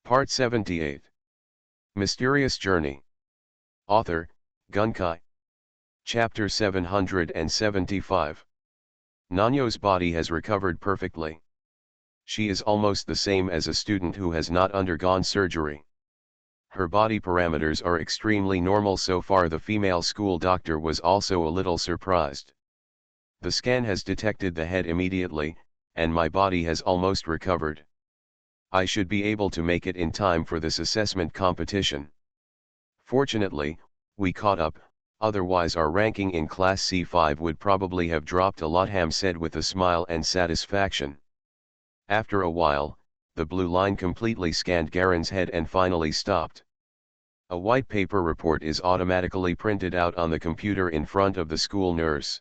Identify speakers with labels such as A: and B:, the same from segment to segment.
A: Part 78. Mysterious Journey. Author, Gunkai. Chapter 775. Nanyo's body has recovered perfectly. She is almost the same as a student who has not undergone surgery. Her body parameters are extremely normal so far. The female school doctor was also a little surprised. The scan has detected the head immediately, and my body has almost recovered. I should be able to make it in time for this assessment competition. Fortunately, we caught up, otherwise our ranking in Class C5 would probably have dropped a lot, Ham said with a smile and satisfaction. After a while, the blue line completely scanned Garen's head and finally stopped. A white paper report is automatically printed out on the computer in front of the school nurse.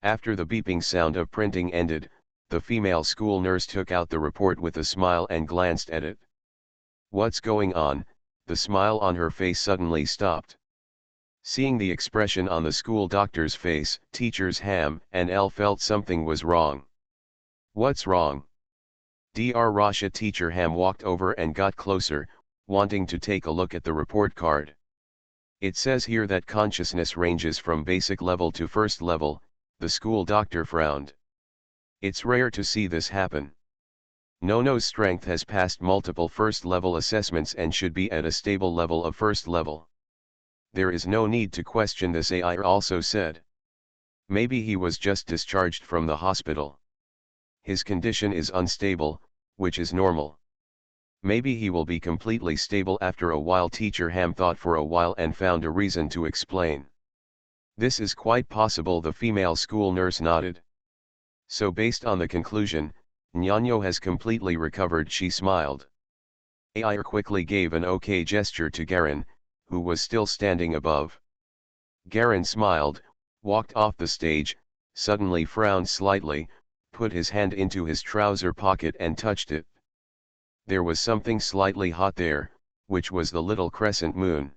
A: After the beeping sound of printing ended, the female school nurse took out the report with a smile and glanced at it. "What's going on?" The smile on her face suddenly stopped. Seeing the expression on the school doctor's face, teachers Ham and L felt something was wrong. "What's wrong?" Dr. Rasha. Teacher Ham walked over and got closer, wanting to take a look at the report card. "It says here that consciousness ranges from basic level to first level," the school doctor frowned. "It's rare to see this happen. Nono's strength has passed multiple first-level assessments and should be at a stable level of first level. There is no need to question this," AI also said. "Maybe he was just discharged from the hospital. His condition is unstable, which is normal. Maybe he will be completely stable after a while." Teacher Ham thought for a while and found a reason to explain. "This is quite possible," the female school nurse nodded. "So based on the conclusion, Nyanyo has completely recovered," she smiled. AI quickly gave an OK gesture to Garen, who was still standing above. Garen smiled, walked off the stage, suddenly frowned slightly, put his hand into his trouser pocket and touched it. There was something slightly hot there, which was the little crescent moon.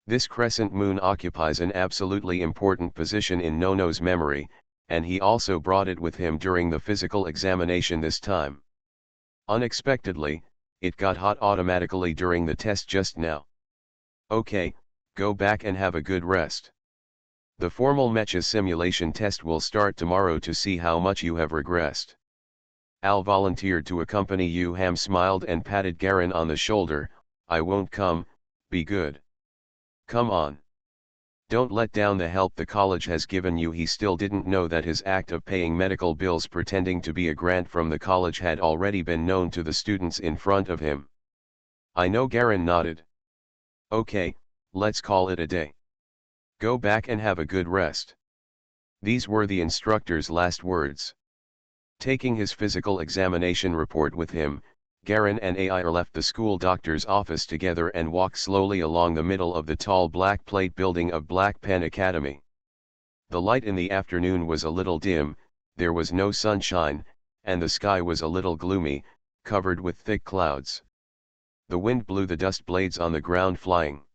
A: This crescent moon occupies an absolutely important position in Nono's memory, and he also brought it with him during the physical examination this time. Unexpectedly, it got hot automatically during the test just now. "Okay, go back and have a good rest. The formal mecha simulation test will start tomorrow to see how much you have regressed." Al volunteered to accompany you. Ham smiled and patted Garen on the shoulder. "I won't come, be good. Come on. Don't let down the help the college has given you." He still didn't know that his act of paying medical bills pretending to be a grant from the college had already been known to the students in front of him. "I know." Garen nodded. "Okay, let's call it a day. Go back and have a good rest." These were the instructor's last words. Taking his physical examination report with him, Garen and AI left the school doctor's office together and walked slowly along the middle of the tall black plate building of Black Pen Academy. The light in the afternoon was a little dim, there was no sunshine, and the sky was a little gloomy, covered with thick clouds. The wind blew the dust blades on the ground flying.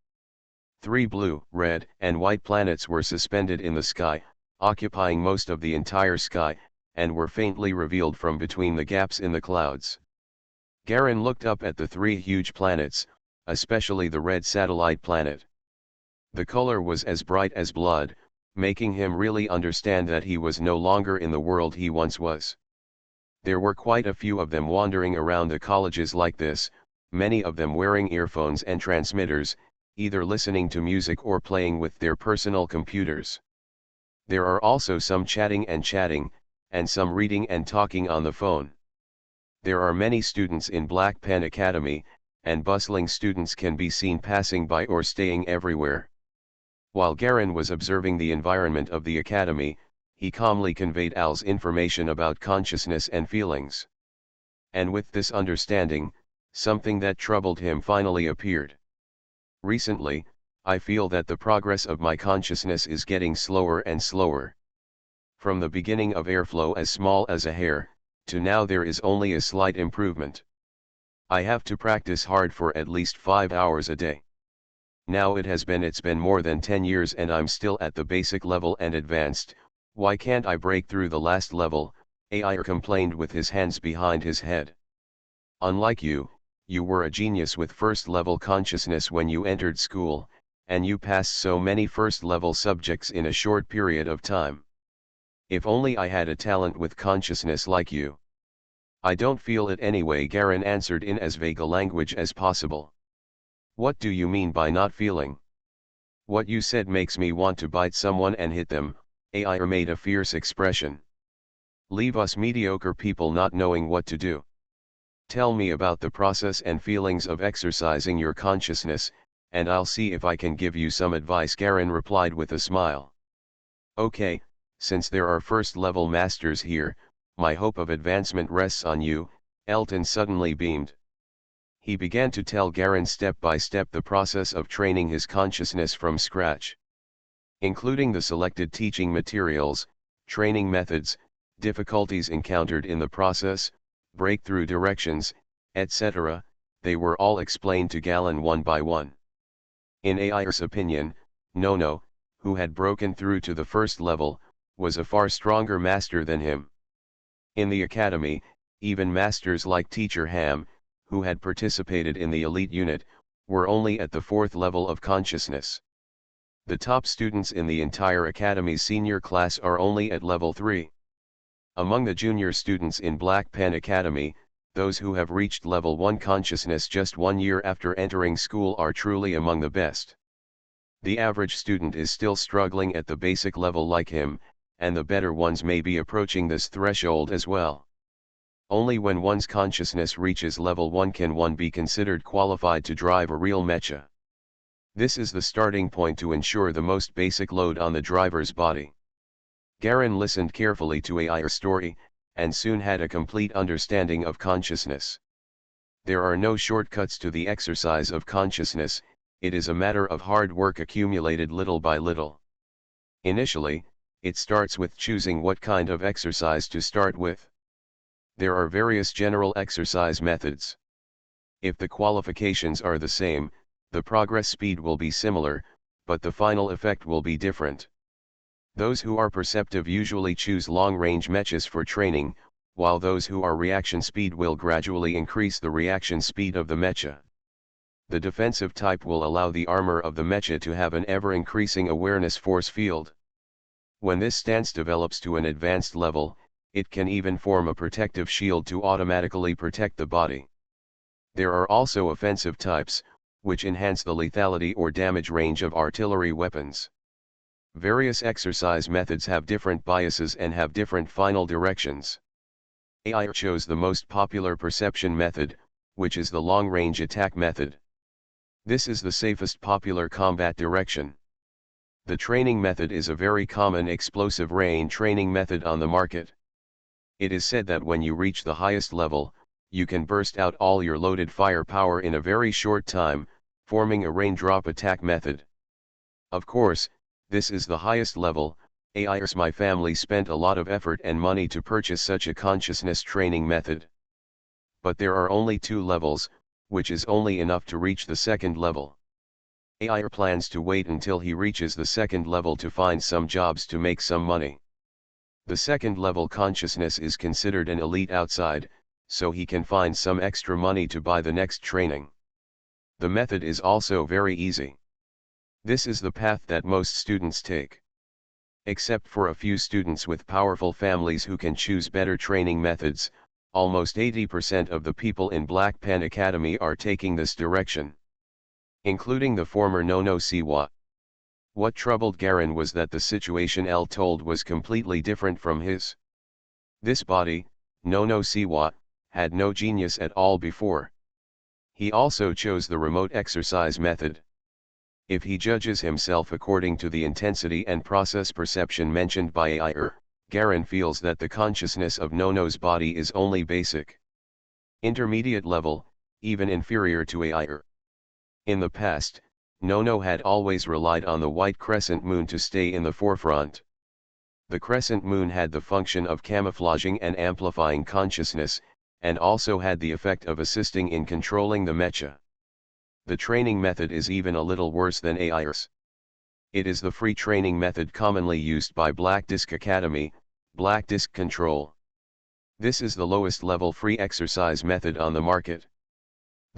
A: 3 blue, red, and white planets were suspended in the sky, occupying most of the entire sky, and were faintly revealed from between the gaps in the clouds. Garen looked up at the 3 huge planets, especially the red satellite planet. The color was as bright as blood, making him really understand that he was no longer in the world he once was. There were quite a few of them wandering around the colleges like this, many of them wearing earphones and transmitters, either listening to music or playing with their personal computers. There are also some chatting, and some reading and talking on the phone. There are many students in Black Pen Academy, and bustling students can be seen passing by or staying everywhere. While Garen was observing the environment of the academy, he calmly conveyed Al's information about consciousness and feelings. And with this understanding, something that troubled him finally appeared. "Recently, I feel that the progress of my consciousness is getting slower and slower. From the beginning of airflow as small as a hair, to now there is only a slight improvement. I have to practice hard for at least 5 hours a day. Now it's been more than 10 years and I'm still at the basic level and advanced. Why can't I break through the last level?" AI complained with his hands behind his head. "Unlike you, you were a genius with first-level consciousness when you entered school, and you passed so many first-level subjects in a short period of time. If only I had a talent with consciousness like you. I don't feel it anyway, Garen answered in as vague a language as possible. What do you mean by not feeling? What you said makes me want to bite someone and hit them, Air made a fierce expression. Leave us mediocre people not knowing what to do. Tell me about the process and feelings of exercising your consciousness, and I'll see if I can give you some advice, Garen replied with a smile. Okay, since there are first-level masters here, my hope of advancement rests on you, Elton suddenly beamed. He began to tell Garen step by step the process of training his consciousness from scratch. Including the selected teaching materials, training methods, difficulties encountered in the process, breakthrough directions, etc., they were all explained to Galen one by one. In Air's opinion, Nono, who had broken through to the first level, was a far stronger master than him. In the academy, even masters like Teacher Ham, who had participated in the elite unit, were only at the fourth level of consciousness. The top students in the entire academy's senior class are only at level 3. Among the junior students in Black Pen Academy, those who have reached level 1 consciousness just 1 year after entering school are truly among the best. The average student is still struggling at the basic level like him, and the better ones may be approaching this threshold as well. Only when one's consciousness reaches level 1 can one be considered qualified to drive a real mecha. This is the starting point to ensure the most basic load on the driver's body. Garen listened carefully to Air's story, and soon had a complete understanding of consciousness. There are no shortcuts to the exercise of consciousness, it is a matter of hard work accumulated little by little. Initially, it starts with choosing what kind of exercise to start with. There are various general exercise methods. If the qualifications are the same, the progress speed will be similar, but the final effect will be different. Those who are perceptive usually choose long-range mechas for training, while those who are reaction speed will gradually increase the reaction speed of the mecha. The defensive type will allow the armor of the mecha to have an ever-increasing awareness force field. When this stance develops to an advanced level, it can even form a protective shield to automatically protect the body. There are also offensive types, which enhance the lethality or damage range of artillery weapons. Various exercise methods have different biases and have different final directions. Air chose the most popular perception method, which is the long-range attack method. This is the safest popular combat direction. The training method is a very common explosive rain training method on the market. It is said that when you reach the highest level, you can burst out all your loaded firepower in a very short time, forming a raindrop attack method. Of course, this is the highest level. My family spent a lot of effort and money to purchase such a consciousness training method. But there are only 2 levels, which is only enough to reach the second level. Air plans to wait until he reaches the second level to find some jobs to make some money. The second level consciousness is considered an elite outside, so he can find some extra money to buy the next training. The method is also very easy. This is the path that most students take. Except for a few students with powerful families who can choose better training methods, almost 80% of the people in Black Pen Academy are taking this direction. Including the former Nono Siwa. What troubled Garen was that the situation El told was completely different from his. This body, Nono Siwa, had no genius at all before. He also chose the remote exercise method. If he judges himself according to the intensity and process perception mentioned by Air, Garen feels that the consciousness of Nono's body is only basic. Intermediate level, even inferior to Air. In the past, Nono had always relied on the white crescent moon to stay in the forefront. The crescent moon had the function of camouflaging and amplifying consciousness, and also had the effect of assisting in controlling the mecha. The training method is even a little worse than Air's. It is the free training method commonly used by Black Disc Academy, Black Disc Control. This is the lowest level free exercise method on the market.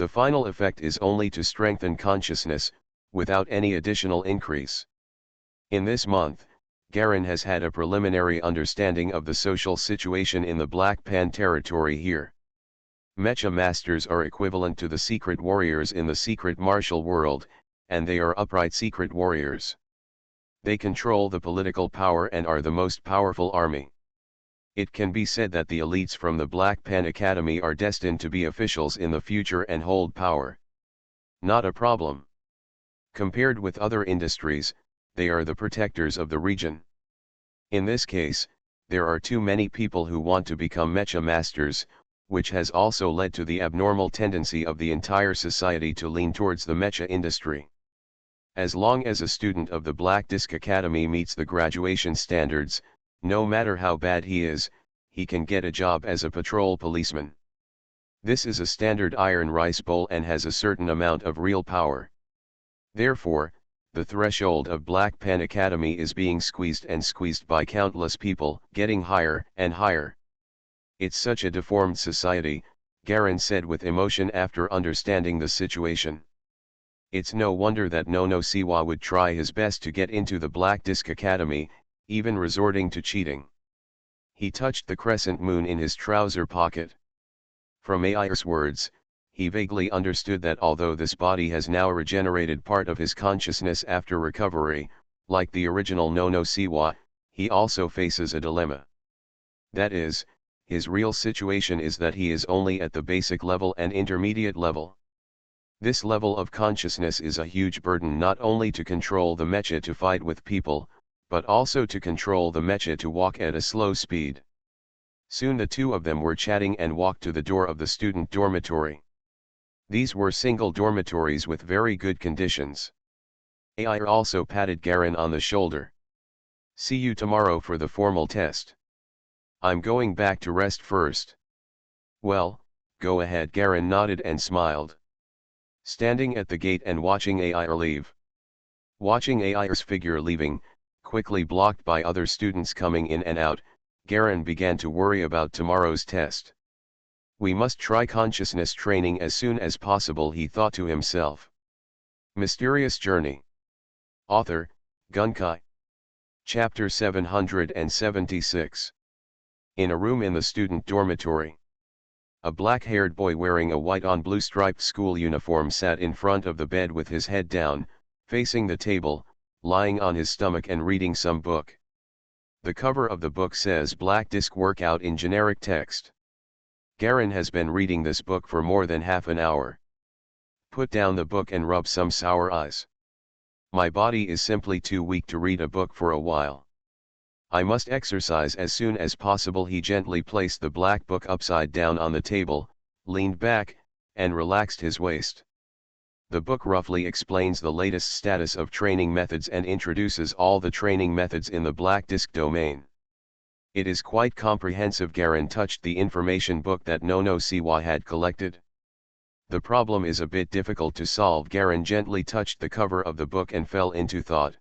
A: The final effect is only to strengthen consciousness, without any additional increase. In this month, Garen has had a preliminary understanding of the social situation in the Black Pan territory here. Mecha Masters are equivalent to the secret warriors in the secret martial world, and they are upright secret warriors. They control the political power and are the most powerful army. It can be said that the elites from the Black Pan Academy are destined to be officials in the future and hold power. Not a problem. Compared with other industries, they are the protectors of the region. In this case, there are too many people who want to become Mecha Masters, which has also led to the abnormal tendency of the entire society to lean towards the mecha industry. As long as a student of the Black Disc Academy meets the graduation standards, no matter how bad he can get a job as a patrol policeman. This is a standard iron rice bowl and has a certain amount of real power. Therefore, the threshold of Black Pan Academy is being squeezed and squeezed by countless people, getting higher and higher. It's such a deformed society, Garen said with emotion after understanding the situation. It's no wonder that Nono Siwa would try his best to get into the Black Disc Academy, even resorting to cheating. He touched the crescent moon in his trouser pocket. From Air's words, he vaguely understood that although this body has now regenerated part of his consciousness after recovery, like the original Nono Siwa, he also faces a dilemma. That is, his real situation is that he is only at the basic level and intermediate level. This level of consciousness is a huge burden not only to control the mecha to fight with people, but also to control the mecha to walk at a slow speed. Soon the two of them were chatting and walked to the door of the student dormitory. These were single dormitories with very good conditions. Air also patted Garen on the shoulder. See you tomorrow for the formal test. I'm going back to rest first. Well, go ahead. Garen nodded and smiled. Standing at the gate and watching Air leave. Watching Air's figure leaving, quickly blocked by other students coming in and out, Garen began to worry about tomorrow's test. We must try consciousness training as soon as possible, he thought to himself. Mysterious Journey. Author, Gunkai. Chapter 776. In a room in the student dormitory. A black-haired boy wearing a white-on-blue striped school uniform sat in front of the bed with his head down, facing the table, lying on his stomach and reading some book. The cover of the book says Black Disc Workout in generic text. Garen has been reading this book for more than half an hour. Put down the book and rub some sour eyes. My body is simply too weak to read a book for a while. I must exercise as soon as possible. He gently placed the black book upside down on the table, leaned back, and relaxed his waist. The book roughly explains the latest status of training methods and introduces all the training methods in the Black Disc domain. It is quite comprehensive. Garen touched the information book that Nono Siwa had collected. The problem is a bit difficult to solve. Garen gently touched the cover of the book and fell into thought.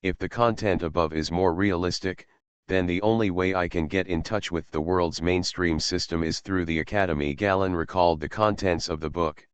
A: If the content above is more realistic, then the only way I can get in touch with the world's mainstream system is through the academy. Galen recalled the contents of the book.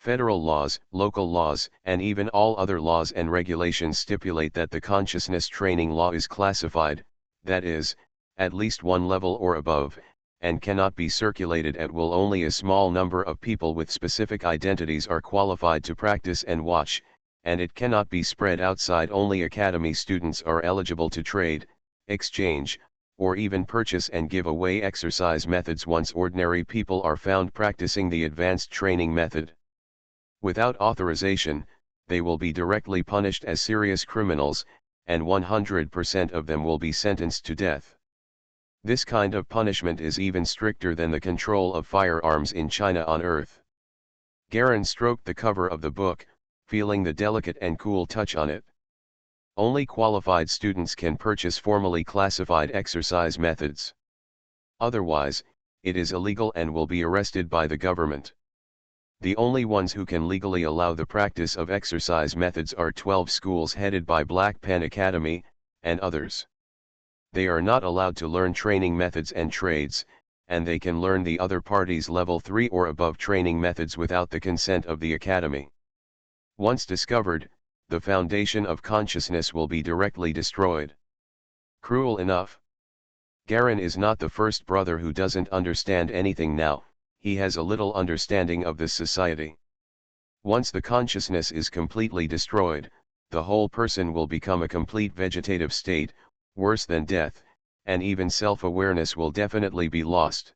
A: Federal laws, local laws, and even all other laws and regulations stipulate that the consciousness training law is classified, that is, at least one level or above, and cannot be circulated at will. Only a small number of people with specific identities are qualified to practice and watch, and it cannot be spread outside. Only academy students are eligible to trade, exchange, or even purchase and give away exercise methods. Once ordinary people are found practicing the advanced training method without authorization, they will be directly punished as serious criminals, and 100% of them will be sentenced to death. This kind of punishment is even stricter than the control of firearms in China on Earth. Garen stroked the cover of the book, feeling the delicate and cool touch on it. Only qualified students can purchase formally classified exercise methods. Otherwise, it is illegal and will be arrested by the government. The only ones who can legally allow the practice of exercise methods are 12 schools headed by Black Pen Academy, and others. They are not allowed to learn training methods and trades, and they can learn the other party's level 3 or above training methods without the consent of the academy. Once discovered, the foundation of consciousness will be directly destroyed. Cruel enough. Garen is not the first brother who doesn't understand anything now, he has a little understanding of this society. Once the consciousness is completely destroyed, the whole person will become a complete vegetative state, worse than death, and even self-awareness will definitely be lost.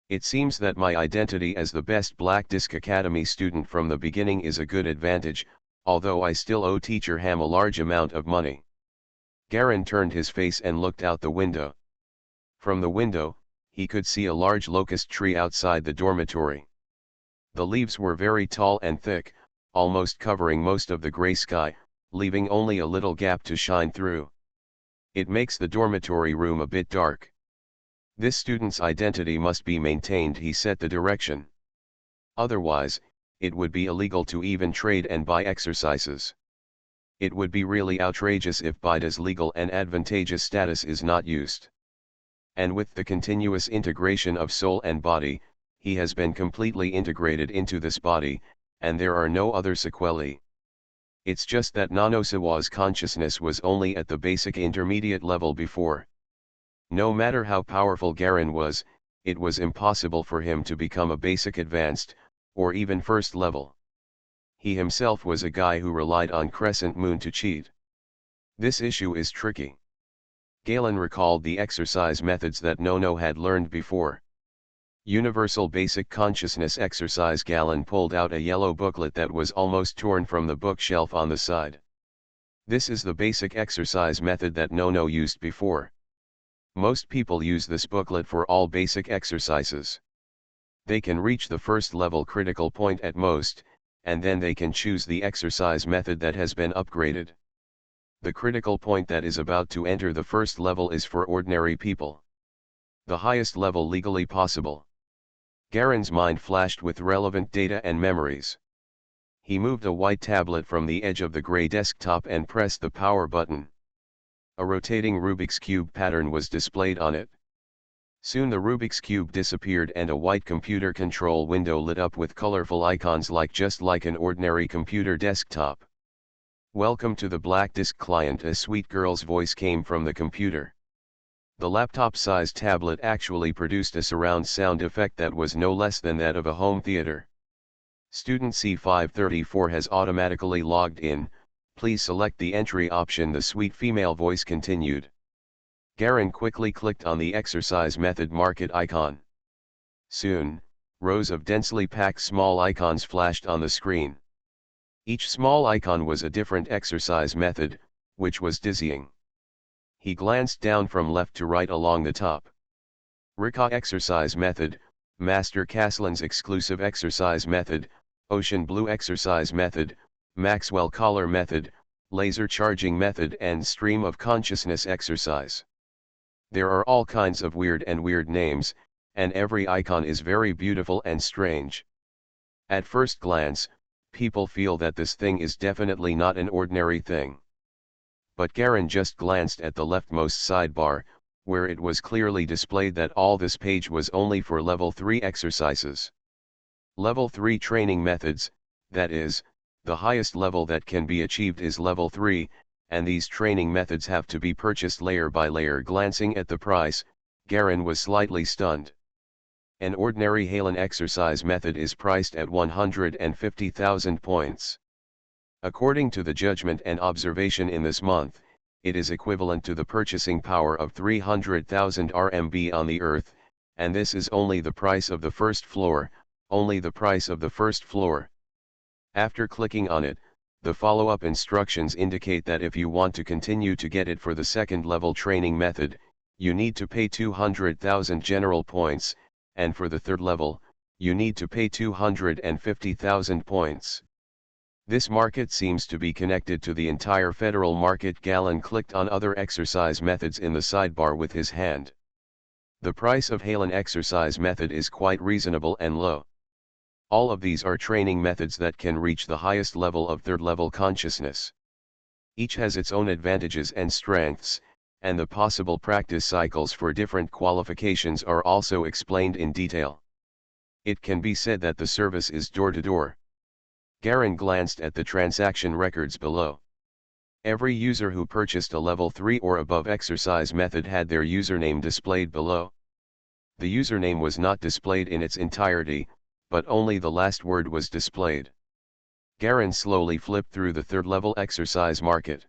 A: It seems that my identity as the best Black Disc Academy student from the beginning is a good advantage, although I still owe teacher Ham a large amount of money. Garen turned his face and looked out the window. From the window, he could see a large locust tree outside the dormitory. The leaves were very tall and thick, almost covering most of the gray sky, leaving only a little gap to shine through. It makes the dormitory room a bit dark. This student's identity must be maintained, he set the direction. Otherwise, it would be illegal to even trade and buy exercises. It would be really outrageous if Baida's legal and advantageous status is not used. And with the continuous integration of soul and body, he has been completely integrated into this body, and there are no other sequelae. It's just that Nanosawa's consciousness was only at the basic intermediate level before. No matter how powerful Garen was, it was impossible for him to become a basic advanced, or even first level. He himself was a guy who relied on Crescent Moon to cheat. This issue is tricky. Galen recalled the exercise methods that Nono had learned before. Universal Basic Consciousness Exercise. Galen pulled out a yellow booklet that was almost torn from the bookshelf on the side. This is the basic exercise method that Nono used before. Most people use this booklet for all basic exercises. They can reach the first level critical point at most, and then they can choose the exercise method that has been upgraded. The critical point that is about to enter the first level is for ordinary people. The highest level legally possible. Garen's mind flashed with relevant data and memories. He moved a white tablet from the edge of the gray desktop and pressed the power button. A rotating Rubik's Cube pattern was displayed on it. Soon the Rubik's Cube disappeared and a white computer control window lit up with colorful icons just like an ordinary computer desktop. "Welcome to the Black Disk client," a sweet girl's voice came from the computer. The laptop-sized tablet actually produced a surround sound effect that was no less than that of a home theater. "Student C534 has automatically logged in, please select the entry option," the sweet female voice continued. Garen quickly clicked on the exercise method market icon. Soon, rows of densely packed small icons flashed on the screen. Each small icon was a different exercise method, which was dizzying. He glanced down from left to right along the top. Rika exercise method, Master Caslin's exclusive exercise method, Ocean Blue exercise method, Maxwell collar method, laser charging method, and stream of consciousness exercise. There are all kinds of weird names, and every icon is very beautiful and strange. At first glance, people feel that this thing is definitely not an ordinary thing. But Garen just glanced at the leftmost sidebar, where it was clearly displayed that all this page was only for level 3 exercises. Level 3 training methods, that is, the highest level that can be achieved is level 3, and these training methods have to be purchased layer by layer. Glancing at the price, Garen was slightly stunned. An ordinary Halen exercise method is priced at 150,000 points. According to the judgment and observation in this month, it is equivalent to the purchasing power of 300,000 RMB on the Earth, and this is only the price of the first floor, only the price of the first floor. After clicking on it, the follow-up instructions indicate that if you want to continue to get it for the second level training method, you need to pay 200,000 general points, and for the third level, you need to pay 250,000 points. This market seems to be connected to the entire federal market. Galen clicked on other exercise methods in the sidebar with his hand. The price of Halen exercise method is quite reasonable and low. All of these are training methods that can reach the highest level of third level consciousness. Each has its own advantages and strengths, and the possible practice cycles for different qualifications are also explained in detail. It can be said that the service is door-to-door. Garin glanced at the transaction records below. Every user who purchased a level 3 or above exercise method had their username displayed below. The username was not displayed in its entirety, but only the last word was displayed. Garin slowly flipped through the third level exercise market.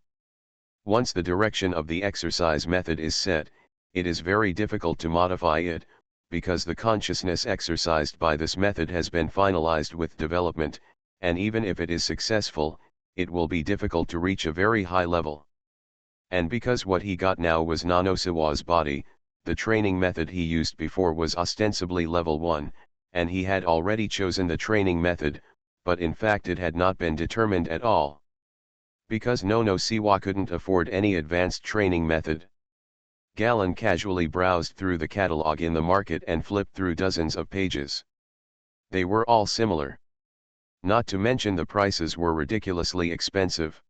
A: Once the direction of the exercise method is set, it is very difficult to modify it, because the consciousness exercised by this method has been finalized with development, and even if it is successful, it will be difficult to reach a very high level. And because what he got now was Nanosawa's body, the training method he used before was ostensibly level 1, and he had already chosen the training method, but in fact it had not been determined at all. Because Nanosawa couldn't afford any advanced training method. Galen casually browsed through the catalog in the market and flipped through dozens of pages. They were all similar. Not to mention the prices were ridiculously expensive.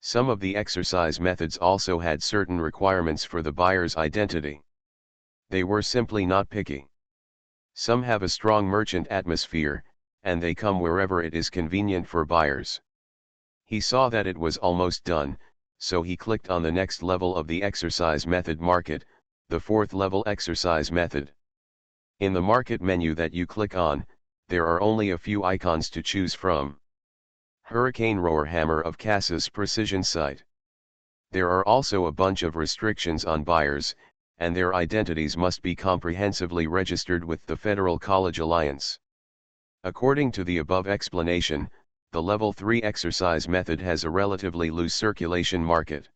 A: Some of the exercise methods also had certain requirements for the buyer's identity. They were simply not picky. Some have a strong merchant atmosphere, and they come wherever it is convenient for buyers. He saw that it was almost done, so he clicked on the next level of the exercise method market, the fourth level exercise method. In the market menu that you click on, there are only a few icons to choose from. Hurricane Roar Hammer of Cass's precision sight. There are also a bunch of restrictions on buyers, and their identities must be comprehensively registered with the Federal College Alliance. According to the above explanation, the level 3 exercise method has a relatively loose circulation market.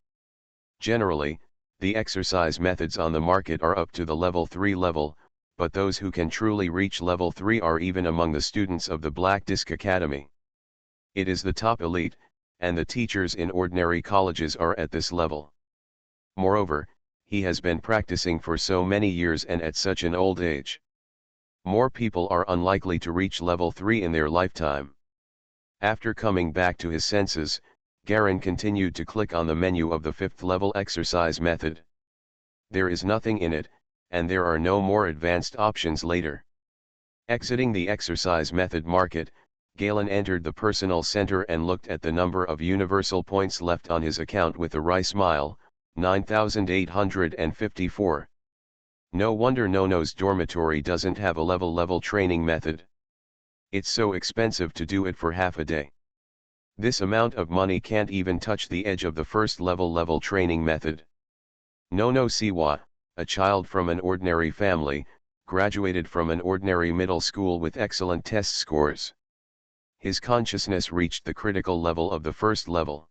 A: Generally, the exercise methods on the market are up to the level 3 level, but those who can truly reach level 3 are even among the students of the Black Disc Academy. It is the top elite, and the teachers in ordinary colleges are at this level. Moreover, he has been practicing for so many years and at such an old age. More people are unlikely to reach level 3 in their lifetime. After coming back to his senses, Garin continued to click on the menu of the fifth level exercise method. There is nothing in it, and there are no more advanced options later. Exiting the exercise method market, Galen entered the personal center and looked at the number of universal points left on his account with a wry smile, 9,854. No wonder Nono's dormitory doesn't have a level training method. It's so expensive to do it for half a day. This amount of money can't even touch the edge of the first level training method. Nono Siwa, a child from an ordinary family, graduated from an ordinary middle school with excellent test scores. His consciousness reached the critical level of the first level.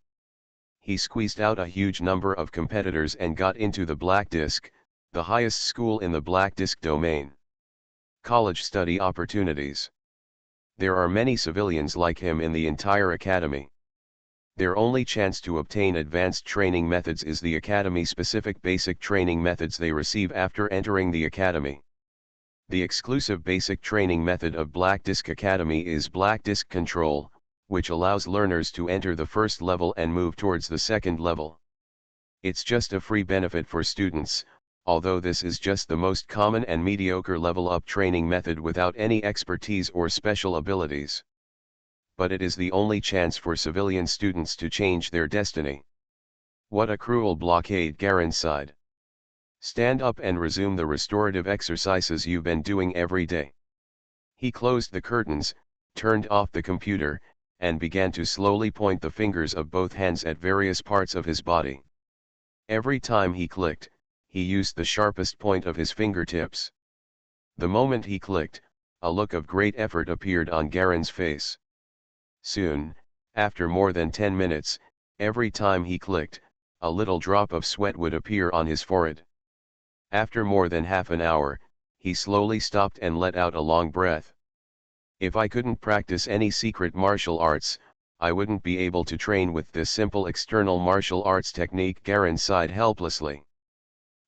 A: He squeezed out a huge number of competitors and got into the Black Disc, the highest school in the Black Disc domain. College study opportunities. There are many civilians like him in the entire academy. Their only chance to obtain advanced training methods is the academy-specific basic training methods they receive after entering the academy. The exclusive basic training method of Black Disc Academy is Black Disc Control, which allows learners to enter the first level and move towards the second level. It's just a free benefit for students, although this is just the most common and mediocre level-up training method without any expertise or special abilities. But it is the only chance for civilian students to change their destiny. What a cruel blockade, Garin sighed. Stand up and resume the restorative exercises you've been doing every day. He closed the curtains, turned off the computer, and began to slowly point the fingers of both hands at various parts of his body. Every time he clicked, he used the sharpest point of his fingertips. The moment he clicked, a look of great effort appeared on Garin's face. Soon, after more than 10 minutes, every time he clicked, a little drop of sweat would appear on his forehead. After more than half an hour, he slowly stopped and let out a long breath. If I couldn't practice any secret martial arts, I wouldn't be able to train with this simple external martial arts technique, Garin sighed helplessly.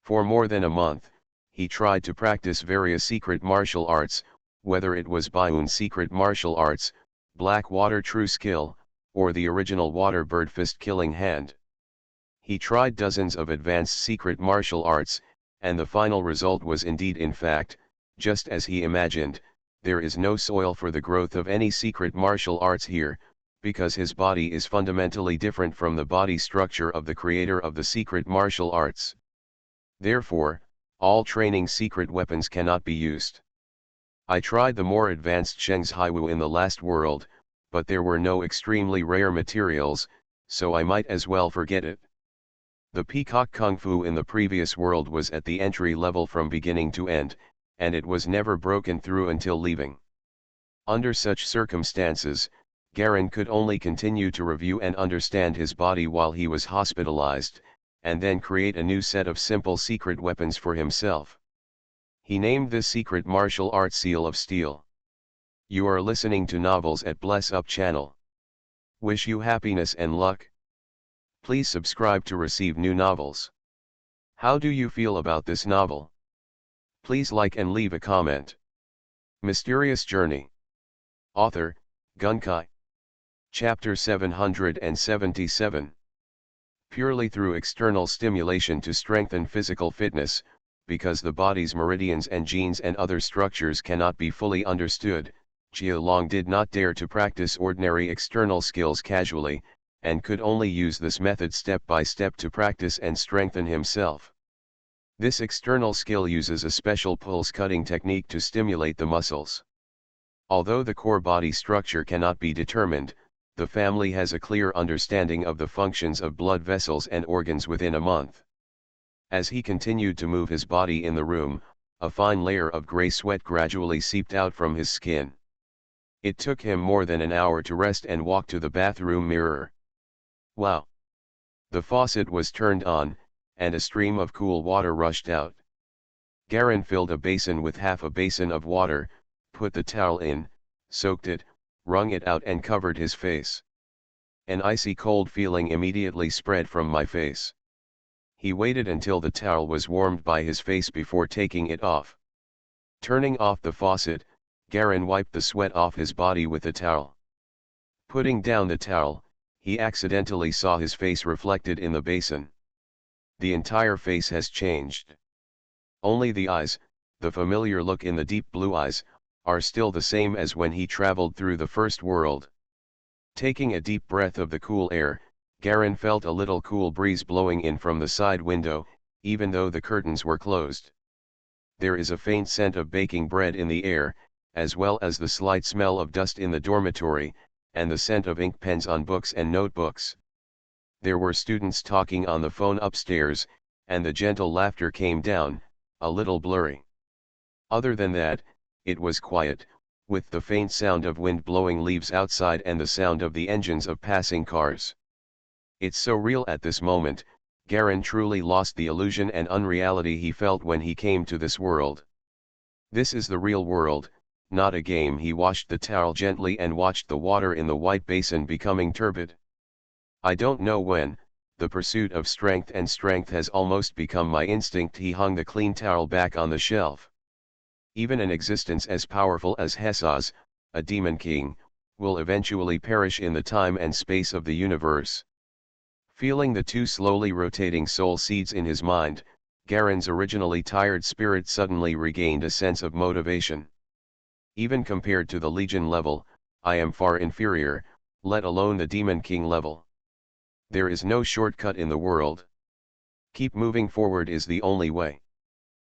A: For more than a month, he tried to practice various secret martial arts, whether it was Baiun's secret martial arts, Black Water True Skill, or the original Water Bird Fist Killing Hand. He tried dozens of advanced secret martial arts, and the final result was indeed in fact, just as he imagined. There is no soil for the growth of any secret martial arts here, because his body is fundamentally different from the body structure of the creator of the secret martial arts. Therefore, all training secret weapons cannot be used. I tried the more advanced Sheng's Haiwu in the last world, but there were no extremely rare materials, so I might as well forget it. The Peacock Kung Fu in the previous world was at the entry level from beginning to end, and it was never broken through until leaving. Under such circumstances, Garen could only continue to review and understand his body while he was hospitalized, and then create a new set of simple secret weapons for himself. He named this secret martial arts Seal of Steel. You are listening to Novels at Bless Up channel. Wish you happiness and luck. Please subscribe to receive new novels. How do you feel about this novel? Please like and leave a comment. Mysterious Journey. Author, Gunkai. Chapter 777. Purely through external stimulation to strengthen physical fitness, because the body's meridians and genes and other structures cannot be fully understood, Jia Long did not dare to practice ordinary external skills casually, and could only use this method step by step to practice and strengthen himself. This external skill uses a special pulse cutting technique to stimulate the muscles. Although the core body structure cannot be determined, the family has a clear understanding of the functions of blood vessels and organs within a month. As he continued to move his body in the room, a fine layer of gray sweat gradually seeped out from his skin. It took him more than an hour to rest and walk to the bathroom mirror. Wow! The faucet was turned on, and a stream of cool water rushed out. Garen filled a basin with half a basin of water, put the towel in, soaked it, wrung it out and covered his face. An icy cold feeling immediately spread from my face. He waited until the towel was warmed by his face before taking it off. Turning off the faucet, Garen wiped the sweat off his body with the towel. Putting down the towel, he accidentally saw his face reflected in the basin. The entire face has changed. Only the eyes, the familiar look in the deep blue eyes, are still the same as when he traveled through the first world. Taking a deep breath of the cool air, Garen felt a little cool breeze blowing in from the side window, even though the curtains were closed. There is a faint scent of baking bread in the air, as well as the slight smell of dust in the dormitory, and the scent of ink pens on books and notebooks. There were students talking on the phone upstairs, and the gentle laughter came down, a little blurry. Other than that, it was quiet, with the faint sound of wind blowing leaves outside and the sound of the engines of passing cars. It's so real at this moment. Garen truly lost the illusion and unreality he felt when he came to this world. This is the real world, not a game. He washed the towel gently and watched the water in the white basin becoming turbid. I don't know when, the pursuit of strength and strength has almost become my instinct. He hung the clean towel back on the shelf. Even an existence as powerful as Hessa's, a demon king, will eventually perish in the time and space of the universe. Feeling the two slowly rotating soul seeds in his mind, Garen's originally tired spirit suddenly regained a sense of motivation. Even compared to the Legion level, I am far inferior, let alone the Demon King level. There is no shortcut in the world. Keep moving forward is the only way.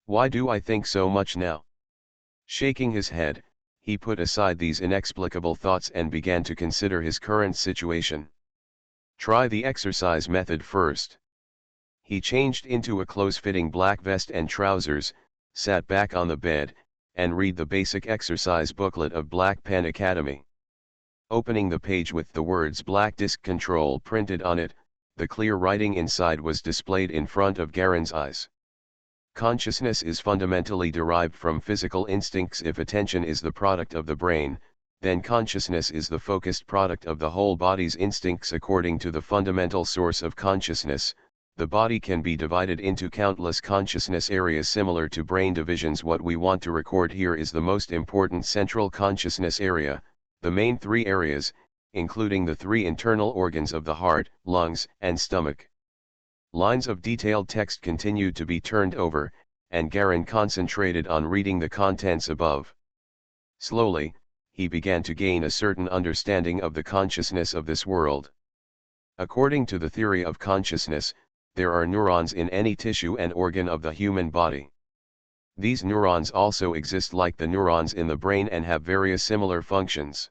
A: Why do I think so much now? Shaking his head, he put aside these inexplicable thoughts and began to consider his current situation. Try the exercise method first. He changed into a close-fitting black vest and trousers, sat back on the bed, and read the basic exercise booklet of Black Pen Academy. Opening the page with the words Black Disc Control printed on it, the clear writing inside was displayed in front of Garen's eyes. Consciousness is fundamentally derived from physical instincts. If attention is the product of the brain, then consciousness is the focused product of the whole body's instincts. According to the fundamental source of consciousness, the body can be divided into countless consciousness areas similar to brain divisions. What we want to record here is the most important central consciousness area, the main three areas, including the three internal organs of the heart, lungs, and stomach. Lines of detailed text continued to be turned over, and Garin concentrated on reading the contents above. Slowly, he began to gain a certain understanding of the consciousness of this world. According to the theory of consciousness, there are neurons in any tissue and organ of the human body. These neurons also exist like the neurons in the brain and have various similar functions.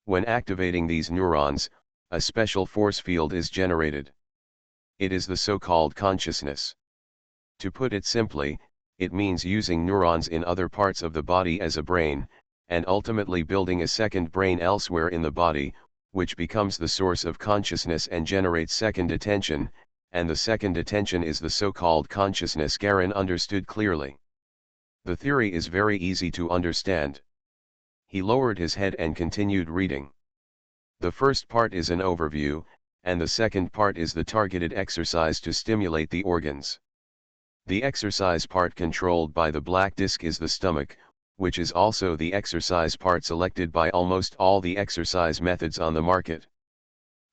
A: When activating these neurons, a special force field is generated. It is the so-called consciousness. To put it simply, it means using neurons in other parts of the body as a brain, and ultimately building a second brain elsewhere in the body, which becomes the source of consciousness and generates second attention, and the second attention is the so-called consciousness. Garin understood clearly. The theory is very easy to understand. He lowered his head and continued reading. The first part is an overview, and the second part is the targeted exercise to stimulate the organs. The exercise part controlled by the black disc is the stomach, which is also the exercise part selected by almost all the exercise methods on the market.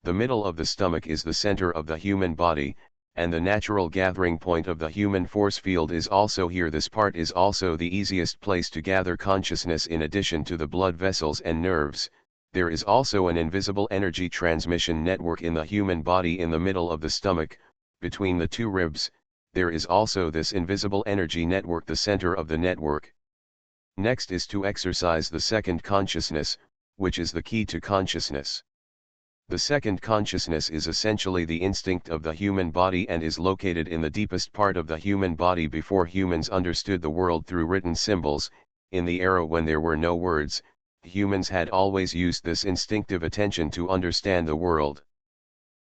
A: The middle of the stomach is the center of the human body, and the natural gathering point of the human force field is also here. This part is also the easiest place to gather consciousness. In addition to the blood vessels and nerves, there is also an invisible energy transmission network in the human body in the middle of the stomach, between the two ribs. There is also this invisible energy network, the center of the network. Next is to exercise the second consciousness, which is the key to consciousness. The second consciousness is essentially the instinct of the human body and is located in the deepest part of the human body. Before humans understood the world through written symbols, in the era when there were no words, humans had always used this instinctive attention to understand the world.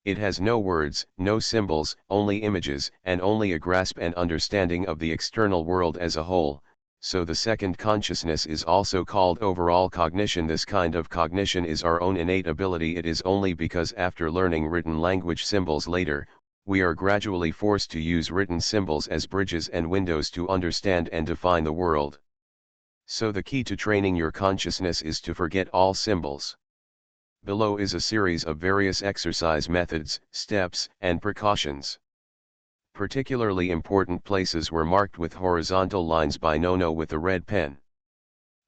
A: It has no words, no symbols, only images, and only a grasp and understanding of the external world as a whole. So the second consciousness is also called overall cognition. This kind of cognition is our own innate ability. It is only because after learning written language symbols later, we are gradually forced to use written symbols as bridges and windows to understand and define the world. So the key to training your consciousness is to forget all symbols. Below is a series of various exercise methods, steps, and precautions. Particularly important places were marked with horizontal lines by Nono with a red pen.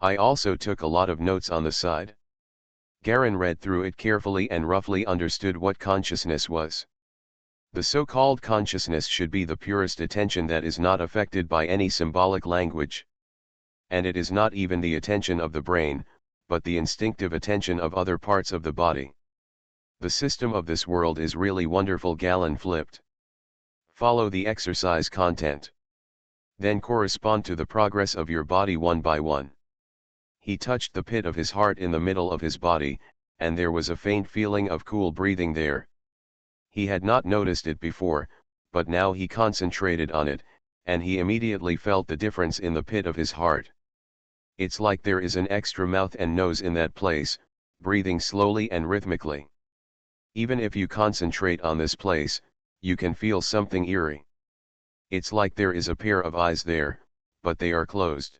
A: I also took a lot of notes on the side. Garin read through it carefully and roughly understood what consciousness was. The so-called consciousness should be the purest attention that is not affected by any symbolic language. And it is not even the attention of the brain, but the instinctive attention of other parts of the body. The system of this world is really wonderful. Garin flipped. Follow the exercise content. Then correspond to the progress of your body one by one. He touched the pit of his heart in the middle of his body, and there was a faint feeling of cool breathing there. He had not noticed it before, but now he concentrated on it, and he immediately felt the difference in the pit of his heart. It's like there is an extra mouth and nose in that place, breathing slowly and rhythmically. Even if you concentrate on this place, you can feel something eerie. It's like there is a pair of eyes there, but they are closed.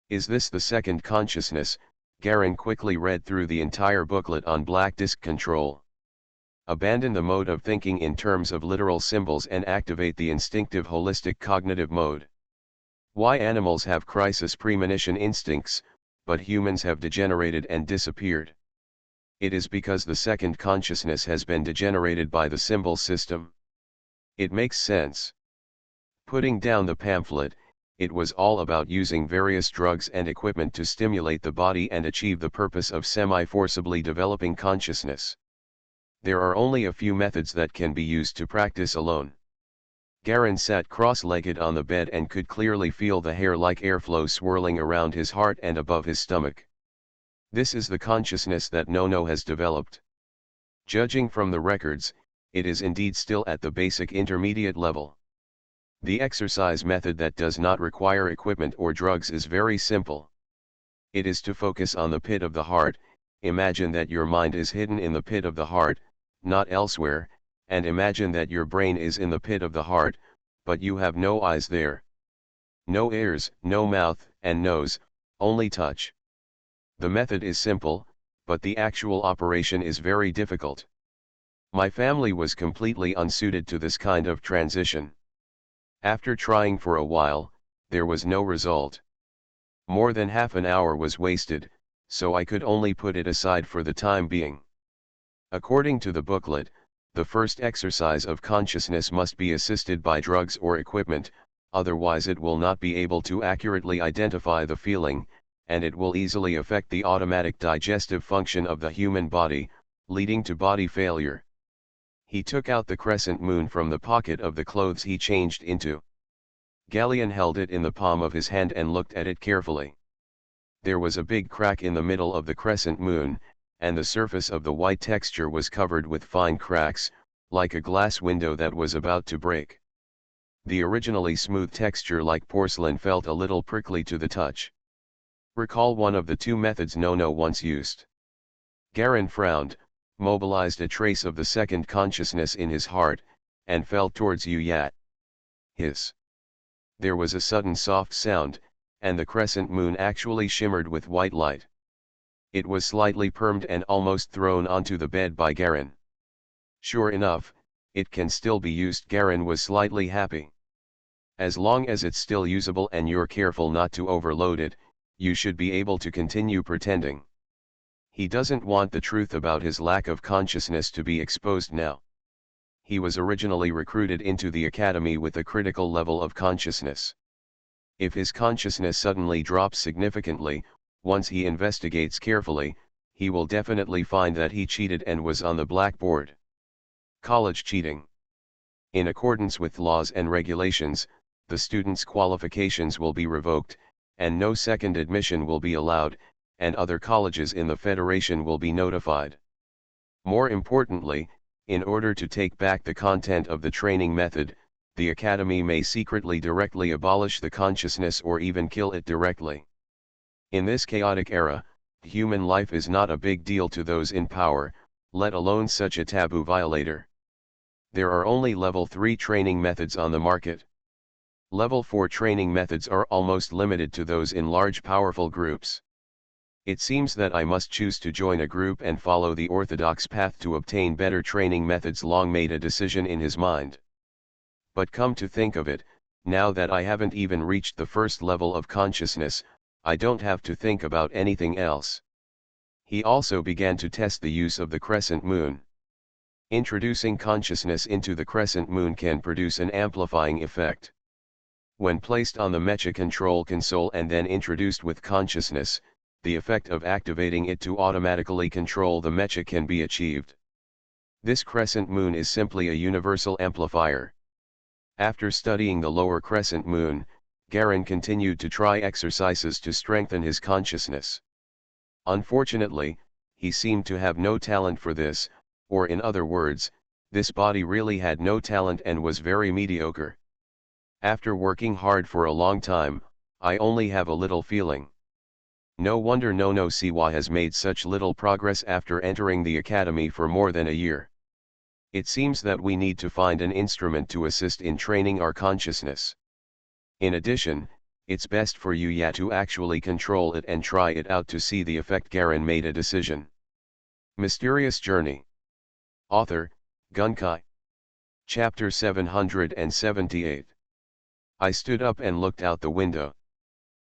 A: Is this the second consciousness? Garin quickly read through the entire booklet on black disk control. Abandon the mode of thinking in terms of literal symbols and activate the instinctive holistic cognitive mode. Why animals have crisis premonition instincts, but humans have degenerated and disappeared? It is because the second consciousness has been degenerated by the symbol system. It makes sense. Putting down the pamphlet, it was all about using various drugs and equipment to stimulate the body and achieve the purpose of semi-forcibly developing consciousness. There are only a few methods that can be used to practice alone. Garin sat cross-legged on the bed and could clearly feel the hair-like airflow swirling around his heart and above his stomach. This is the consciousness that Nono has developed. Judging from the records, it is indeed still at the basic intermediate level. The exercise method that does not require equipment or drugs is very simple. It is to focus on the pit of the heart. Imagine that your mind is hidden in the pit of the heart, not elsewhere, and imagine that your brain is in the pit of the heart, but you have no eyes there. No ears, no mouth, and nose, only touch. The method is simple, but the actual operation is very difficult. My family was completely unsuited to this kind of transition. After trying for a while, there was no result. More than half an hour was wasted, so I could only put it aside for the time being. According to the booklet, the first exercise of consciousness must be assisted by drugs or equipment, otherwise it will not be able to accurately identify the feeling, and it will easily affect the automatic digestive function of the human body, leading to body failure. He took out the crescent moon from the pocket of the clothes he changed into. Galleon held it in the palm of his hand and looked at it carefully. There was a big crack in the middle of the crescent moon, and the surface of the white texture was covered with fine cracks, like a glass window that was about to break. The originally smooth texture like porcelain felt a little prickly to the touch. Recall one of the two methods Nono once used. Garin frowned, mobilized a trace of the second consciousness in his heart, and felt towards Yuyat. Hiss. There was a sudden soft sound, and the crescent moon actually shimmered with white light. It was slightly permed and almost thrown onto the bed by Garin. Sure enough, it can still be used. Garin was slightly happy. As long as it's still usable and you're careful not to overload it, you should be able to continue pretending. He doesn't want the truth about his lack of consciousness to be exposed now. He was originally recruited into the academy with a critical level of consciousness. If his consciousness suddenly drops significantly, once he investigates carefully, he will definitely find that he cheated and was on the blackboard. College cheating. In accordance with laws and regulations, the student's qualifications will be revoked, and no second admission will be allowed, and other colleges in the Federation will be notified. More importantly, in order to take back the content of the training method, the Academy may secretly directly abolish the consciousness or even kill it directly. In this chaotic era, human life is not a big deal to those in power, let alone such a taboo violator. There are only level 3 training methods on the market. Level 4 training methods are almost limited to those in large powerful groups. It seems that I must choose to join a group and follow the orthodox path to obtain better training methods. Long made a decision in his mind. But come to think of it, now that I haven't even reached the first level of consciousness, I don't have to think about anything else. He also began to test the use of the crescent moon. Introducing consciousness into the crescent moon can produce an amplifying effect. When placed on the mecha control console and then introduced with consciousness, the effect of activating it to automatically control the mecha can be achieved. This crescent moon is simply a universal amplifier. After studying the lower crescent moon, Garin continued to try exercises to strengthen his consciousness. Unfortunately, he seemed to have no talent for this, or in other words, this body really had no talent and was very mediocre. After working hard for a long time, I only have a little feeling. No wonder Nono Siwa has made such little progress after entering the academy for more than a year. It seems that we need to find an instrument to assist in training our consciousness. In addition, it's best for Yuya to actually control it and try it out to see the effect. Garin made a decision. Mysterious Journey. Author, Gunkai. Chapter 778. I stood up and looked out the window.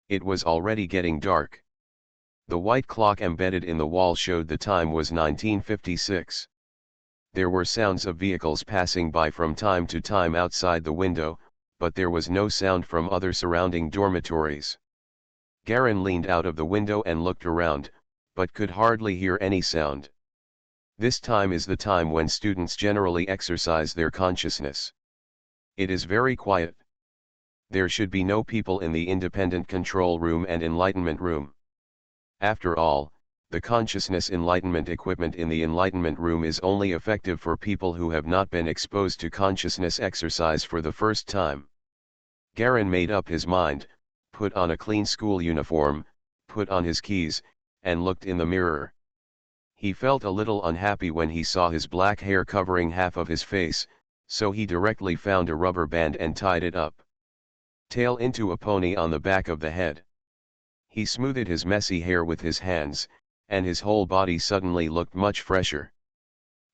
A: It was already getting dark. The white clock embedded in the wall showed the time was 1956. There were sounds of vehicles passing by from time to time outside the window, but there was no sound from other surrounding dormitories. Garin leaned out of the window and looked around, but could hardly hear any sound. This time is the time when students generally exercise their consciousness. It is very quiet. There should be no people in the independent control room and enlightenment room. After all, the consciousness enlightenment equipment in the enlightenment room is only effective for people who have not been exposed to consciousness exercise for the first time. Garin made up his mind, put on a clean school uniform, put on his keys, and looked in the mirror. He felt a little unhappy when he saw his black hair covering half of his face, so he directly found a rubber band and tied it up. Tail into a pony on the back of the head. He smoothed his messy hair with his hands, and his whole body suddenly looked much fresher.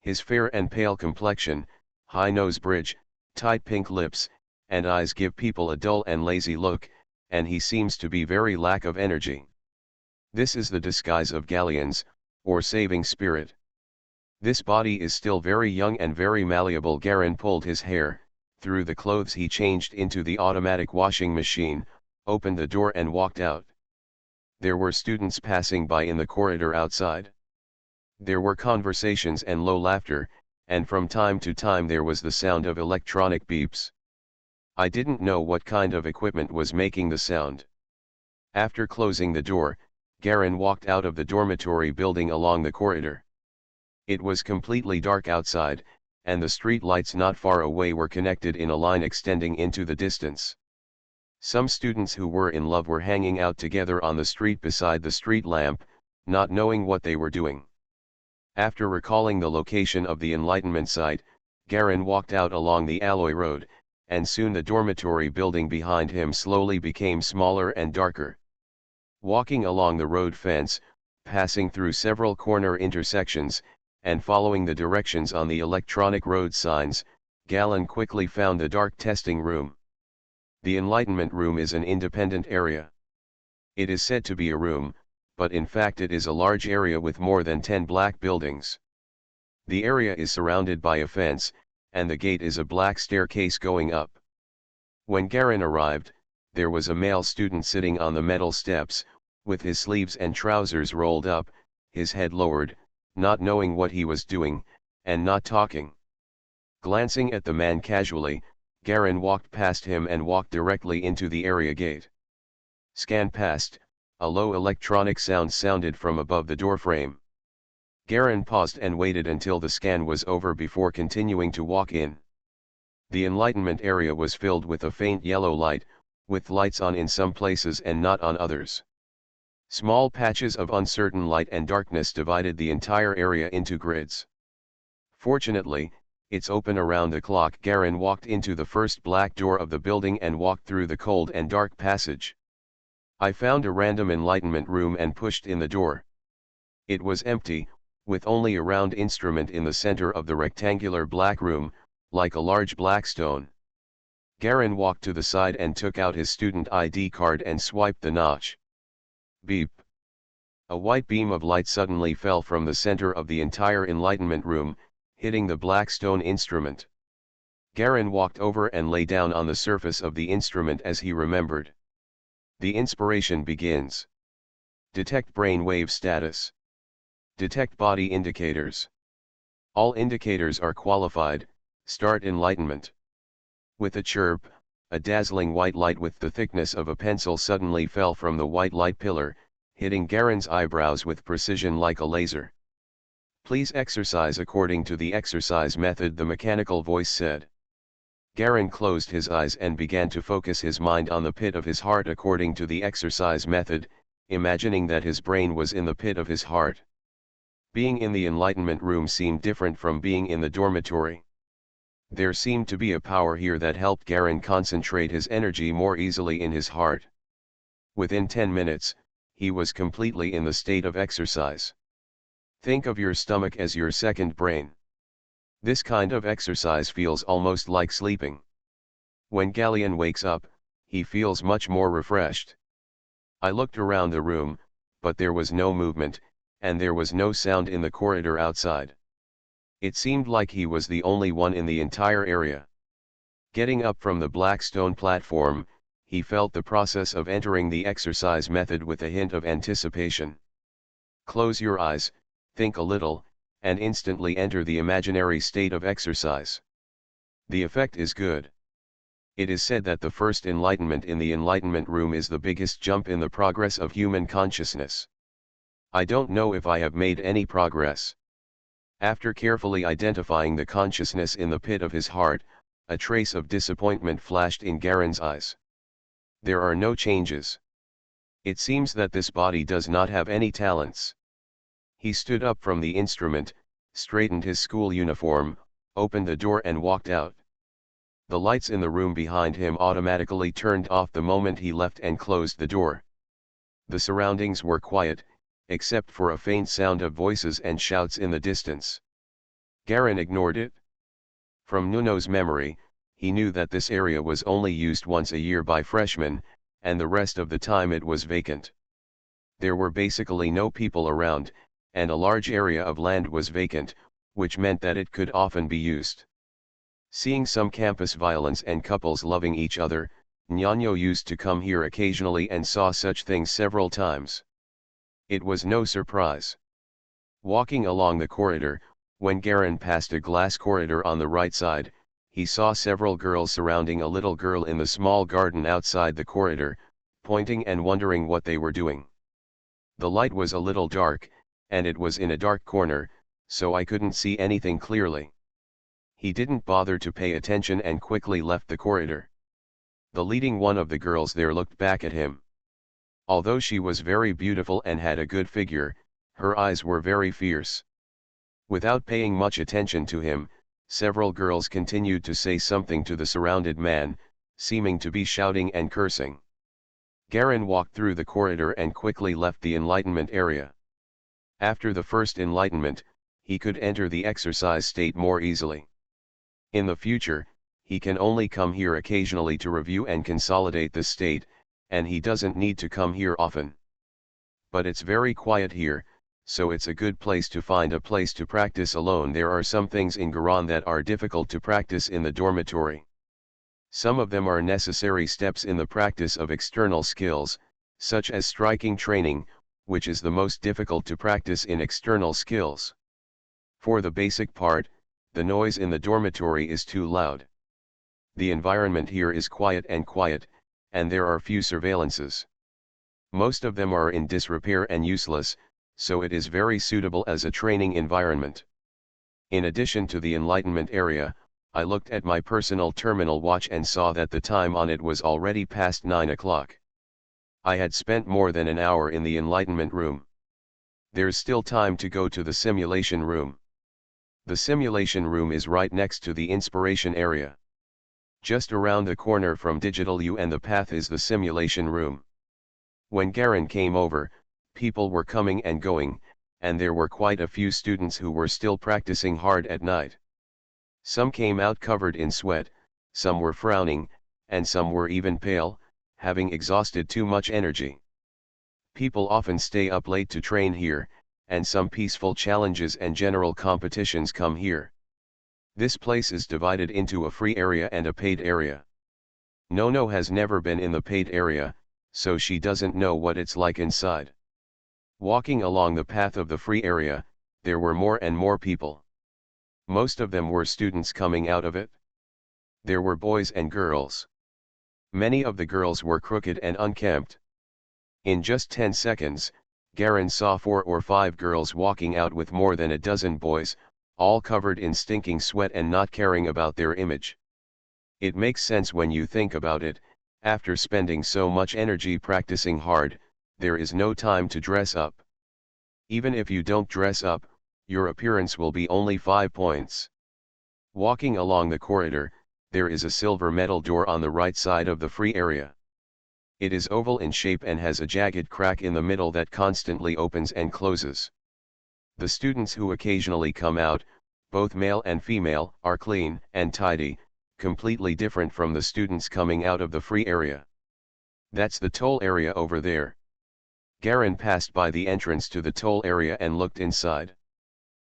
A: His fair and pale complexion, high nose bridge, tight pink lips, and eyes give people a dull and lazy look, and he seems to be very lack of energy. This is the disguise of Galleon's, or saving spirit. This body is still very young and very malleable. Garin pulled his hair, threw the clothes he changed into the automatic washing machine, opened the door and walked out. There were students passing by in the corridor outside. There were conversations and low laughter, and from time to time there was the sound of electronic beeps. I didn't know what kind of equipment was making the sound. After closing the door, Garin walked out of the dormitory building along the corridor. It was completely dark outside, and the street lights not far away were connected in a line extending into the distance. Some students who were in love were hanging out together on the street beside the street lamp, not knowing what they were doing. After recalling the location of the Enlightenment site, Garin walked out along the Alloy Road, and soon the dormitory building behind him slowly became smaller and darker. Walking along the road fence, passing through several corner intersections, and following the directions on the electronic road signs, Galen quickly found the dark testing room. The Enlightenment room is an independent area. It is said to be a room, but in fact it is a large area with more than 10 black buildings. The area is surrounded by a fence, and the gate is a black staircase going up. When Garin arrived, there was a male student sitting on the metal steps, with his sleeves and trousers rolled up, his head lowered, not knowing what he was doing, and not talking. Glancing at the man casually, Garin walked past him and walked directly into the area gate. Scan passed, a low electronic sound sounded from above the doorframe. Garin paused and waited until the scan was over before continuing to walk in. The Enlightenment area was filled with a faint yellow light, with lights on in some places and not on others. Small patches of uncertain light and darkness divided the entire area into grids. Fortunately, it's open around the clock. Garin walked into the first black door of the building and walked through the cold and dark passage. I found a random Enlightenment room and pushed in the door. It was empty, with only a round instrument in the center of the rectangular black room, like a large black stone. Garin walked to the side and took out his student ID card and swiped the notch. Beep. A white beam of light suddenly fell from the center of the entire Enlightenment room, hitting the black stone instrument. Garin walked over and lay down on the surface of the instrument as he remembered. The inspiration begins. Detect brainwave status. Detect body indicators. All indicators are qualified. Start enlightenment. With a chirp, a dazzling white light with the thickness of a pencil suddenly fell from the white light pillar, hitting Garin's eyebrows with precision like a laser. Please exercise according to the exercise method, the mechanical voice said. Garin closed his eyes and began to focus his mind on the pit of his heart according to the exercise method, imagining that his brain was in the pit of his heart. Being in the Enlightenment room seemed different from being in the dormitory. There seemed to be a power here that helped Garin concentrate his energy more easily in his heart. Within 10 minutes, he was completely in the state of exercise. Think of your stomach as your second brain. This kind of exercise feels almost like sleeping. When Galleon wakes up, he feels much more refreshed. I looked around the room, but there was no movement, and there was no sound in the corridor outside. It seemed like he was the only one in the entire area. Getting up from the black stone platform, he felt the process of entering the exercise method with a hint of anticipation. Close your eyes, think a little, and instantly enter the imaginary state of exercise. The effect is good. It is said that the first enlightenment in the Enlightenment room is the biggest jump in the progress of human consciousness. I don't know if I have made any progress. After carefully identifying the consciousness in the pit of his heart, a trace of disappointment flashed in Garin's eyes. There are no changes. It seems that this body does not have any talents. He stood up from the instrument, straightened his school uniform, opened the door and walked out. The lights in the room behind him automatically turned off the moment he left and closed the door. The surroundings were quiet, except for a faint sound of voices and shouts in the distance. Garen ignored it. From Nuno's memory, he knew that this area was only used once a year by freshmen, and the rest of the time it was vacant. There were basically no people around, and a large area of land was vacant, which meant that it could often be used. Seeing some campus violence and couples loving each other, Ñaño used to come here occasionally and saw such things several times. It was no surprise. Walking along the corridor, when Garen passed a glass corridor on the right side, he saw several girls surrounding a little girl in the small garden outside the corridor, pointing and wondering what they were doing. The light was a little dark, and it was in a dark corner, so I couldn't see anything clearly. He didn't bother to pay attention and quickly left the corridor. The leading one of the girls there looked back at him. Although she was very beautiful and had a good figure, her eyes were very fierce. Without paying much attention to him, several girls continued to say something to the surrounded man, seeming to be shouting and cursing. Garen walked through the corridor and quickly left the enlightenment area. After the first enlightenment, he could enter the exercise state more easily. In the future, he can only come here occasionally to review and consolidate the state, and he doesn't need to come here often. But it's very quiet here, so it's a good place to find a place to practice alone. There are some things in Garan that are difficult to practice in the dormitory. Some of them are necessary steps in the practice of external skills, such as striking training, which is the most difficult to practice in external skills. For the basic part, the noise in the dormitory is too loud. The environment here is quiet, and there are few surveillances. Most of them are in disrepair and useless, so it is very suitable as a training environment. In addition to the enlightenment area, I looked at my personal terminal watch and saw that the time on it was already past 9 o'clock. I had spent more than an hour in the enlightenment room. There's still time to go to the simulation room. The simulation room is right next to the inspiration area. Just around the corner from Digital U and the path is the simulation room. When Garen came over, people were coming and going, and there were quite a few students who were still practicing hard at night. Some came out covered in sweat, some were frowning, and some were even pale, having exhausted too much energy. People often stay up late to train here, and some peaceful challenges and general competitions come here. This place is divided into a free area and a paid area. Nono has never been in the paid area, so she doesn't know what it's like inside. Walking along the path of the free area, there were more and more people. Most of them were students coming out of it. There were boys and girls. Many of the girls were crooked and unkempt. In just 10 seconds, Garen saw 4 or 5 girls walking out with more than a dozen boys, all covered in stinking sweat and not caring about their image. It makes sense when you think about it. After spending so much energy practicing hard, there is no time to dress up. Even if you don't dress up, your appearance will be only 5 points. Walking along the corridor, there is a silver metal door on the right side of the free area. It is oval in shape and has a jagged crack in the middle that constantly opens and closes. The students who occasionally come out, both male and female, are clean and tidy, completely different from the students coming out of the free area. That's the toll area over there. Garen passed by the entrance to the toll area and looked inside.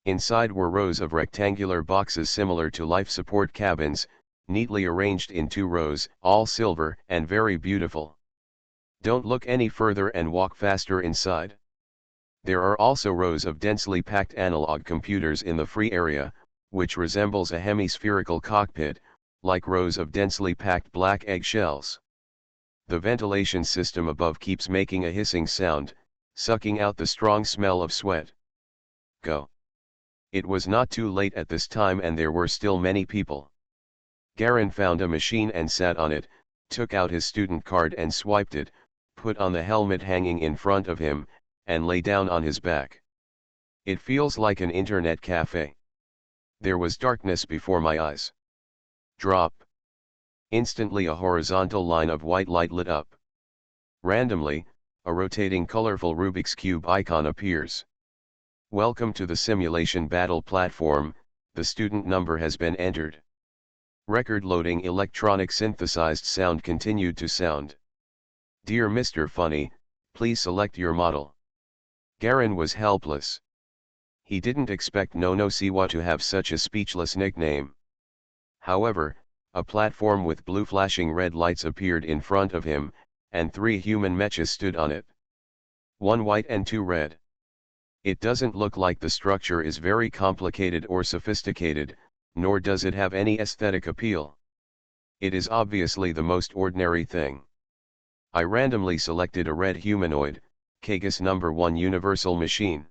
A: Inside were rows of rectangular boxes similar to life support cabins, neatly arranged in 2 rows, all silver and very beautiful. Don't look any further and walk faster inside. There are also rows of densely packed analog computers in the free area, which resembles a hemispherical cockpit, like rows of densely packed black eggshells. The ventilation system above keeps making a hissing sound, sucking out the strong smell of sweat. Go. It was not too late at this time and there were still many people. Garen found a machine and sat on it, took out his student card and swiped it, put on the helmet hanging in front of him, and lay down on his back. It feels like an internet cafe. There was darkness before my eyes. Drop. Instantly a horizontal line of white light lit up. Randomly, a rotating colorful Rubik's Cube icon appears. Welcome to the simulation battle platform, The student number has been entered. Record loading electronic synthesized sound continued to sound. Dear Mr. Funny, please select your model. Garen was helpless. He didn't expect Nono Siwa to have such a speechless nickname. However, a platform with blue flashing red lights appeared in front of him, and 3 human mechas stood on it. 1 white and 2 red. It doesn't look like the structure is very complicated or sophisticated, nor does it have any aesthetic appeal. It is obviously the most ordinary thing. I randomly selected a red humanoid, Kagus number 1 universal machine.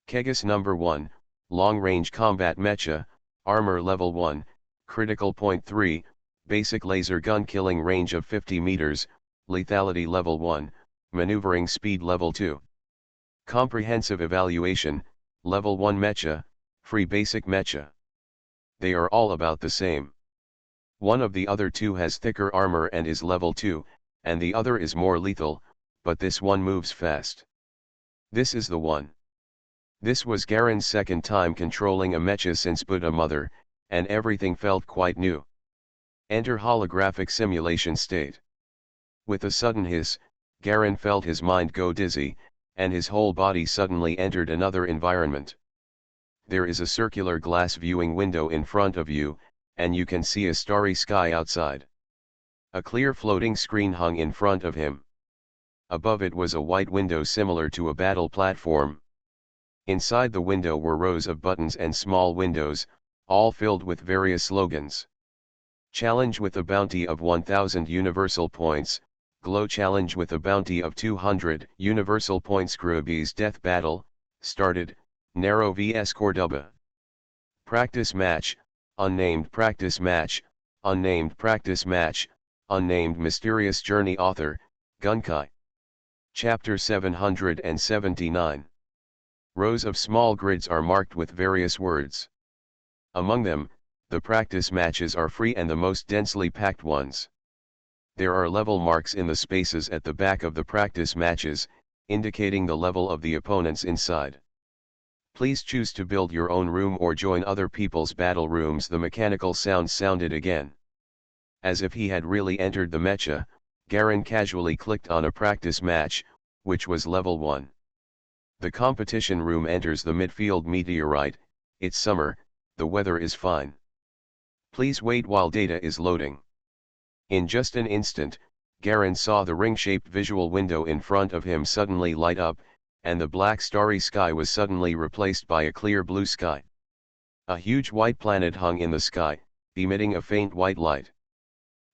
A: Kagus number 1, long-range combat mecha, armor level 1, critical point 3, basic laser gun killing range of 50 meters, lethality level 1, maneuvering speed level 2. Comprehensive evaluation, level 1 mecha, free basic mecha. They are all about the same. One of the other 2 has thicker armor and is level 2, and the other is more lethal, but this one moves fast. This is the one. This was Garen's second time controlling a mecha since Buddha Mother, and everything felt quite new. Enter holographic simulation state. With a sudden hiss, Garen felt his mind go dizzy, and his whole body suddenly entered another environment. There is a circular glass viewing window in front of you, and you can see a starry sky outside. A clear floating screen hung in front of him. Above it was a white window similar to a battle platform. Inside the window were rows of buttons and small windows, all filled with various slogans. Challenge with a bounty of 1000 universal points, Glow challenge with a bounty of 200 universal points. Scrooby's death battle started, Narrow vs Cordoba. Practice match, unnamed practice match, unnamed practice match, unnamed mysterious journey. Author, Gunkai. Chapter 779. Rows of small grids are marked with various words. Among them, the practice matches are free and the most densely packed ones. There are level marks in the spaces at the back of the practice matches, indicating the level of the opponents inside. Please choose to build your own room or join other people's battle rooms. The mechanical sound sounded again. As if he had really entered the mecha, Garen casually clicked on a practice match, which was level 1. The competition room enters the midfield. Meteorite, it's summer, the weather is fine. Please wait while data is loading. In just an instant, Garen saw the ring-shaped visual window in front of him suddenly light up, and the black starry sky was suddenly replaced by a clear blue sky. A huge white planet hung in the sky, emitting a faint white light.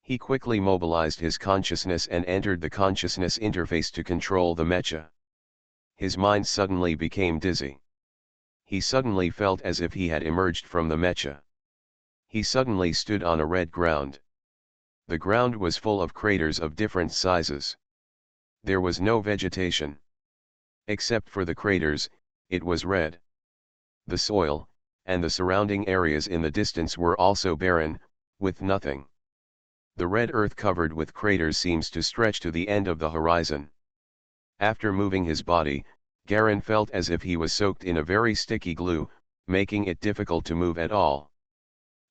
A: He quickly mobilized his consciousness and entered the consciousness interface to control the mecha. His mind suddenly became dizzy. He suddenly felt as if he had emerged from the mecha. He suddenly stood on a red ground. The ground was full of craters of different sizes. There was no vegetation. Except for the craters, it was red. The soil, and the surrounding areas in the distance were also barren, with nothing. The red earth covered with craters seems to stretch to the end of the horizon. After moving his body, Garen felt as if he was soaked in a very sticky glue, making it difficult to move at all.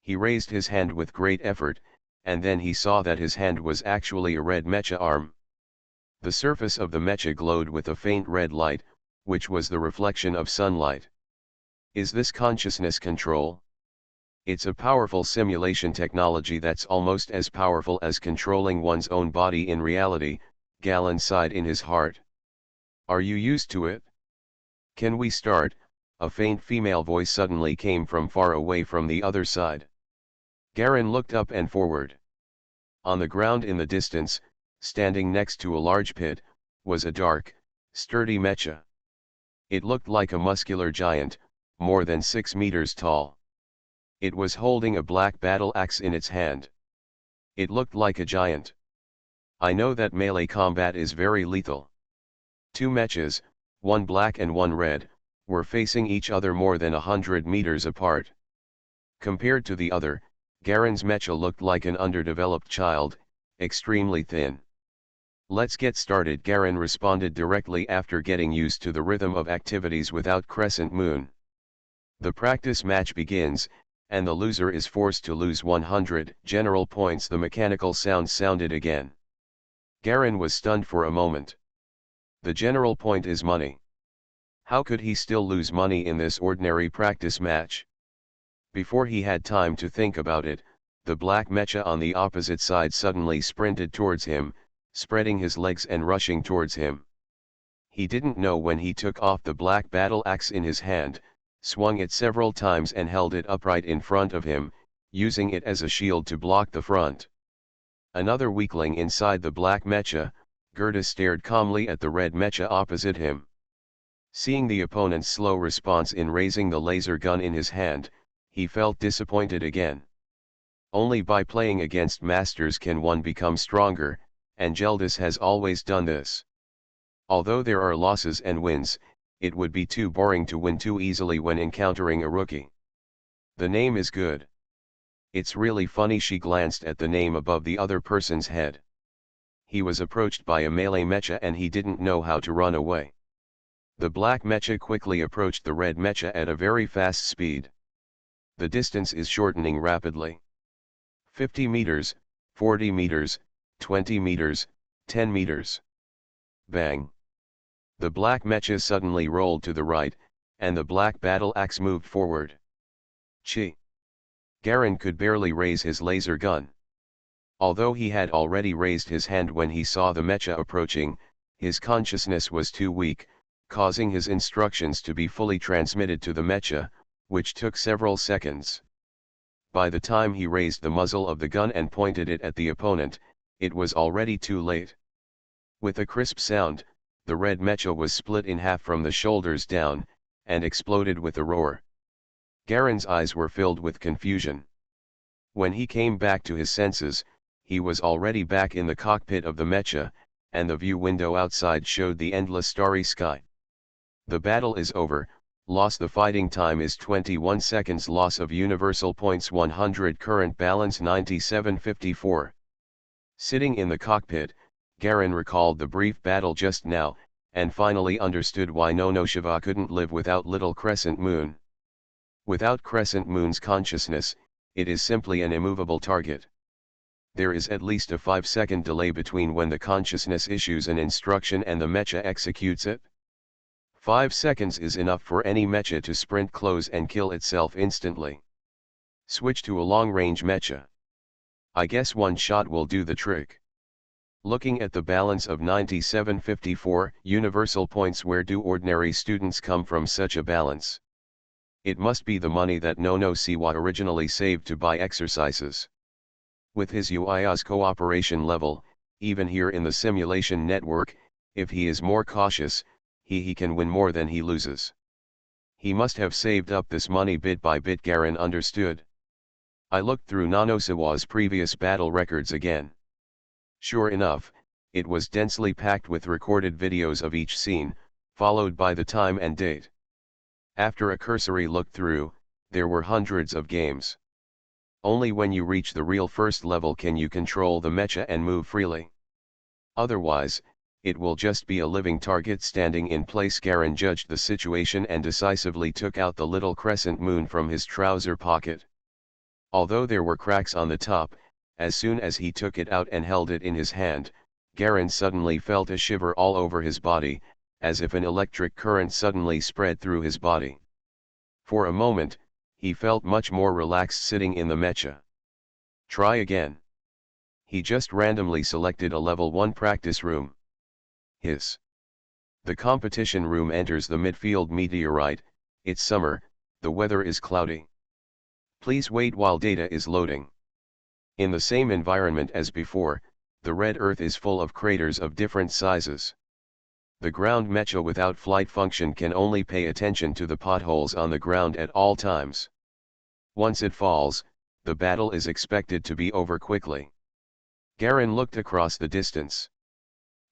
A: He raised his hand with great effort, and then he saw that his hand was actually a red mecha arm. The surface of the mecha glowed with a faint red light, which was the reflection of sunlight. Is this consciousness control? It's a powerful simulation technology that's almost as powerful as controlling one's own body in reality, Galen sighed in his heart. Are you used to it? Can we start? A faint female voice suddenly came from far away from the other side. Garen looked up and forward. On the ground in the distance, standing next to a large pit, was a dark, sturdy mecha. It looked like a muscular giant, more than 6 meters tall. It was holding a black battle axe in its hand. It looked like a giant. I know that melee combat is very lethal. 2 mechas, one black and one red, were facing each other more than 100 meters apart. Compared to the other, Garen's mecha looked like an underdeveloped child, extremely thin. Let's get started, Garen responded directly after getting used to the rhythm of activities without Crescent Moon. The practice match begins, and the loser is forced to lose 100 general points. The mechanical sound sounded again. Garen was stunned for a moment. The general point is money. How could he still lose money in this ordinary practice match? Before he had time to think about it, the black mecha on the opposite side suddenly sprinted towards him, spreading his legs and rushing towards him. He didn't know when he took off the black battle axe in his hand, swung it several times and held it upright in front of him, using it as a shield to block the front. Another weakling inside the black mecha, Gerda stared calmly at the red mecha opposite him. Seeing the opponent's slow response in raising the laser gun in his hand, he felt disappointed again. Only by playing against masters can one become stronger, and Geldis has always done this. Although there are losses and wins, it would be too boring to win too easily when encountering a rookie. The name is good. It's really funny. She glanced at the name above the other person's head. He was approached by a melee mecha and he didn't know how to run away. The black mecha quickly approached the red mecha at a very fast speed. The distance is shortening rapidly. 50 meters, 40 meters, 20 meters, 10 meters. Bang! The black mecha suddenly rolled to the right, and the black battle axe moved forward. Chi! Garen could barely raise his laser gun. Although he had already raised his hand when he saw the mecha approaching, his consciousness was too weak, causing his instructions to be fully transmitted to the mecha, which took several seconds. By the time he raised the muzzle of the gun and pointed it at the opponent, it was already too late. With a crisp sound, the red mecha was split in half from the shoulders down, and exploded with a roar. Garen's eyes were filled with confusion. When he came back to his senses, he was already back in the cockpit of the mecha, and the view window outside showed the endless starry sky. The battle is over, loss. The fighting time is 21 seconds. Loss of universal points 100. Current balance 97.54. Sitting in the cockpit, Garen recalled the brief battle just now, and finally understood why Nonoshiva couldn't live without Little Crescent Moon. Without Crescent Moon's consciousness, it is simply an immovable target. There is at least a 5-second delay between when the consciousness issues an instruction and the mecha executes it. 5 seconds is enough for any mecha to sprint close and kill itself instantly. Switch to a long-range mecha. I guess one shot will do the trick. Looking at the balance of 97.54 universal points, where do ordinary students come from such a balance? It must be the money that Nonoshiwa originally saved to buy exercises. With his UIA's cooperation level, even here in the simulation network, if he is more cautious, he can win more than he loses. He must have saved up this money bit by bit. Garen understood. I looked through Nonoshiwa's previous battle records again. Sure enough, it was densely packed with recorded videos of each scene, followed by the time and date. After a cursory look through, there were hundreds of games. Only when you reach the real first level can you control the mecha and move freely. Otherwise, it will just be a living target standing in place. Garen judged the situation and decisively took out the Little Crescent Moon from his trouser pocket. Although there were cracks on the top, as soon as he took it out and held it in his hand, Garen suddenly felt a shiver all over his body, as if an electric current suddenly spread through his body. For a moment, he felt much more relaxed sitting in the mecha. Try again. He just randomly selected a level 1 practice room. Hiss. The competition room enters the midfield meteorite. It's summer, the weather is cloudy. Please wait while data is loading. In the same environment as before, the red earth is full of craters of different sizes. The ground mecha without flight function can only pay attention to the potholes on the ground at all times. Once it falls, the battle is expected to be over quickly. Garen looked across the distance.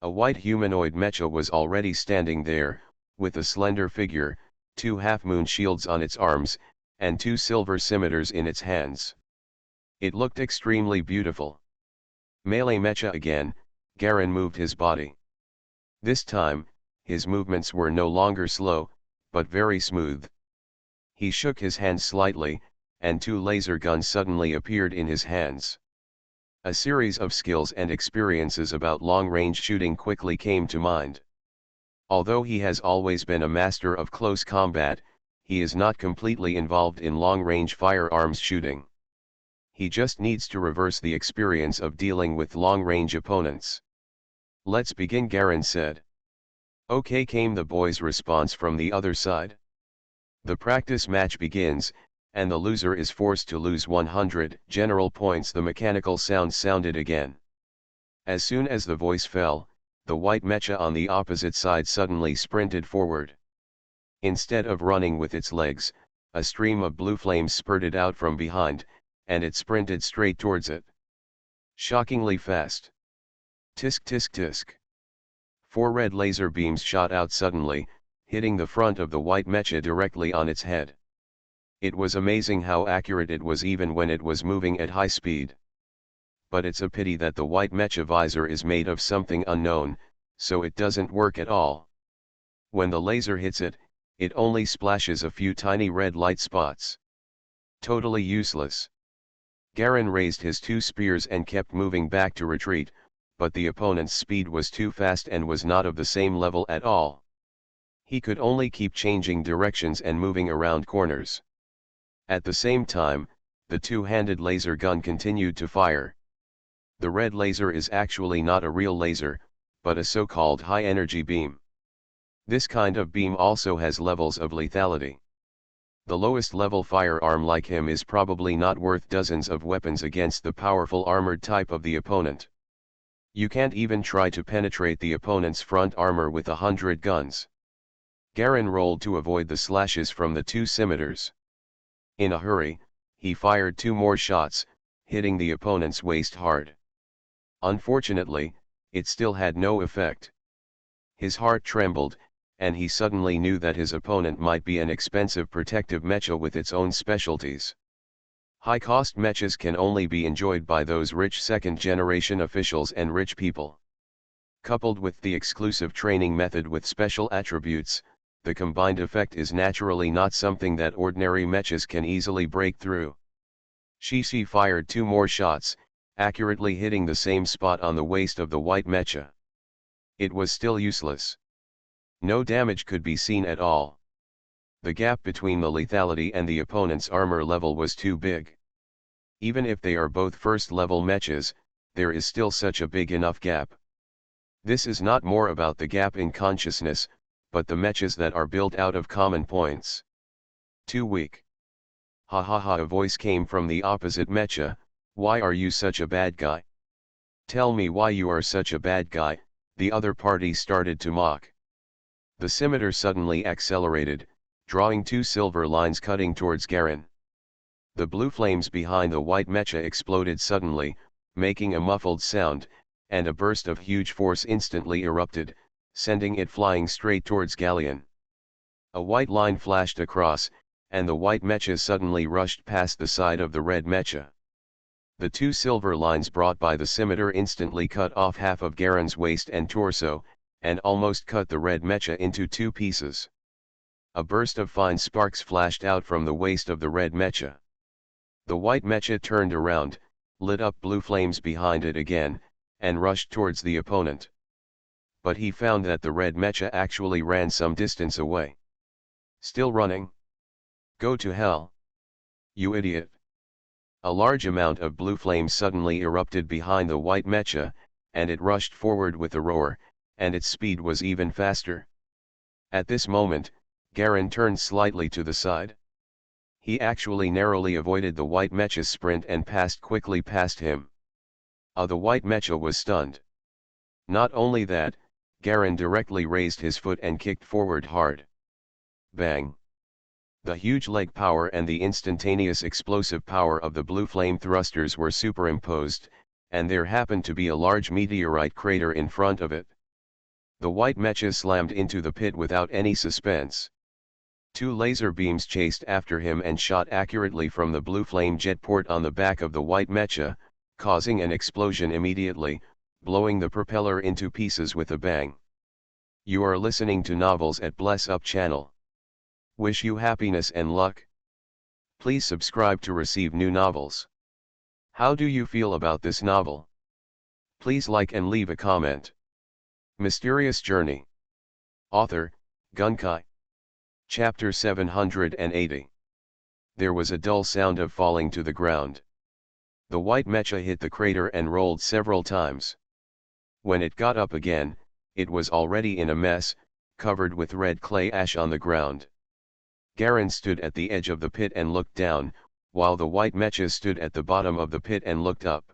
A: A white humanoid mecha was already standing there, with a slender figure, 2 half-moon shields on its arms, and 2 silver scimitars in its hands. It looked extremely beautiful. Melee mecha again. Garen moved his body. This time, his movements were no longer slow, but very smooth. He shook his hand slightly, and 2 laser guns suddenly appeared in his hands. A series of skills and experiences about long-range shooting quickly came to mind. Although he has always been a master of close combat, he is not completely involved in long-range firearms shooting. He just needs to reverse the experience of dealing with long-range opponents. "Let's begin," Garen said. "Okay," came the boys' response from the other side. The practice match begins, and the loser is forced to lose 100 general points. The mechanical sound sounded again. As soon as the voice fell, the white mecha on the opposite side suddenly sprinted forward. Instead of running with its legs, a stream of blue flames spurted out from behind, and it sprinted straight towards it. Shockingly fast. Tisk tisk tisk. 4 red laser beams shot out suddenly, hitting the front of the white mecha directly on its head. It was amazing how accurate it was even when it was moving at high speed. But it's a pity that the white mecha visor is made of something unknown, so it doesn't work at all. When the laser hits it, it only splashes a few tiny red light spots. Totally useless. Garen raised his 2 spears and kept moving back to retreat, but the opponent's speed was too fast and was not of the same level at all. He could only keep changing directions and moving around corners. At the same time, the 2-handed laser gun continued to fire. The red laser is actually not a real laser, but a so-called high-energy beam. This kind of beam also has levels of lethality. The lowest level firearm like him is probably not worth dozens of weapons against the powerful armored type of the opponent. You can't even try to penetrate the opponent's front armor with 100 guns. Garen rolled to avoid the slashes from the 2 scimitars. In a hurry, he fired 2 more shots, hitting the opponent's waist hard. Unfortunately, it still had no effect. His heart trembled, and he suddenly knew that his opponent might be an expensive protective mecha with its own specialties. High-cost mechas can only be enjoyed by those rich second-generation officials and rich people. Coupled with the exclusive training method with special attributes, the combined effect is naturally not something that ordinary mechas can easily break through. Shishi fired 2 more shots, accurately hitting the same spot on the waist of the white mecha. It was still useless. No damage could be seen at all. The gap between the lethality and the opponent's armor level was too big. Even if they are both first-level mechas, there is still such a big enough gap. This is not more about the gap in consciousness, but the mechas that are built out of common points. Too weak. Ha ha ha, a voice came from the opposite mecha. "Why are you such a bad guy? Tell me why you are such a bad guy," the other party started to mock. The scimitar suddenly accelerated, drawing 2 silver lines cutting towards Garen. The blue flames behind the white mecha exploded suddenly, making a muffled sound, and a burst of huge force instantly erupted, sending it flying straight towards Galleon. A white line flashed across, and the white mecha suddenly rushed past the side of the red mecha. The 2 silver lines brought by the scimitar instantly cut off half of Garen's waist and torso, and almost cut the red mecha into 2 pieces. A burst of fine sparks flashed out from the waist of the red mecha. The white mecha turned around, lit up blue flames behind it again, and rushed towards the opponent. But he found that the red mecha actually ran some distance away. "Still running? Go to hell. You idiot." A large amount of blue flames suddenly erupted behind the white mecha, and it rushed forward with a roar, and its speed was even faster. At this moment, Garen turned slightly to the side. He actually narrowly avoided the white mecha's sprint and passed quickly past him. The white mecha was stunned. Not only that, Garen directly raised his foot and kicked forward hard. Bang! The huge leg power and the instantaneous explosive power of the blue flame thrusters were superimposed, and there happened to be a large meteorite crater in front of it. The white mecha slammed into the pit without any suspense. 2 laser beams chased after him and shot accurately from the blue flame jet port on the back of the white mecha, causing an explosion immediately, blowing the propeller into pieces with a bang. You are listening to Novels at Bless Up channel. Wish you happiness and luck. Please subscribe to receive new novels. How do you feel about this novel? Please like and leave a comment. Mysterious Journey. Author, Gunkai. Chapter 780. There was a dull sound of falling to the ground. The white mecha hit the crater and rolled several times. When it got up again, it was already in a mess, covered with red clay ash on the ground. Garen stood at the edge of the pit and looked down, while the white mecha stood at the bottom of the pit and looked up.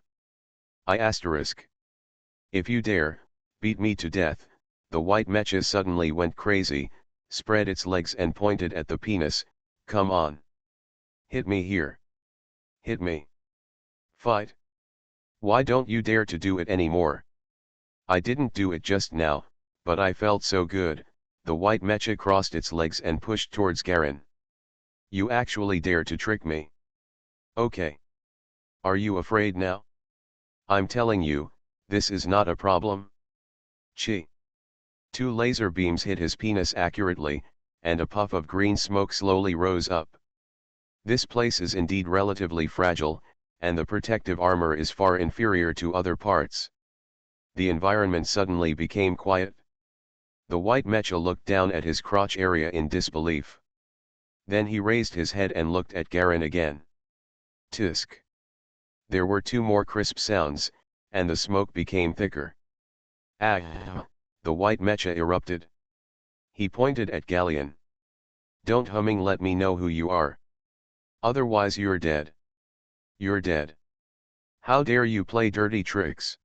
A: If you dare, beat me to death. The white mecha suddenly went crazy, spread its legs and pointed at the penis. Come on. Hit me here. Hit me. Fight. Why don't you dare to do it anymore? I didn't do it just now, but I felt so good. The white mecha crossed its legs and pushed towards Garen. You actually dare to trick me? Okay. Are you afraid now? I'm telling you, this is not a problem. Chi. 2 laser beams hit his penis accurately, and a puff of green smoke slowly rose up. This place is indeed relatively fragile, and the protective armor is far inferior to other parts. The environment suddenly became quiet. The white mecha looked down at his crotch area in disbelief. Then he raised his head and looked at Garen again. Tisk. There were 2 more crisp sounds, and the smoke became thicker. Ah! The white mecha erupted. He pointed at Galleon. Don't humming, let me know who you are. Otherwise you're dead. You're dead. How dare you play dirty tricks?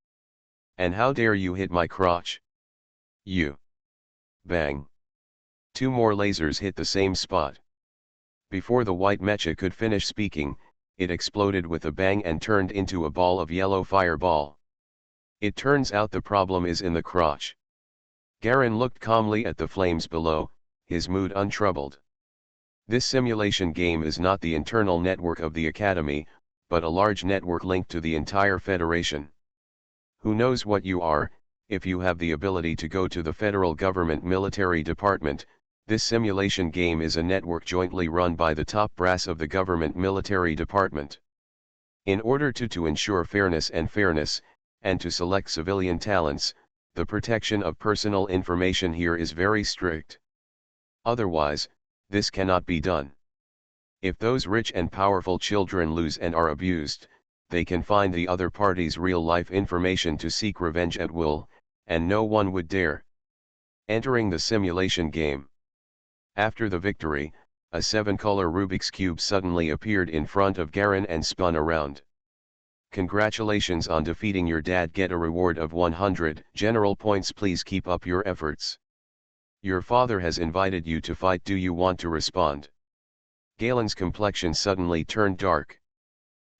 A: And how dare you hit my crotch? You. Bang. 2 more lasers hit the same spot. Before the white mecha could finish speaking, it exploded with a bang and turned into a ball of yellow fireball. It turns out the problem is in the crotch. Garen looked calmly at the flames below, his mood untroubled. This simulation game is not the internal network of the Academy, but a large network linked to the entire Federation. Who knows what you are? If you have the ability to go to the federal government military department, this simulation game is a network jointly run by the top brass of the government military department. In order to ensure fairness, and to select civilian talents, the protection of personal information here is very strict. Otherwise, this cannot be done. If those rich and powerful children lose and are abused, they can find the other party's real-life information to seek revenge at will, and no one would dare. Entering the simulation game. After the victory, a 7-color Rubik's Cube suddenly appeared in front of Garen and spun around. Congratulations on defeating your dad, get a reward of 100 general points, please keep up your efforts. Your father has invited you to fight, do you want to respond? Galen's complexion suddenly turned dark.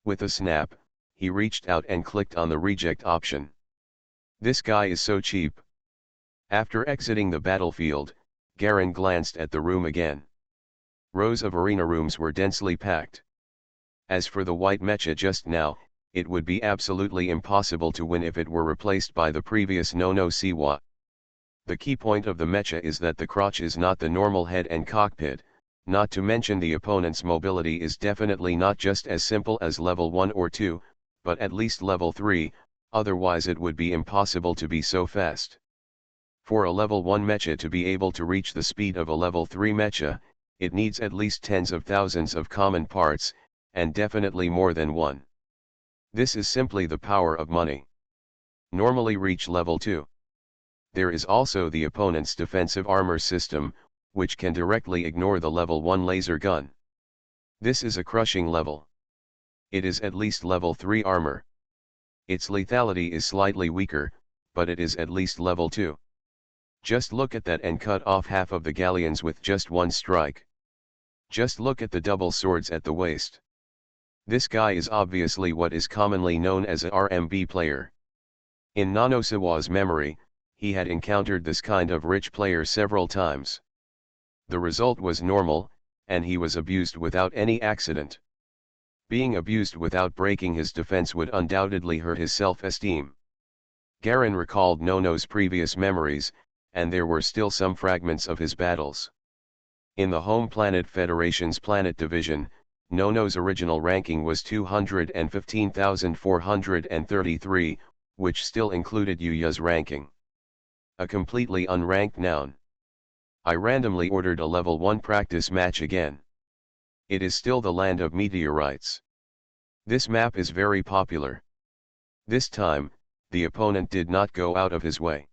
A: With a snap, he reached out and clicked on the reject option. This guy is so cheap. After exiting the battlefield, Garen glanced at the room again. Rows of arena rooms were densely packed. As for the white mecha just now, it would be absolutely impossible to win if it were replaced by the previous no Siwa. The key point of the mecha is that the crotch is not the normal head and cockpit, not to mention the opponent's mobility is definitely not just as simple as level 1 or 2, but at least level 3, otherwise it would be impossible to be so fast. For a level 1 mecha to be able to reach the speed of a level 3 mecha, it needs at least tens of thousands of common parts, and definitely more than one. This is simply the power of money. Normally reach level 2. There is also the opponent's defensive armor system, which can directly ignore the level 1 laser gun. This is a crushing level. It is at least level 3 armor. Its lethality is slightly weaker, but it is at least level 2. Just look at that and cut off half of the galleons with just one strike. Just look at the double swords at the waist. This guy is obviously what is commonly known as a RMB player. In Nanosawa's memory, he had encountered this kind of rich player several times. The result was normal, and he was abused without any accident. Being abused without breaking his defense would undoubtedly hurt his self-esteem. Garen recalled Nono's previous memories, and there were still some fragments of his battles. In the home planet Federation's planet division, Nono's original ranking was 215,433, which still included Yuya's ranking. A completely unranked noun. I randomly ordered a level 1 practice match again. It is still the land of meteorites. This map is very popular. This time, the opponent did not go out of his way.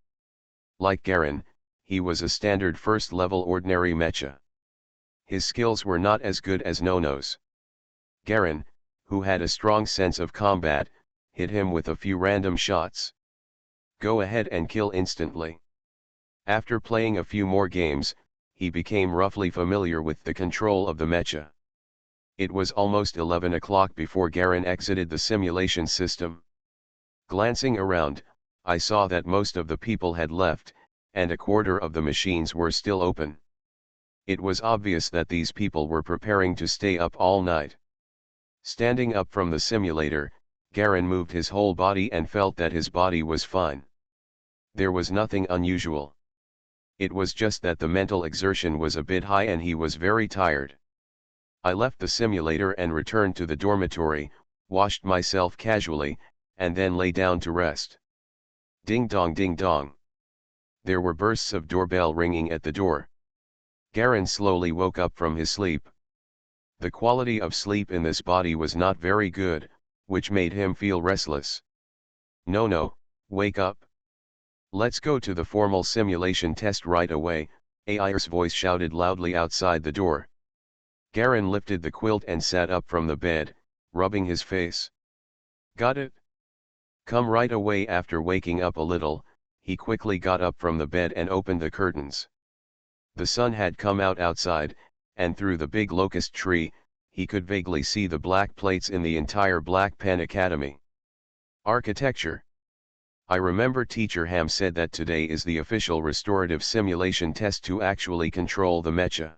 A: Like Garen, he was a standard first level ordinary mecha. His skills were not as good as Nono's. Garen, who had a strong sense of combat, hit him with a few random shots. Go ahead and kill instantly. After playing a few more games, he became roughly familiar with the control of the mecha. It was almost 11 o'clock before Garen exited the simulation system. Glancing around, I saw that most of the people had left, and a quarter of the machines were still open. It was obvious that these people were preparing to stay up all night. Standing up from the simulator, Garen moved his whole body and felt that his body was fine. There was nothing unusual. It was just that the mental exertion was a bit high and he was very tired. I left the simulator and returned to the dormitory, washed myself casually, and then lay down to rest. Ding dong ding dong. There were bursts of doorbell ringing at the door. Garen slowly woke up from his sleep. The quality of sleep in this body was not very good, which made him feel restless. No, wake up. Let's go to the formal simulation test right away, Air's voice shouted loudly outside the door. Garen lifted the quilt and sat up from the bed, rubbing his face. Got it? Come right away. After waking up a little, he quickly got up from the bed and opened the curtains. The sun had come out outside, and through the big locust tree, he could vaguely see the black plates in the entire Black Pen Academy. Architecture. I remember Teacher Ham said that today is the official restorative simulation test to actually control the mecha.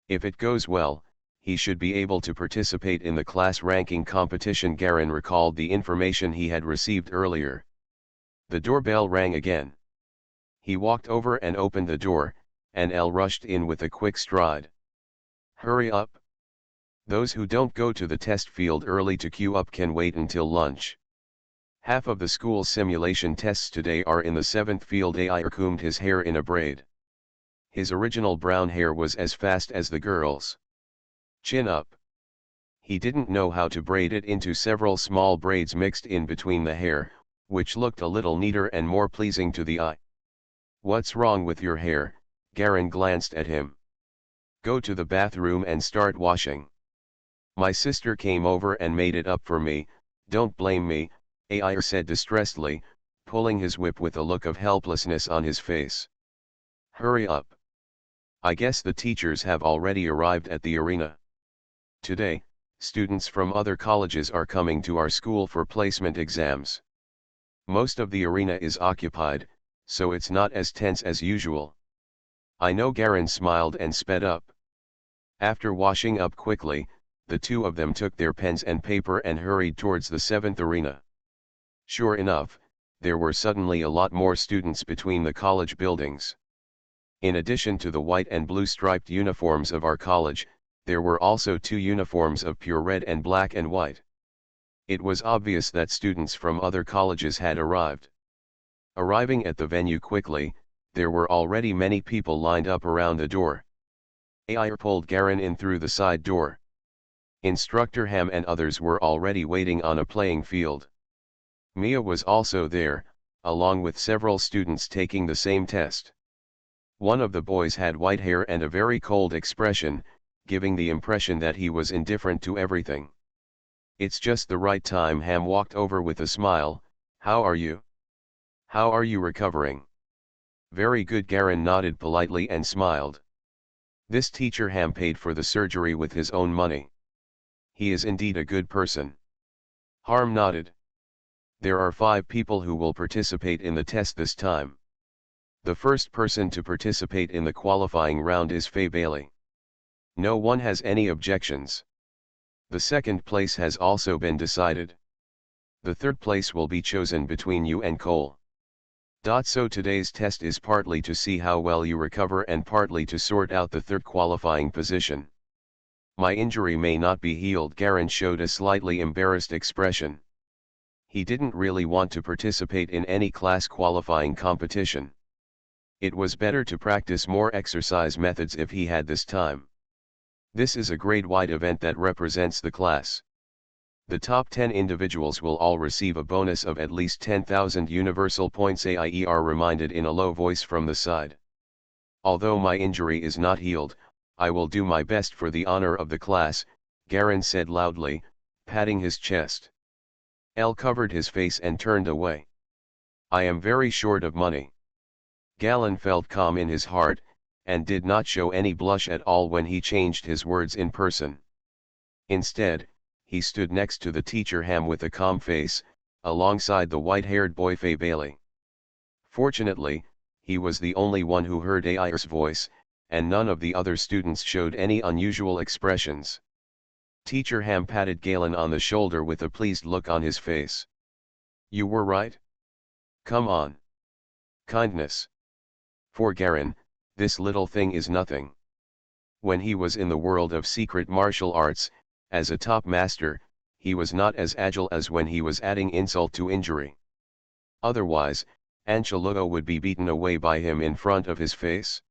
A: If it goes well, he should be able to participate in the class ranking competition. Garen recalled the information he had received earlier. The doorbell rang again. He walked over and opened the door, and Elle rushed in with a quick stride. Hurry up. Those who don't go to the test field early to queue up can wait until lunch. Half of the school's simulation tests today are in the 7th field. Air combed his hair in a braid. His original brown hair was as fast as the girls. Chin up. He didn't know how to braid it into several small braids mixed in between the hair, which looked a little neater and more pleasing to the eye. What's wrong with your hair? Garen glanced at him. Go to the bathroom and start washing. My sister came over and made it up for me, don't blame me, Air said distressedly, pulling his whip with a look of helplessness on his face. Hurry up. I guess the teachers have already arrived at the arena. Today, students from other colleges are coming to our school for placement exams. Most of the arena is occupied, so it's not as tense as usual. I know. Garen smiled and sped up. After washing up quickly, the two of them took their pens and paper and hurried towards the 7th arena. Sure enough, there were suddenly a lot more students between the college buildings. In addition to the white and blue striped uniforms of our college, there were also 2 uniforms of pure red and black and white. It was obvious that students from other colleges had arrived. Arriving at the venue quickly, there were already many people lined up around the door. Air pulled Garen in through the side door. Instructor Ham and others were already waiting on a playing field. Mia was also there, along with several students taking the same test. One of the boys had white hair and a very cold expression, giving the impression that he was indifferent to everything. It's just the right time. Ham walked over with a smile. How are you? How are you recovering? Very good. Garen nodded politely and smiled. This teacher Ham paid for the surgery with his own money. He is indeed a good person. Harm nodded. There are 5 people who will participate in the test this time. The first person to participate in the qualifying round is Faye Bailey. No one has any objections. The second place has also been decided. The third place will be chosen between you and Cole. So today's test is partly to see how well you recover and partly to sort out the third qualifying position. My injury may not be healed. Garen showed a slightly embarrassed expression. He didn't really want to participate in any class qualifying competition. It was better to practice more exercise methods if he had this time. This is a grade-wide event that represents the class. The top 10 individuals will all receive a bonus of at least 10,000 universal points. AIER reminded in a low voice from the side. Although my injury is not healed, I will do my best for the honor of the class, Garen said loudly, patting his chest. El covered his face and turned away. I am very short of money. Galen felt calm in his heart, and did not show any blush at all when he changed his words in person. Instead, he stood next to the teacher Ham with a calm face, alongside the white-haired boy Faye Bailey. Fortunately, he was the only one who heard Aier's voice, and none of the other students showed any unusual expressions. Teacher Ham patted Galen on the shoulder with a pleased look on his face. You were right. Come on. Kindness. For Garen, this little thing is nothing. When he was in the world of secret martial arts, as a top master, he was not as agile as when he was adding insult to injury. Otherwise, Ancelotti would be beaten away by him in front of his face.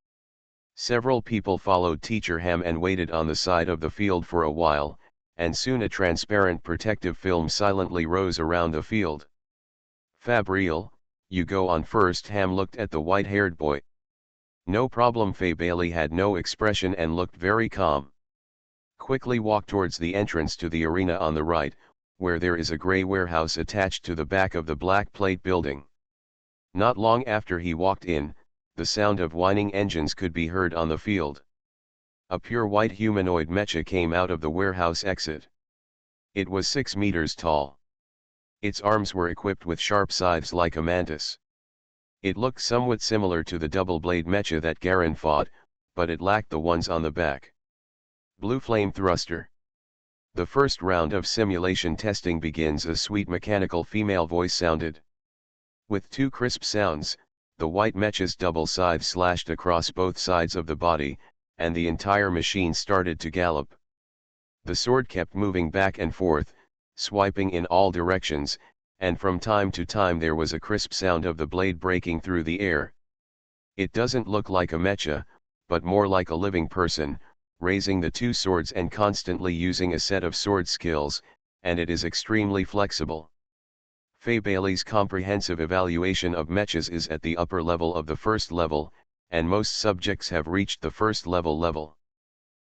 A: Several people followed Teacher Ham and waited on the side of the field for a while, and soon a transparent protective film silently rose around the field. Fabriel, you go on first. Ham looked at the white-haired boy. No problem. Faye Bailey had no expression and looked very calm. Quickly walk towards the entrance to the arena on the right, where there is a grey warehouse attached to the back of the black plate building. Not long after he walked in, the sound of whining engines could be heard on the field. A pure white humanoid mecha came out of the warehouse exit. It was 6 meters tall. Its arms were equipped with sharp scythes like a mantis. It looked somewhat similar to the double-blade mecha that Garen fought, but it lacked the ones on the back. Blue flame thruster. The first round of simulation testing begins. A sweet mechanical female voice sounded. With 2 crisp sounds, the white mecha's double scythe slashed across both sides of the body, and the entire machine started to gallop. The sword kept moving back and forth, swiping in all directions, and from time to time there was a crisp sound of the blade breaking through the air. It doesn't look like a mecha, but more like a living person, raising the 2 swords and constantly using a set of sword skills, and it is extremely flexible. Faye Bailey's comprehensive evaluation of mechas is at the upper level of the first level, and most subjects have reached the first level.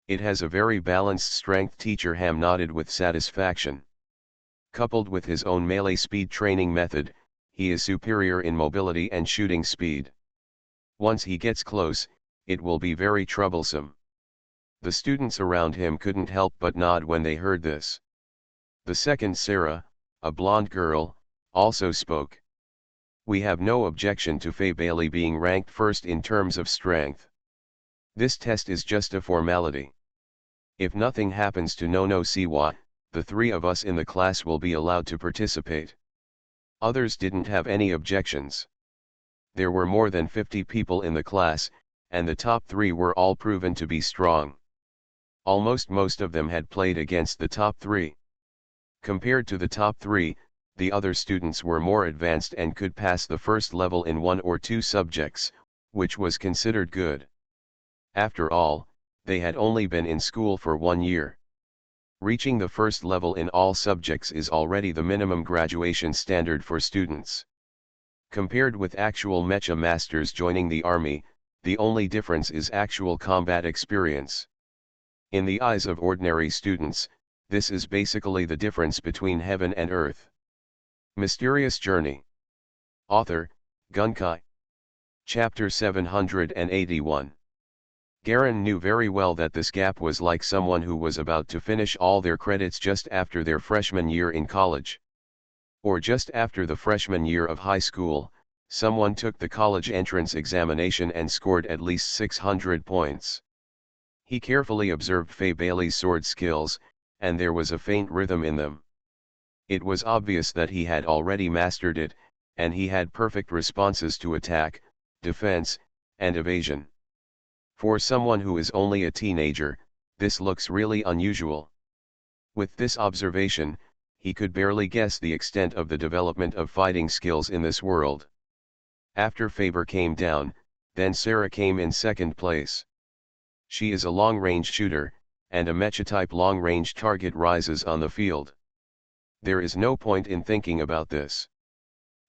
A: It has a very balanced strength. Teacher Ham nodded with satisfaction. Coupled with his own melee speed training method, he is superior in mobility and shooting speed. Once he gets close, it will be very troublesome. The students around him couldn't help but nod when they heard this. The second Sarah, a blonde girl, also spoke. We have no objection to Faye Bailey being ranked first in terms of strength. This test is just a formality. If nothing happens to Nono Siwa, the 3 of us in the class will be allowed to participate. Others didn't have any objections. There were more than 50 people in the class, and the top 3 were all proven to be strong. Most of them had played against the top 3. Compared to the top 3, the other students were more advanced and could pass the first level in 1 or 2 subjects, which was considered good. After all, they had only been in school for 1 year. Reaching the first level in all subjects is already the minimum graduation standard for students. Compared with actual mecha masters joining the army, the only difference is actual combat experience. In the eyes of ordinary students, this is basically the difference between heaven and earth. Mysterious Journey. Author, Gunkai. Chapter 781. Garen knew very well that this gap was like someone who was about to finish all their credits just after their freshman year in college. Or just after the freshman year of high school, someone took the college entrance examination and scored at least 600 points. He carefully observed Faye Bailey's sword skills, and there was a faint rhythm in them. It was obvious that he had already mastered it, and he had perfect responses to attack, defense, and evasion. For someone who is only a teenager, this looks really unusual. With this observation, he could barely guess the extent of the development of fighting skills in this world. After Faber came down, then Sarah came in second place. She is a long-range shooter, and a mecha-type long-range target rises on the field. There is no point in thinking about this.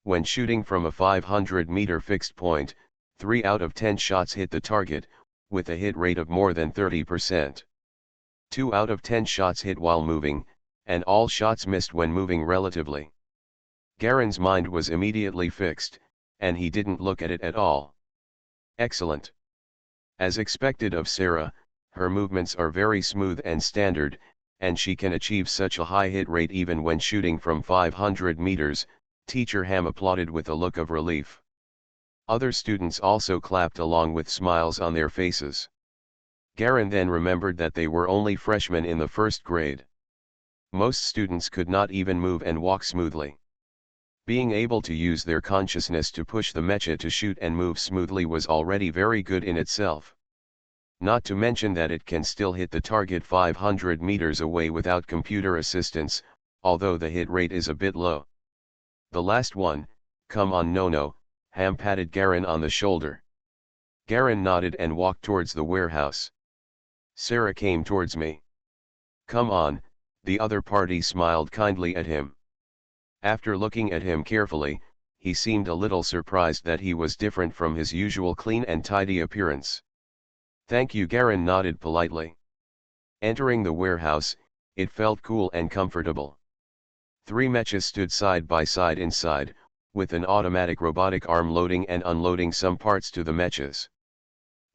A: When shooting from a 500-meter fixed point, 3 out of 10 shots hit the target, with a hit rate of more than 30%. 2 out of 10 shots hit while moving, and all shots missed when moving relatively. Garen's mind was immediately fixed, and he didn't look at it at all. Excellent. As expected of Sarah, her movements are very smooth and standard, and she can achieve such a high hit rate even when shooting from 500 meters, Teacher Ham applauded with a look of relief. Other students also clapped along with smiles on their faces. Garen then remembered that they were only freshmen in the first grade. Most students could not even move and walk smoothly. Being able to use their consciousness to push the mecha to shoot and move smoothly was already very good in itself. Not to mention that it can still hit the target 500 meters away without computer assistance, although the hit rate is a bit low. The last one, come on no, Ham patted Garen on the shoulder. Garen nodded and walked towards the warehouse. Sarah came towards me. Come on, the other party smiled kindly at him. After looking at him carefully, he seemed a little surprised that he was different from his usual clean and tidy appearance. Thank you, Garen nodded politely. Entering the warehouse, it felt cool and comfortable. 3 mechas stood side by side inside, with an automatic robotic arm loading and unloading some parts to the mechas.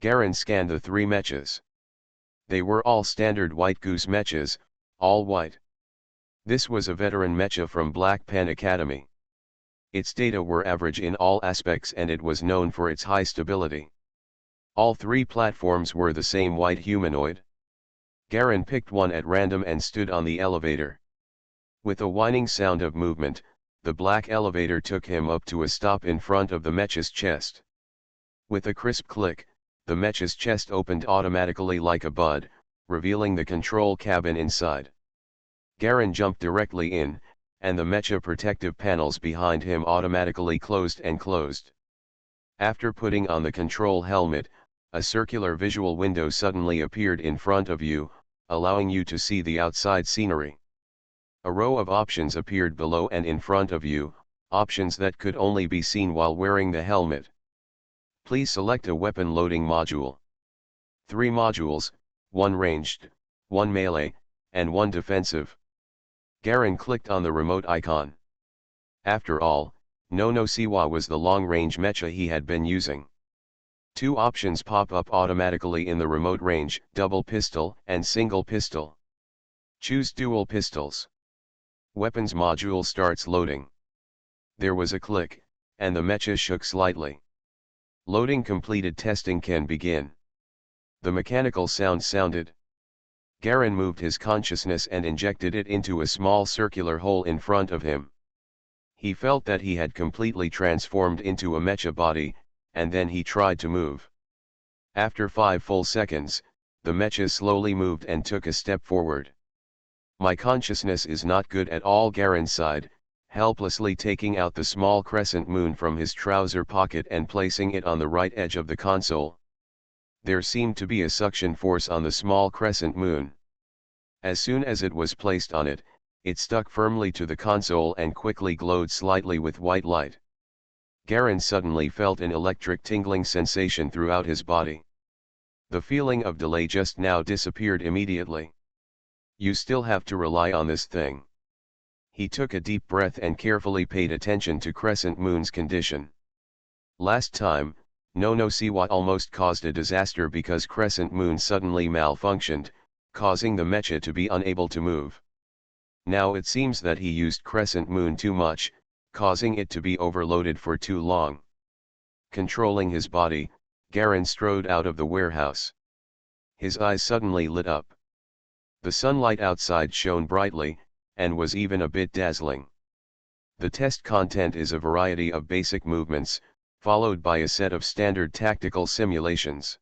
A: Garen scanned the 3 mechas. They were all standard White Goose mechas, all white. This was a veteran mecha from Black Pen Academy. Its data were average in all aspects and it was known for its high stability. All 3 platforms were the same white humanoid. Garen picked one at random and stood on the elevator. With a whining sound of movement, the black elevator took him up to a stop in front of the mecha's chest. With a crisp click, the mecha's chest opened automatically like a bud, revealing the control cabin inside. Garen jumped directly in, and the mecha protective panels behind him automatically closed and closed. After putting on the control helmet, a circular visual window suddenly appeared in front of you, allowing you to see the outside scenery. A row of options appeared below and in front of you, options that could only be seen while wearing the helmet. Please select a weapon loading module. 3 modules, 1 ranged, 1 melee, and 1 defensive. Garen clicked on the remote icon. After all, Nono Siwa was the long-range mecha he had been using. 2 options pop up automatically in the remote range, double pistol and single pistol. Choose dual pistols. Weapons module starts loading. There was a click, and the mecha shook slightly. Loading completed, testing can begin. The mechanical sound sounded. Garen moved his consciousness and injected it into a small circular hole in front of him. He felt that he had completely transformed into a mecha body, and then he tried to move. After 5 full seconds, the mecha slowly moved and took a step forward. My consciousness is not good at all, Garen sighed, helplessly taking out the small crescent moon from his trouser pocket and placing it on the right edge of the console. There seemed to be a suction force on the small crescent moon. As soon as it was placed on it, it stuck firmly to the console and quickly glowed slightly with white light. Garen suddenly felt an electric tingling sensation throughout his body. The feeling of delay just now disappeared immediately. You still have to rely on this thing. He took a deep breath and carefully paid attention to Crescent Moon's condition. Last time, Nono Siwa almost caused a disaster because Crescent Moon suddenly malfunctioned, causing the mecha to be unable to move. Now it seems that he used Crescent Moon too much, causing it to be overloaded for too long. Controlling his body, Garen strode out of the warehouse. His eyes suddenly lit up. The sunlight outside shone brightly, and was even a bit dazzling. The test content is a variety of basic movements, followed by a set of standard tactical simulations.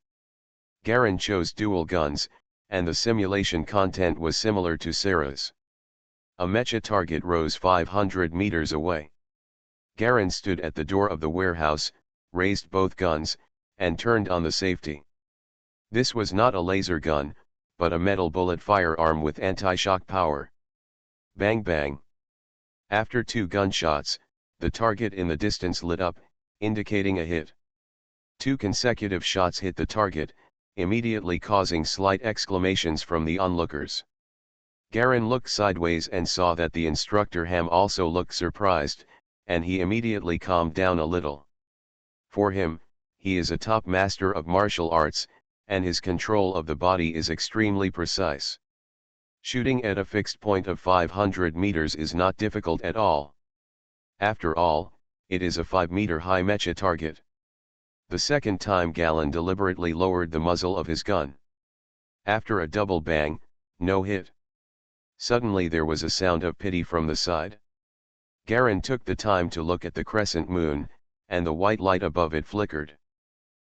A: Garen chose dual guns, and the simulation content was similar to Sarah's. A mecha target rose 500 meters away. Garen stood at the door of the warehouse, raised both guns, and turned on the safety. This was not a laser gun, but a metal bullet firearm with anti-shock power. Bang bang. After 2 gunshots, the target in the distance lit up, indicating a hit. 2 consecutive shots hit the target, immediately causing slight exclamations from the onlookers. Garen looked sideways and saw that the instructor Ham also looked surprised, and he immediately calmed down a little. For him, he is a top master of martial arts, and his control of the body is extremely precise. Shooting at a fixed point of 500 meters is not difficult at all. After all, it is a 5-meter-high mecha target. The second time Galen deliberately lowered the muzzle of his gun. After a double bang, no hit. Suddenly there was a sound of pity from the side. Garen took the time to look at the crescent moon, and the white light above it flickered.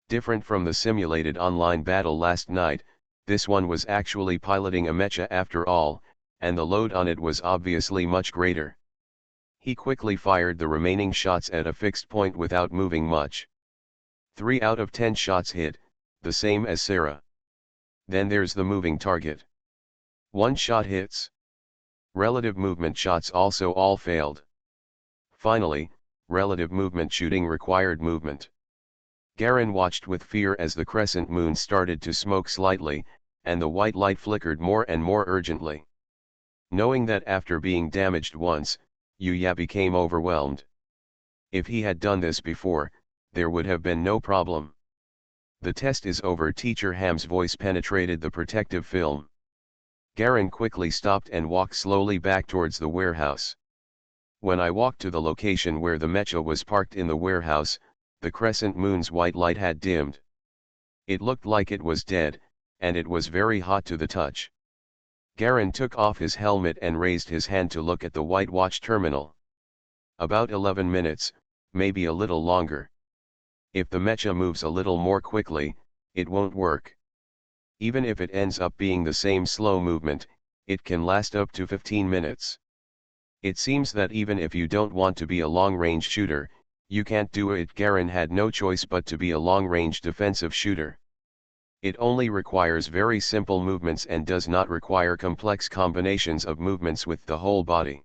A: Different from the simulated online battle last night, this one was actually piloting a mecha after all, and the load on it was obviously much greater. He quickly fired the remaining shots at a fixed point without moving much. 3 out of 10 shots hit, the same as Sarah. Then there's the moving target. 1 shot hits. Relative movement shots also all failed. Finally, relative movement shooting required movement. Garen watched with fear as the crescent moon started to smoke slightly, and the white light flickered more and more urgently. Knowing that after being damaged once, Yuya became overwhelmed. If he had done this before, there would have been no problem. The test is over. Teacher Ham's voice penetrated the protective film. Garen quickly stopped and walked slowly back towards the warehouse. When I walked to the location where the mecha was parked in the warehouse, the crescent moon's white light had dimmed. It looked like it was dead, and it was very hot to the touch. Garen took off his helmet and raised his hand to look at the white watch terminal. About 11 minutes, maybe a little longer. If the mecha moves a little more quickly, it won't work. Even if it ends up being the same slow movement, it can last up to 15 minutes. It seems that even if you don't want to be a long-range shooter, you can't do it. Garen had no choice but to be a long-range defensive shooter. It only requires very simple movements and does not require complex combinations of movements with the whole body.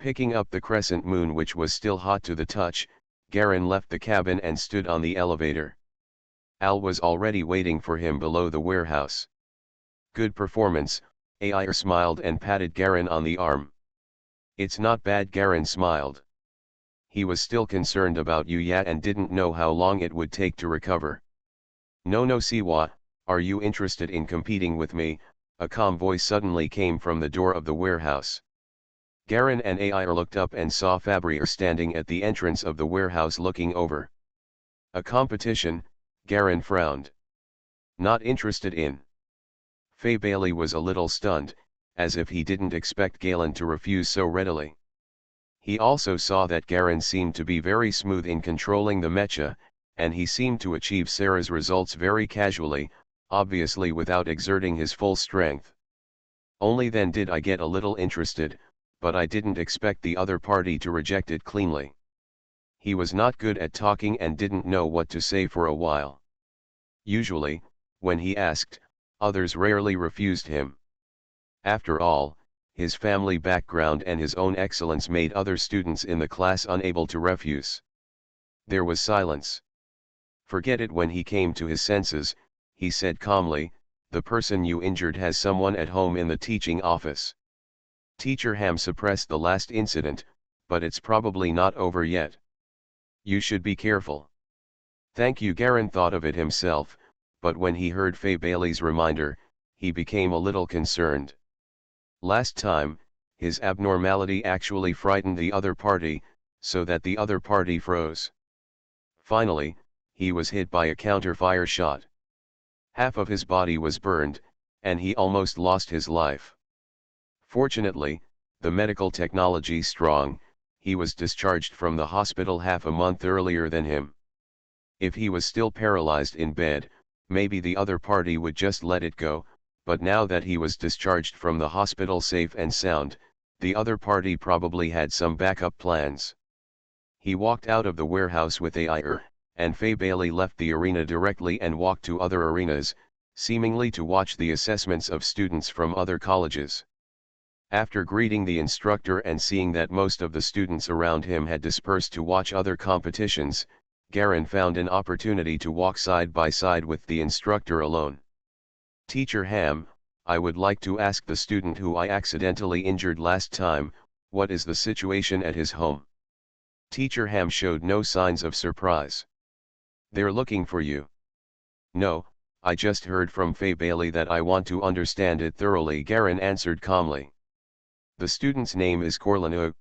A: Picking up the crescent moon, which was still hot to the touch, Garen left the cabin and stood on the elevator. Al was already waiting for him below the warehouse. Good performance, AI smiled and patted Garen on the arm. It's not bad. Garen smiled. He was still concerned about Yuya and didn't know how long it would take to recover. No Siwa, are you interested in competing with me? A calm voice suddenly came from the door of the warehouse. Garen and AI looked up and saw Fabrier standing at the entrance of the warehouse looking over. A competition? Garen frowned. Not interested in. Faye Bailey was a little stunned, as if he didn't expect Galen to refuse so readily. He also saw that Garen seemed to be very smooth in controlling the mecha, and he seemed to achieve Sarah's results very casually, obviously without exerting his full strength. Only then did I get a little interested, but I didn't expect the other party to reject it cleanly. He was not good at talking and didn't know what to say for a while. Usually, when he asked, others rarely refused him. After all, his family background and his own excellence made other students in the class unable to refuse. There was silence. Forget it. When he came to his senses, he said calmly, "The person you injured has someone at home in the teaching office." Teacher Ham suppressed the last incident, but it's probably not over yet. You should be careful. Thank you. Garen thought of it himself, but when he heard Faye Bailey's reminder, he became a little concerned. Last time, his abnormality actually frightened the other party, so that the other party froze. Finally, he was hit by a counter-fire shot. Half of his body was burned, and he almost lost his life. Fortunately, the medical technology strong, he was discharged from the hospital half a month earlier than him. If he was still paralyzed in bed, maybe the other party would just let it go, but now that he was discharged from the hospital safe and sound, the other party probably had some backup plans. He walked out of the warehouse with AIR, and Faye Bailey left the arena directly and walked to other arenas, seemingly to watch the assessments of students from other colleges. After greeting the instructor and seeing that most of the students around him had dispersed to watch other competitions, Garin found an opportunity to walk side by side with the instructor alone. "Teacher Ham, I would like to ask the student who I accidentally injured last time, what is the situation at his home?" Teacher Ham showed no signs of surprise. "They're looking for you." "No, I just heard from Faye Bailey that I want to understand it thoroughly," Garin answered calmly. "The student's name is Corlin.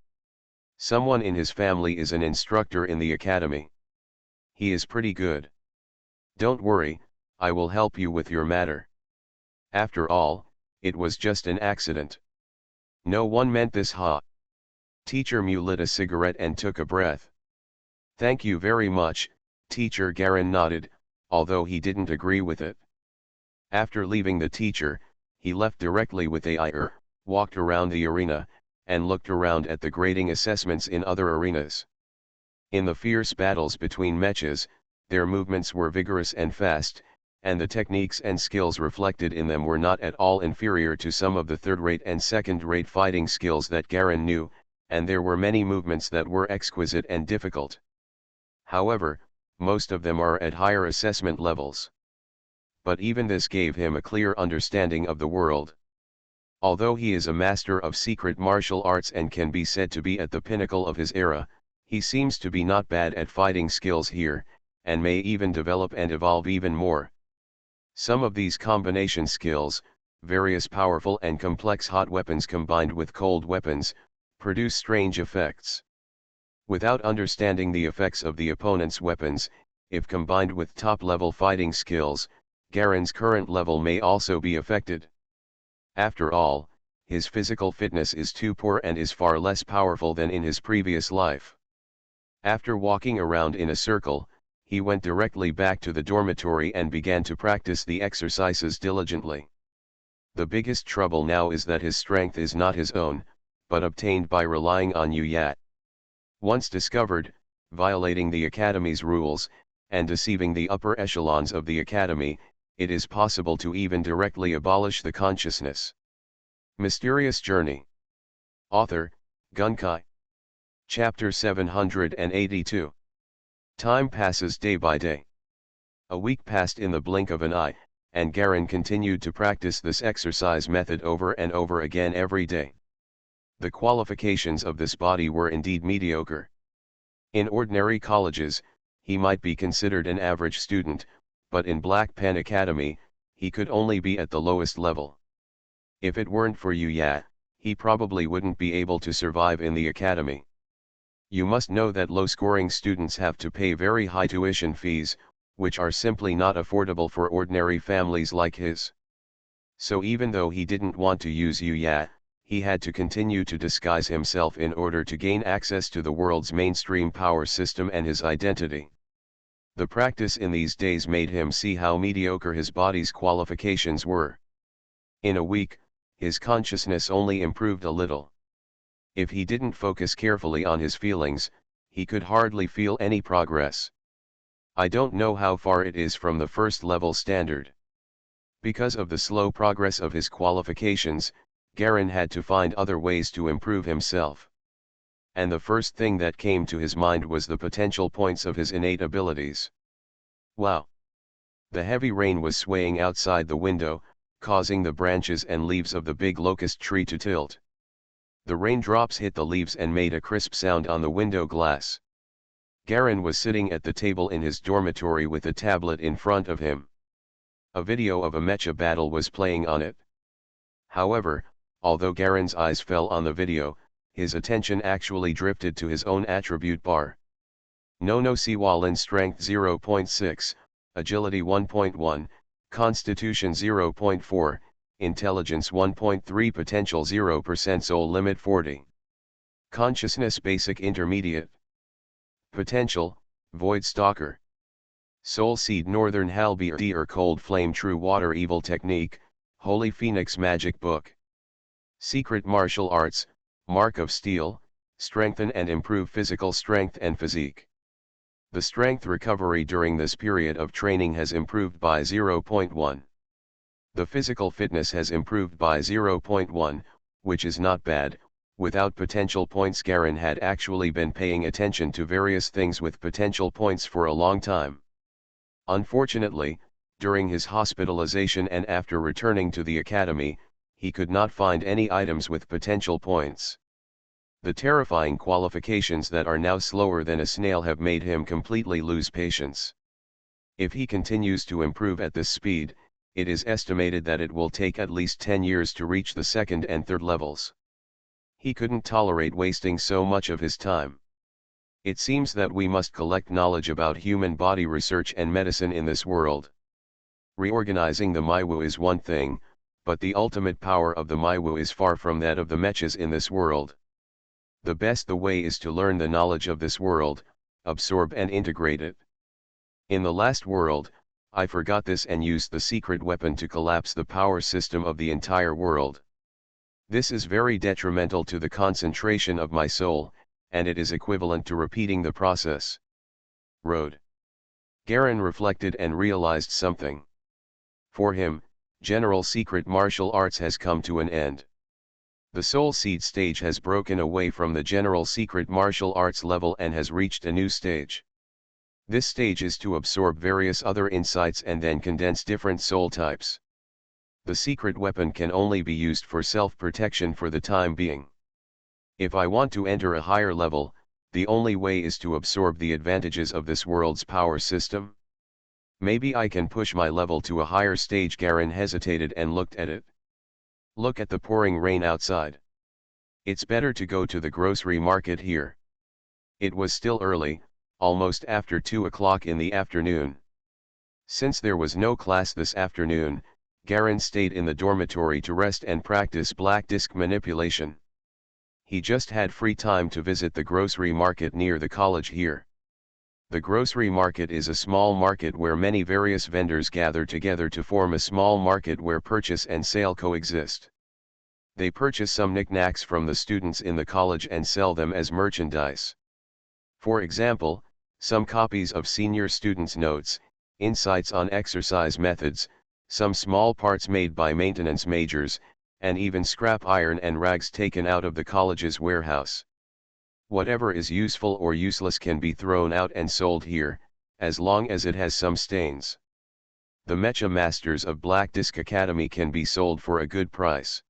A: Someone in his family is an instructor in the academy. He is pretty good. Don't worry, I will help you with your matter. After all, it was just an accident. No one meant this, ha." Teacher Mew lit a cigarette and took a breath. "Thank you very much, Teacher," Garin nodded, although he didn't agree with it. After leaving the teacher, he left directly with AIR, walked around the arena, and looked around at the grading assessments in other arenas. In the fierce battles between mechas, their movements were vigorous and fast, and the techniques and skills reflected in them were not at all inferior to some of the third-rate and second-rate fighting skills that Garin knew, and there were many movements that were exquisite and difficult. However, most of them are at higher assessment levels. But even this gave him a clear understanding of the world. Although he is a master of secret martial arts and can be said to be at the pinnacle of his era, he seems to be not bad at fighting skills here, and may even develop and evolve even more. Some of these combination skills, various powerful and complex hot weapons combined with cold weapons, produce strange effects. Without understanding the effects of the opponent's weapons, if combined with top-level fighting skills, Garin's current level may also be affected. After all, his physical fitness is too poor and is far less powerful than in his previous life. After walking around in a circle, he went directly back to the dormitory and began to practice the exercises diligently. The biggest trouble now is that his strength is not his own, but obtained by relying on Yuyat. Once discovered, violating the Academy's rules, and deceiving the upper echelons of the Academy, it is possible to even directly abolish the consciousness. Mysterious Journey. Author, Gunkai. Chapter 782. Time passes day by day. A week passed in the blink of an eye, and Garin continued to practice this exercise method over and over again every day. The qualifications of this body were indeed mediocre. In ordinary colleges, he might be considered an average student, but in Black Pen Academy, he could only be at the lowest level. If it weren't for Yuyat, he probably wouldn't be able to survive in the academy. You must know that low-scoring students have to pay very high tuition fees, which are simply not affordable for ordinary families like his. So even though he didn't want to use Yuyat, he had to continue to disguise himself in order to gain access to the world's mainstream power system and his identity. The practice in these days made him see how mediocre his body's qualifications were. In a week, his consciousness only improved a little. If he didn't focus carefully on his feelings, he could hardly feel any progress. I don't know how far it is from the first level standard. Because of the slow progress of his qualifications, Garin had to find other ways to improve himself. And the first thing that came to his mind was the potential points of his innate abilities. Wow! The heavy rain was swaying outside the window, causing the branches and leaves of the big locust tree to tilt. The raindrops hit the leaves and made a crisp sound on the window glass. Garin was sitting at the table in his dormitory with a tablet in front of him. A video of a mecha battle was playing on it. However, although Garin's eyes fell on the video, his attention actually drifted to his own attribute bar. Nono Siwalin Strength 0.6, Agility 1.1, Constitution 0.4, Intelligence 1.3, Potential 0%, Soul Limit 40. Consciousness Basic Intermediate. Potential, Void Stalker. Soul Seed Northern Halberd or Cold Flame True Water Evil Technique, Holy Phoenix Magic Book. Secret Martial Arts, Mark of Steel, strengthen and improve physical strength and physique. The strength recovery during this period of training has improved by 0.1. The physical fitness has improved by 0.1, which is not bad. Without potential points, Garen had actually been paying attention to various things with potential points for a long time. Unfortunately, during his hospitalization and after returning to the academy, he could not find any items with potential points. The terrifying qualifications that are now slower than a snail have made him completely lose patience. If he continues to improve at this speed, it is estimated that it will take at least 10 years to reach the second and third levels. He couldn't tolerate wasting so much of his time. It seems that we must collect knowledge about human body research and medicine in this world. Reorganizing the Maiwu is one thing, but the ultimate power of the Maiwu is far from that of the mechas in this world. The way is to learn the knowledge of this world, absorb and integrate it. In the last world, I forgot this and used the secret weapon to collapse the power system of the entire world. This is very detrimental to the concentration of my soul, and it is equivalent to repeating the process. Road. Garen reflected and realized something. For him, general secret martial arts has come to an end. The Soul Seed stage has broken away from the general secret martial arts level and has reached a new stage. This stage is to absorb various other insights and then condense different soul types. The secret weapon can only be used for self-protection for the time being. If I want to enter a higher level, the only way is to absorb the advantages of this world's power system. Maybe I can push my level to a higher stage. Garen hesitated and looked at it. Look at the pouring rain outside. It's better to go to the grocery market here. It was still early, almost after 2 o'clock in the afternoon. Since there was no class this afternoon, Garen stayed in the dormitory to rest and practice black disc manipulation. He just had free time to visit the grocery market near the college here. The grocery market is a small market where many various vendors gather together to form a small market where purchase and sale coexist. They purchase some knickknacks from the students in the college and sell them as merchandise. For example, some copies of senior students' notes, insights on exercise methods, some small parts made by maintenance majors, and even scrap iron and rags taken out of the college's warehouse. Whatever is useful or useless can be thrown out and sold here, as long as it has some stains. The Mecha Masters of Black Disc Academy can be sold for a good price.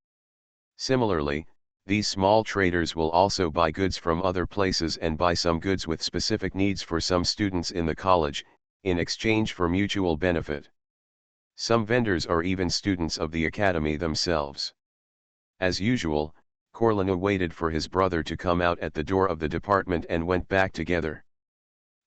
A: Similarly, these small traders will also buy goods from other places and buy some goods with specific needs for some students in the college, in exchange for mutual benefit. Some vendors are even students of the academy themselves. As usual, Corlina waited for his brother to come out at the door of the department and went back together.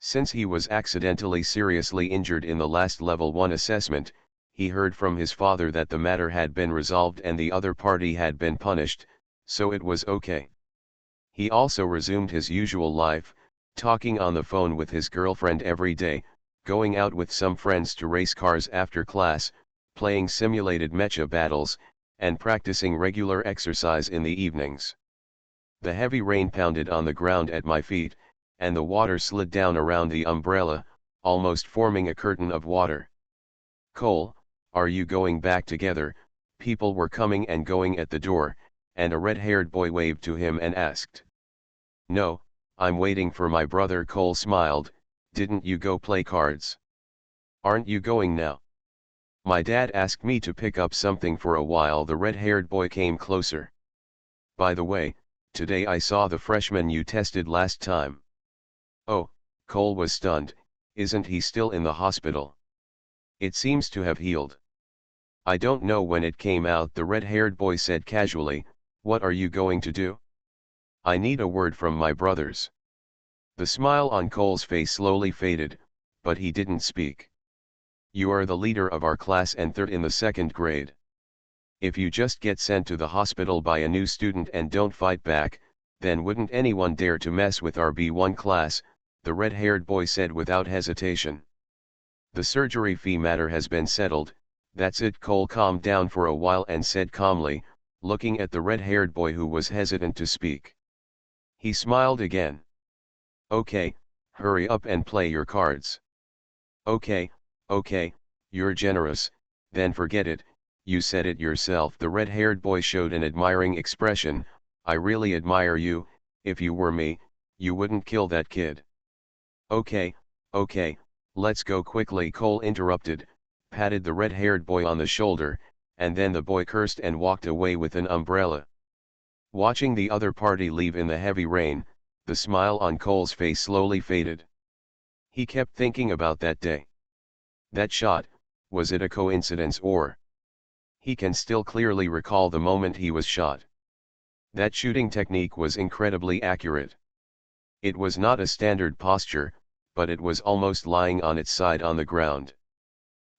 A: Since he was accidentally seriously injured in the last level 1 assessment, he heard from his father that the matter had been resolved and the other party had been punished, so it was okay. He also resumed his usual life, talking on the phone with his girlfriend every day, going out with some friends to race cars after class, playing simulated mecha battles, and practicing regular exercise in the evenings. The heavy rain pounded on the ground at my feet, and the water slid down around the umbrella, almost forming a curtain of water. Cole, are you going back together? People were coming and going at the door, and a red-haired boy waved to him and asked. No, I'm waiting for my brother. Cole smiled. Didn't you go play cards? Aren't you going now? My dad asked me to pick up something for a while. The red-haired boy came closer. By the way, today I saw the freshman you tested last time. Oh, Cole was stunned. Isn't he still in the hospital? It seems to have healed. I don't know when it came out, the red-haired boy said casually. What are you going to do? I need a word from my brothers. The smile on Cole's face slowly faded, but he didn't speak. You are the leader of our class and third in the 2nd grade. If you just get sent to the hospital by a new student and don't fight back, then wouldn't anyone dare to mess with our B1 class, the red-haired boy said without hesitation. The surgery fee matter has been settled, That's it. Cole calmed down for a while and said calmly, looking at the red-haired boy who was hesitant to speak. He smiled again. Okay, hurry up and play your cards. Okay, you're generous, then forget it, you said it yourself. The red-haired boy showed an admiring expression. I really admire you. If you were me, you wouldn't kill that kid. Okay, let's go quickly, Cole interrupted, patted the red-haired boy on the shoulder, and then the boy cursed and walked away with an umbrella. Watching the other party leave in the heavy rain, the smile on Cole's face slowly faded. He kept thinking about that day. That shot, was it a coincidence or? He can still clearly recall the moment he was shot. That shooting technique was incredibly accurate. It was not a standard posture, but it was almost lying on its side on the ground.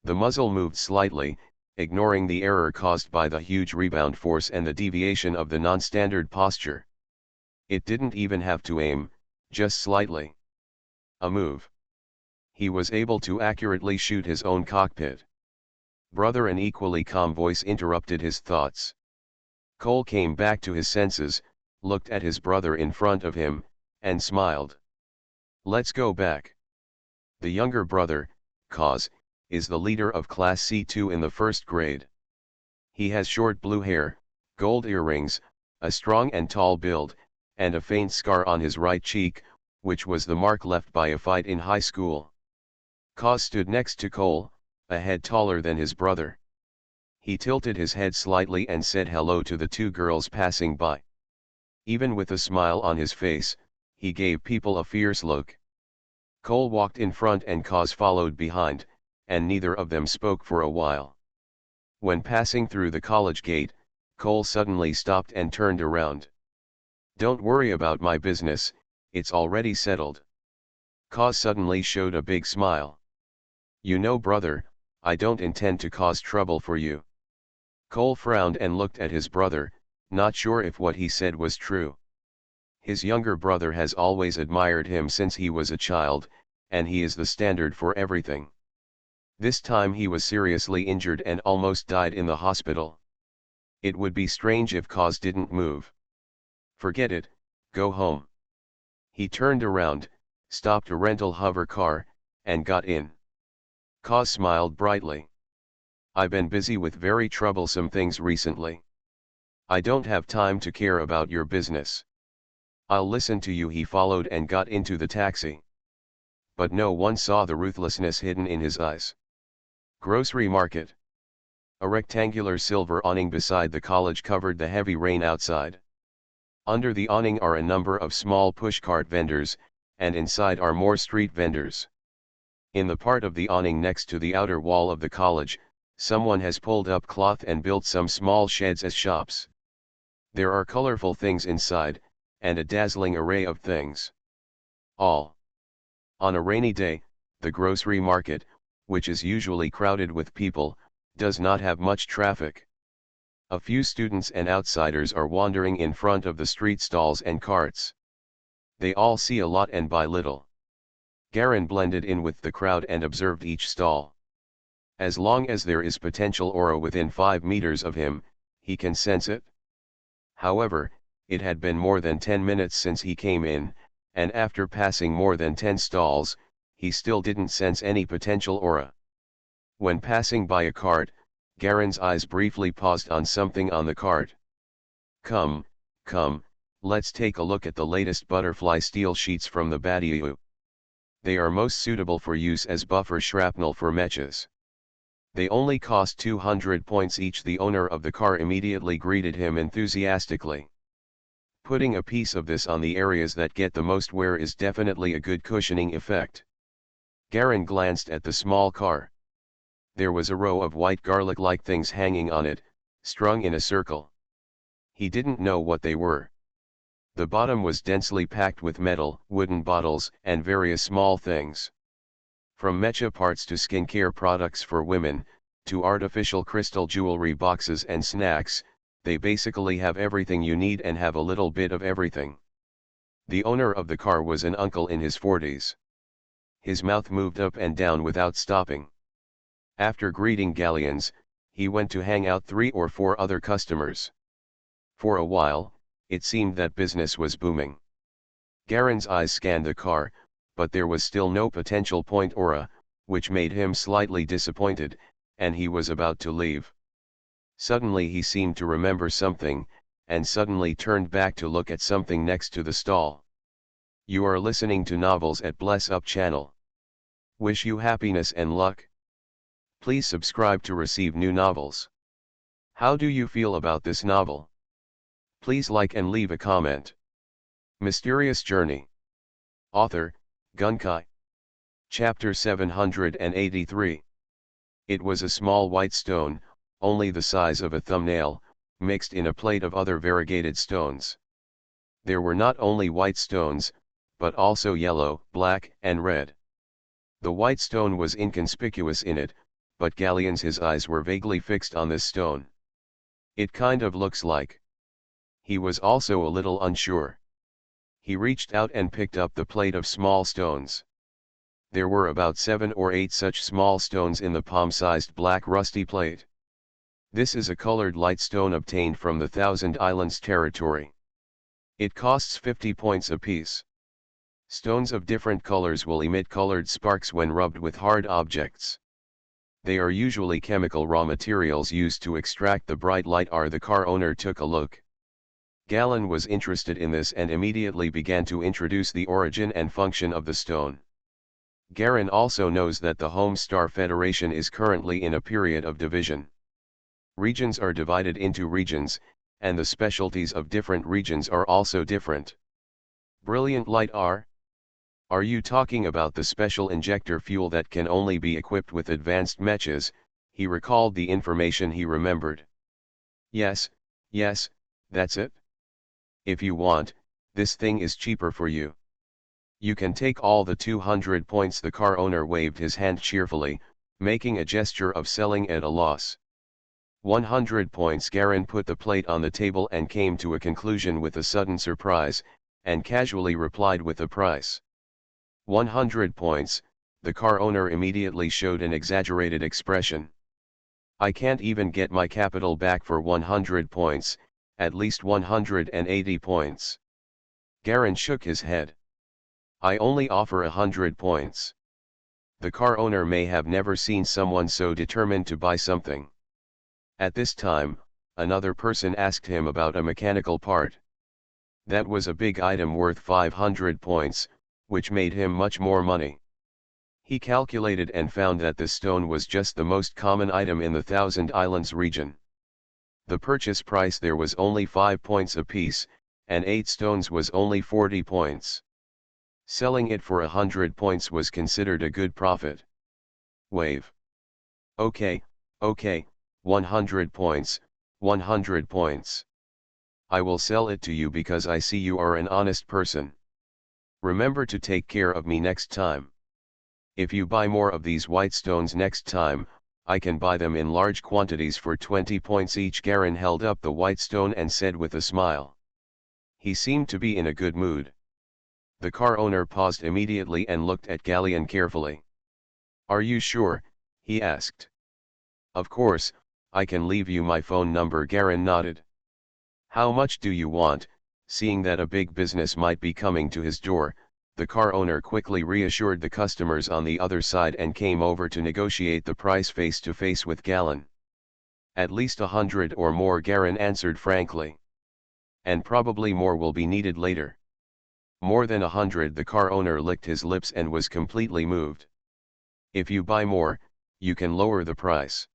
A: The muzzle moved slightly, ignoring the error caused by the huge rebound force and the deviation of the non-standard posture. It didn't even have to aim, just slightly. A move. He was able to accurately shoot his own cockpit. Brother, an equally calm voice interrupted his thoughts. Cole came back to his senses, looked at his brother in front of him, and smiled. Let's go back. The younger brother, Kaz, is the leader of Class C2 in the first grade. He has short blue hair, gold earrings, a strong and tall build, and a faint scar on his right cheek, which was the mark left by a fight in high school. Kaz stood next to Cole, a head taller than his brother. He tilted his head slightly and said hello to the two girls passing by. Even with a smile on his face, he gave people a fierce look. Cole walked in front and Kaz followed behind, and neither of them spoke for a while. When passing through the college gate, Cole suddenly stopped and turned around. Don't worry about my business, it's already settled. Kaz suddenly showed a big smile. You know, brother, I don't intend to cause trouble for you. Cole frowned and looked at his brother, not sure if what he said was true. His younger brother has always admired him since he was a child, and he is the standard for everything. This time he was seriously injured and almost died in the hospital. It would be strange if Kaz didn't move. Forget it, go home. He turned around, stopped a rental hover car, and got in. Kaz smiled brightly. I've been busy with very troublesome things recently. I don't have time to care about your business. I'll listen to you. He followed and got into the taxi. But no one saw the ruthlessness hidden in his eyes. Grocery market. A rectangular silver awning beside the college covered the heavy rain outside. Under the awning are a number of small pushcart vendors, and inside are more street vendors. In the part of the awning next to the outer wall of the college, someone has pulled up cloth and built some small sheds as shops. There are colorful things inside, and a dazzling array of things. All. On a rainy day, the grocery market, which is usually crowded with people, does not have much traffic. A few students and outsiders are wandering in front of the street stalls and carts. They all see a lot and buy little. Garen blended in with the crowd and observed each stall. As long as there is potential aura within 5 meters of him, he can sense it. However, it had been more than 10 minutes since he came in, and after passing more than 10 stalls, he still didn't sense any potential aura. When passing by a cart, Garen's eyes briefly paused on something on the cart. Come, let's take a look at the latest butterfly steel sheets from the Badiou. They are most suitable for use as buffer shrapnel for mechas. They only cost 200 points each. The owner of the car immediately greeted him enthusiastically. Putting a piece of this on the areas that get the most wear is definitely a good cushioning effect. Garen glanced at the small car. There was a row of white garlic-like things hanging on it, strung in a circle. He didn't know what they were. The bottom was densely packed with metal, wooden bottles, and various small things. From mecha parts to skincare products for women, to artificial crystal jewelry boxes and snacks, they basically have everything you need and have a little bit of everything. The owner of the car was an uncle in his 40s. His mouth moved up and down without stopping. After greeting Galleons, he went to hang out 3 or 4 other customers. For a while, it seemed that business was booming. Garen's eyes scanned the car, but there was still no potential point aura, which made him slightly disappointed, and he was about to leave. Suddenly he seemed to remember something, and suddenly turned back to look at something next to the stall. You are listening to Novels at Bless Up channel. Wish you happiness and luck. Please subscribe to receive new novels. How do you feel about this novel? Please like and leave a comment. Mysterious Journey. Author, Gunkai. Chapter 783. It was a small white stone, only the size of a thumbnail, mixed in a plate of other variegated stones. There were not only white stones, but also yellow, black, and red. The white stone was inconspicuous in it, but Galleon's eyes were vaguely fixed on this stone. It kind of looks like. He was also a little unsure. He reached out and picked up the plate of small stones. There were about 7 or 8 such small stones in the palm-sized black rusty plate. This is a colored light stone obtained from the Thousand Islands territory. It costs 50 points apiece. Stones of different colors will emit colored sparks when rubbed with hard objects. They are usually chemical raw materials used to extract the bright light. The car owner took a look. Gallon was interested in this and immediately began to introduce the origin and function of the stone. Garen also knows that the Home Star Federation is currently in a period of division. Regions are divided into regions, and the specialties of different regions are also different. Brilliant light R? Are you talking about the special injector fuel that can only be equipped with advanced mechas? He recalled the information he remembered. Yes, that's it. If you want, this thing is cheaper for you. You can take all the 200 points. The car owner waved his hand cheerfully, making a gesture of selling at a loss. 100 points. Garen put the plate on the table and came to a conclusion with a sudden surprise, and casually replied with a price. 100 points, the car owner immediately showed an exaggerated expression. I can't even get my capital back for 100 points, at least 180 points. Garen shook his head. I only offer 100 points. The car owner may have never seen someone so determined to buy something. At this time, another person asked him about a mechanical part. That was a big item worth 500 points, which made him much more money. He calculated and found that the stone was just the most common item in the Thousand Islands region. The purchase price there was only 5 points apiece, and 8 stones was only 40 points. Selling it for 100 points was considered a good profit. Wave. Okay, 100 points, 100 points. I will sell it to you because I see you are an honest person. Remember to take care of me next time. If you buy more of these white stones next time, I can buy them in large quantities for 20 points each. Garen held up the white stone and said with a smile. He seemed to be in a good mood. The car owner paused immediately and looked at Galleon carefully. Are you sure? He asked. Of course, I can leave you my phone number. Garen nodded. How much do you want? Seeing that a big business might be coming to his door, the car owner quickly reassured the customers on the other side and came over to negotiate the price face to face with Gallon. At least 100 or more, Garen answered frankly. And probably more will be needed later. More than 100. The car owner licked his lips and was completely moved. If you buy more, you can lower the price.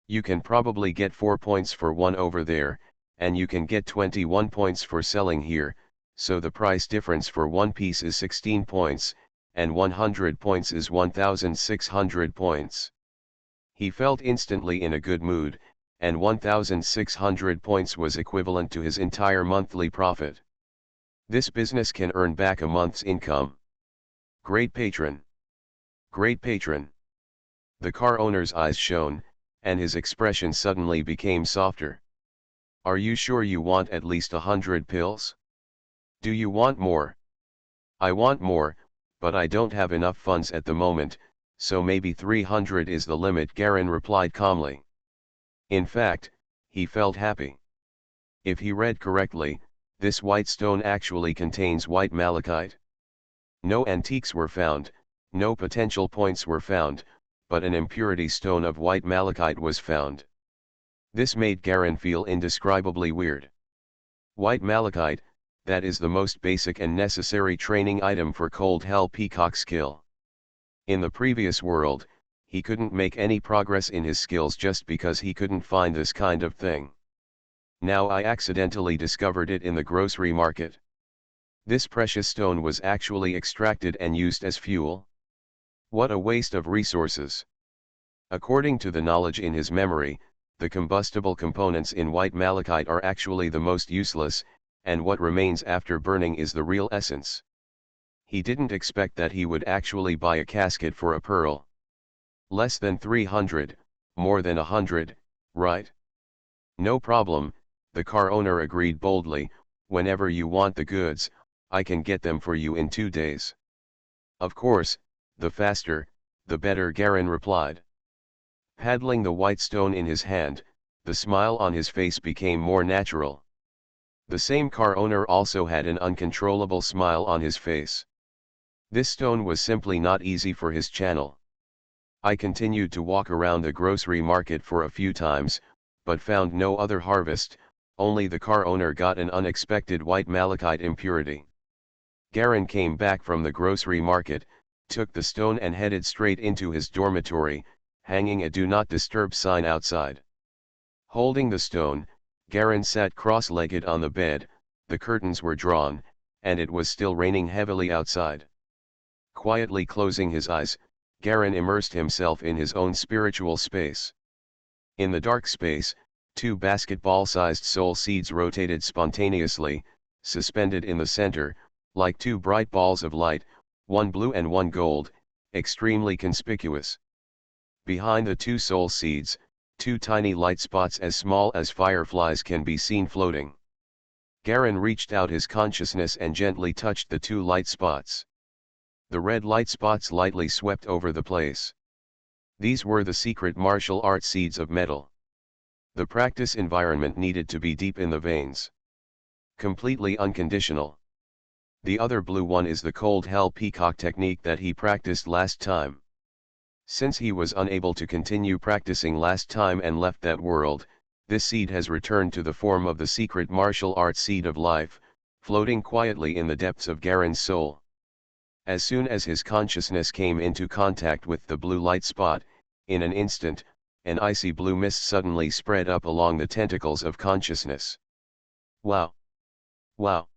A: You can probably get 4 points for one over there, and you can get 21 points for selling here, so the price difference for one piece is 16 points, and 100 points is 1,600 points. He felt instantly in a good mood, and 1,600 points was equivalent to his entire monthly profit. This business can earn back a month's income. Great patron! Great patron! The car owner's eyes shone, and his expression suddenly became softer. Are you sure you want at least 100 pills? Do you want more? I want more, but I don't have enough funds at the moment, so maybe 300 is the limit. Garen replied calmly. In fact, he felt happy. If he read correctly, this white stone actually contains white malachite. No antiques were found, no potential points were found, but an impurity stone of white malachite was found. This made Garen feel indescribably weird. White malachite, that is the most basic and necessary training item for Cold Hell Peacock skill. In the previous world, he couldn't make any progress in his skills just because he couldn't find this kind of thing. Now I accidentally discovered it in the grocery market. This precious stone was actually extracted and used as fuel. What a waste of resources. According to the knowledge in his memory, the combustible components in white malachite are actually the most useless, and what remains after burning is the real essence. He didn't expect that he would actually buy a casket for a pearl. Less than 300, more than 100, right? No problem, the car owner agreed boldly, whenever you want the goods, I can get them for you in 2 days. Of course, the faster, the better, Garen replied. Paddling the white stone in his hand, the smile on his face became more natural. The same car owner also had an uncontrollable smile on his face. This stone was simply not easy for his channel. I continued to walk around the grocery market for a few times, but found no other harvest, only the car owner got an unexpected white malachite impurity. Garen came back from the grocery market, took the stone and headed straight into his dormitory, hanging a "Do Not Disturb" sign outside. Holding the stone, Garen sat cross-legged on the bed, the curtains were drawn, and it was still raining heavily outside. Quietly closing his eyes, Garen immersed himself in his own spiritual space. In the dark space, 2 basketball-sized soul seeds rotated spontaneously, suspended in the center, like 2 bright balls of light, one blue and one gold, extremely conspicuous. Behind the 2 soul seeds, 2 tiny light spots as small as fireflies can be seen floating. Garen reached out his consciousness and gently touched the 2 light spots. The red light spots lightly swept over the place. These were the secret martial arts seeds of metal. The practice environment needed to be deep in the veins. Completely unconditional. The other blue one is the Cold Hell Peacock technique that he practiced last time. Since he was unable to continue practicing last time and left that world, this seed has returned to the form of the secret martial arts seed of life, floating quietly in the depths of Garen's soul. As soon as his consciousness came into contact with the blue light spot, in an instant, an icy blue mist suddenly spread up along the tentacles of consciousness. Wow! Wow!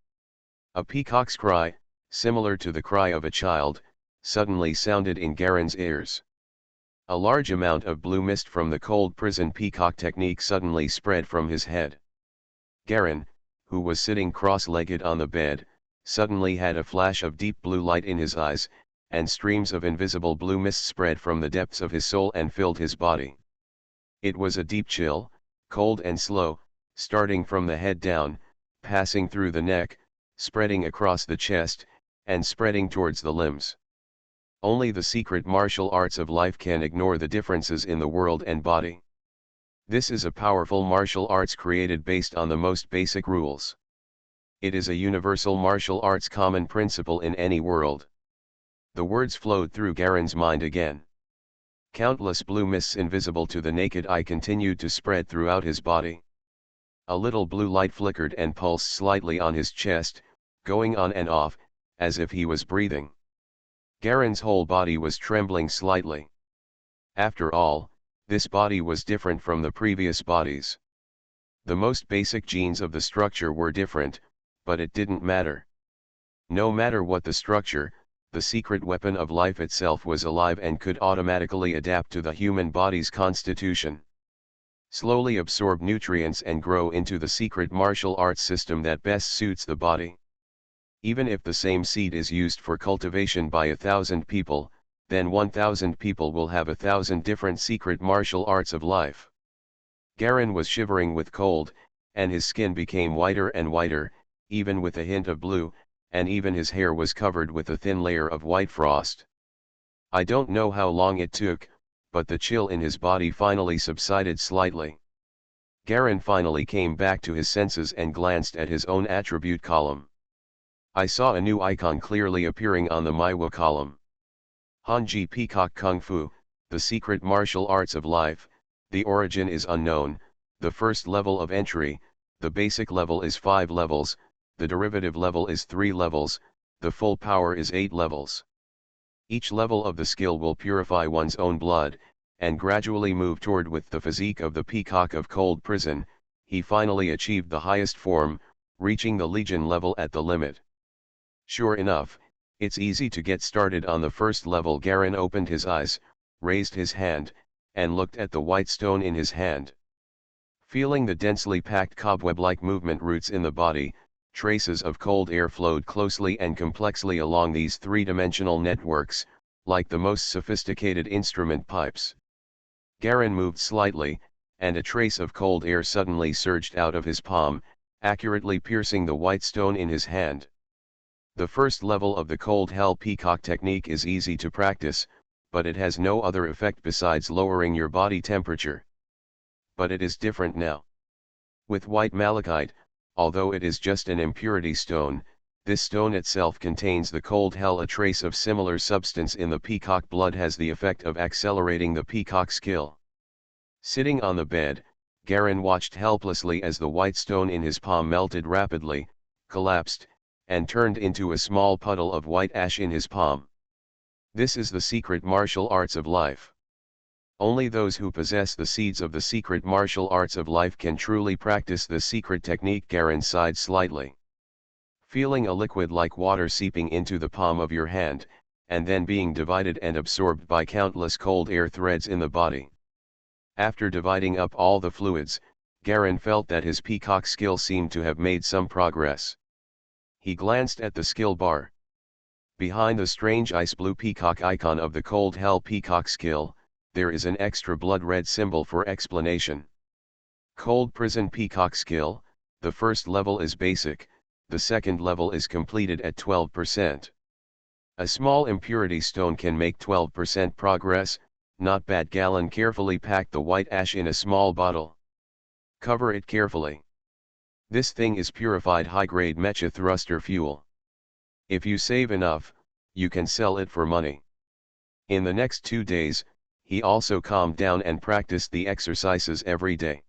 A: A peacock's cry, similar to the cry of a child, suddenly sounded in Garen's ears. A large amount of blue mist from the cold prison peacock technique suddenly spread from his head. Garen, who was sitting cross-legged on the bed, suddenly had a flash of deep blue light in his eyes, and streams of invisible blue mist spread from the depths of his soul and filled his body. It was a deep chill, cold and slow, starting from the head down, passing through the neck, spreading across the chest, and spreading towards the limbs. Only the secret martial arts of life can ignore the differences in the world and body. This is a powerful martial arts created based on the most basic rules. It is a universal martial arts common principle in any world. The words flowed through Garen's mind again. Countless blue mists invisible to the naked eye continued to spread throughout his body. A little blue light flickered and pulsed slightly on his chest, going on and off, as if he was breathing. Garen's whole body was trembling slightly. After all, this body was different from the previous bodies. The most basic genes of the structure were different, but it didn't matter. No matter what the structure, the secret weapon of life itself was alive and could automatically adapt to the human body's constitution. Slowly absorb nutrients and grow into the secret martial arts system that best suits the body. Even if the same seed is used for cultivation by 1,000 people, then 1,000 people will have 1,000 different secret martial arts of life. Garen was shivering with cold, and his skin became whiter and whiter, even with a hint of blue, and even his hair was covered with a thin layer of white frost. I don't know how long it took, but the chill in his body finally subsided slightly. Garen finally came back to his senses and glanced at his own attribute column. I saw a new icon clearly appearing on the Maiwa column. Hanji Peacock Kung Fu, the secret martial arts of life. The origin is unknown. The first level of entry, the basic level is 5 levels, the derivative level is 3 levels, the full power is 8 levels. Each level of the skill will purify one's own blood, and gradually move toward with the physique of the Peacock of Cold Prison. He finally achieved the highest form, reaching the Legion level at the limit. Sure enough, it's easy to get started on the first level. Garen opened his eyes, raised his hand, and looked at the white stone in his hand. Feeling the densely packed cobweb-like movement roots in the body, traces of cold air flowed closely and complexly along these three-dimensional networks, like the most sophisticated instrument pipes. Garen moved slightly, and a trace of cold air suddenly surged out of his palm, accurately piercing the white stone in his hand. The first level of the Cold Hell Peacock technique is easy to practice, but it has no other effect besides lowering your body temperature. But it is different now. With white malachite, although it is just an impurity stone, this stone itself contains the cold hell. A trace of similar substance in the peacock blood has the effect of accelerating the peacock skill. Sitting on the bed, Garen watched helplessly as the white stone in his palm melted rapidly, collapsed, and turned into a small puddle of white ash in his palm. This is the secret martial arts of life. Only those who possess the seeds of the secret martial arts of life can truly practice the secret technique. Garen sighed slightly. Feeling a liquid like water seeping into the palm of your hand, and then being divided and absorbed by countless cold air threads in the body. After dividing up all the fluids, Garen felt that his peacock skill seemed to have made some progress. He glanced at the skill bar. Behind the strange ice blue peacock icon of the Cold Hell Peacock skill, there is an extra blood red symbol for explanation. Cold Prison Peacock skill, the first level is basic, the second level is completed at 12%. A small impurity stone can make 12% progress, not bad. Galen carefully packed the white ash in a small bottle. Cover it carefully. This thing is purified high-grade mecha thruster fuel. If you save enough, you can sell it for money. In the next 2 days, he also calmed down and practiced the exercises every day.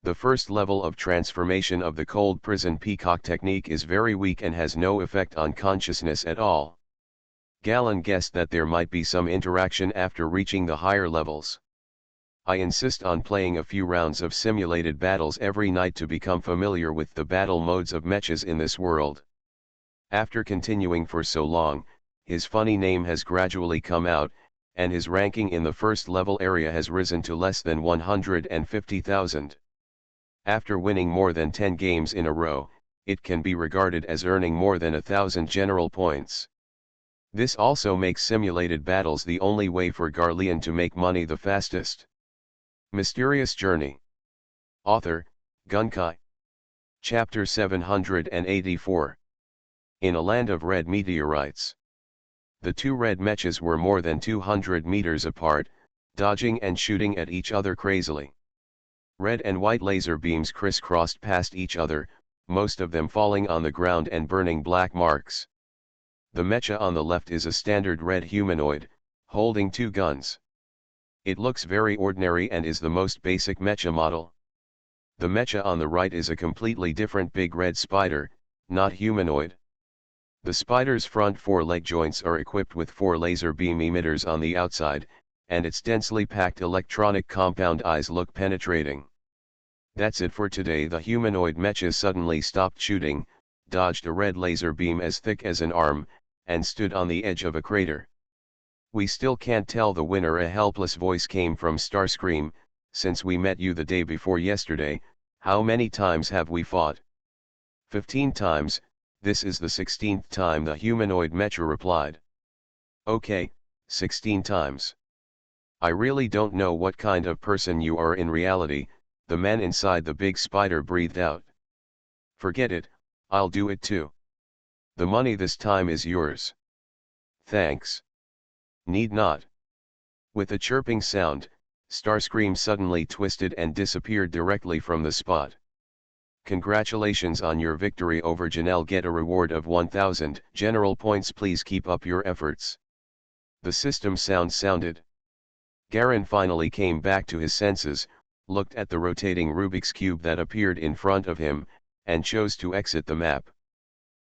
A: The first level of transformation of the Cold Prison Peacock technique is very weak and has no effect on consciousness at all. Galen guessed that there might be some interaction after reaching the higher levels. I insist on playing a few rounds of simulated battles every night to become familiar with the battle modes of mechas in this world. After continuing for so long, his funny name has gradually come out, and his ranking in the first level area has risen to less than 150,000. After winning more than 10 games in a row, it can be regarded as earning more than 1,000 general points. This also makes simulated battles the only way for Garlean to make money the fastest. Mysterious Journey. Author, Gunkai. Chapter 784. In a land of red meteorites. The two red mechas were more than 200 meters apart, dodging and shooting at each other crazily. Red and white laser beams crisscrossed past each other, most of them falling on the ground and burning black marks. The mecha on the left is a standard red humanoid, holding 2 guns. It looks very ordinary and is the most basic mecha model. The mecha on the right is a completely different big red spider, not humanoid. The spider's front 4 leg joints are equipped with 4 laser beam emitters on the outside, and its densely packed electronic compound eyes look penetrating. That's it for today. The humanoid mecha suddenly stopped shooting, dodged a red laser beam as thick as an arm, and stood on the edge of a crater. We still can't tell the winner. A helpless voice came from Starscream. Since we met you the day before yesterday, how many times have we fought? 15 times, this is the 16th time, the humanoid mecha replied. Okay, 16 times. I really don't know what kind of person you are in reality, the man inside the big spider breathed out. Forget it, I'll do it too. The money this time is yours. Thanks. Need not. With a chirping sound, Starscream suddenly twisted and disappeared directly from the spot. Congratulations on your victory over Janelle. Get a reward of 1000 general points. Please keep up your efforts. The system sounded. Garen finally came back to his senses, looked at the rotating Rubik's Cube that appeared in front of him, and chose to exit the map.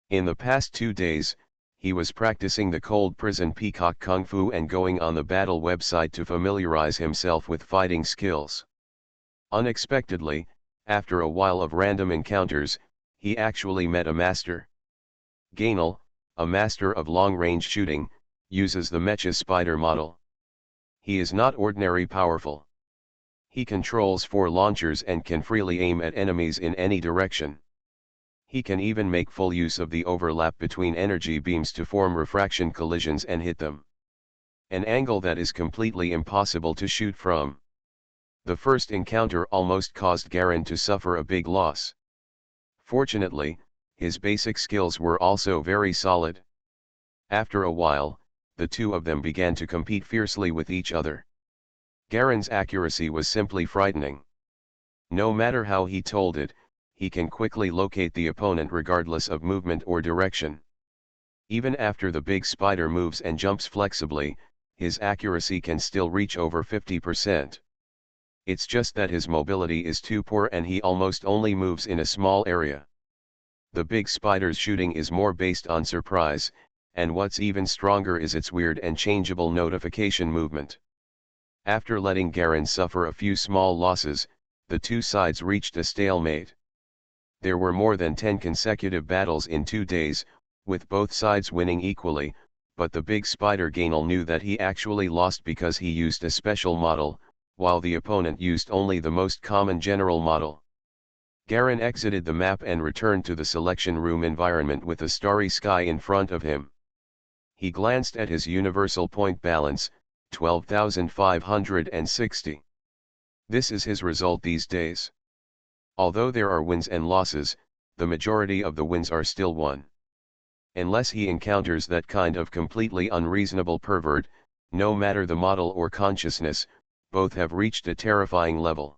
A: In the past 2 days, he was practicing the cold prison peacock kung fu and going on the battle website to familiarize himself with fighting skills. Unexpectedly, after a while of random encounters, he actually met a master. Gainel, a master of long-range shooting, uses the Mecha Spider model. He is not ordinary powerful. He controls 4 launchers and can freely aim at enemies in any direction. He can even make full use of the overlap between energy beams to form refraction collisions and hit them. An angle that is completely impossible to shoot from. The first encounter almost caused Garen to suffer a big loss. Fortunately, his basic skills were also very solid. After a while, the two of them began to compete fiercely with each other. Garen's accuracy was simply frightening. No matter how he told it, he can quickly locate the opponent regardless of movement or direction. Even after the big spider moves and jumps flexibly, his accuracy can still reach over 50%. It's just that his mobility is too poor and he almost only moves in a small area. The big spider's shooting is more based on surprise, and what's even stronger is its weird and changeable notification movement. After letting Garen suffer a few small losses, the two sides reached a stalemate. There were more than 10 consecutive battles in 2 days, with both sides winning equally, but the big spider Gainel knew that he actually lost because he used a special model, while the opponent used only the most common general model. Garen exited the map and returned to the selection room environment with a starry sky in front of him. He glanced at his universal point balance, 12,560. This is his result these days. Although there are wins and losses, the majority of the wins are still won. Unless he encounters that kind of completely unreasonable pervert, no matter the model or consciousness, both have reached a terrifying level.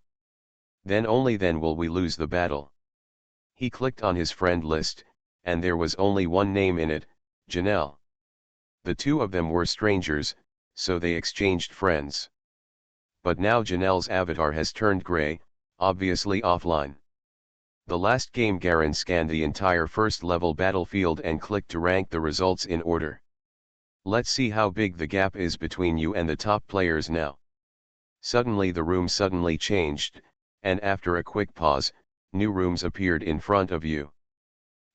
A: Then only then will we lose the battle. He clicked on his friend list, and there was only one name in it, Janelle. The two of them were strangers, so they exchanged friends. But now Janelle's avatar has turned gray, obviously offline. The last game Garen scanned the entire first-level battlefield and clicked to rank the results in order. Let's see how big the gap is between you and the top players now. Suddenly the room suddenly changed, and after a quick pause, new rooms appeared in front of you.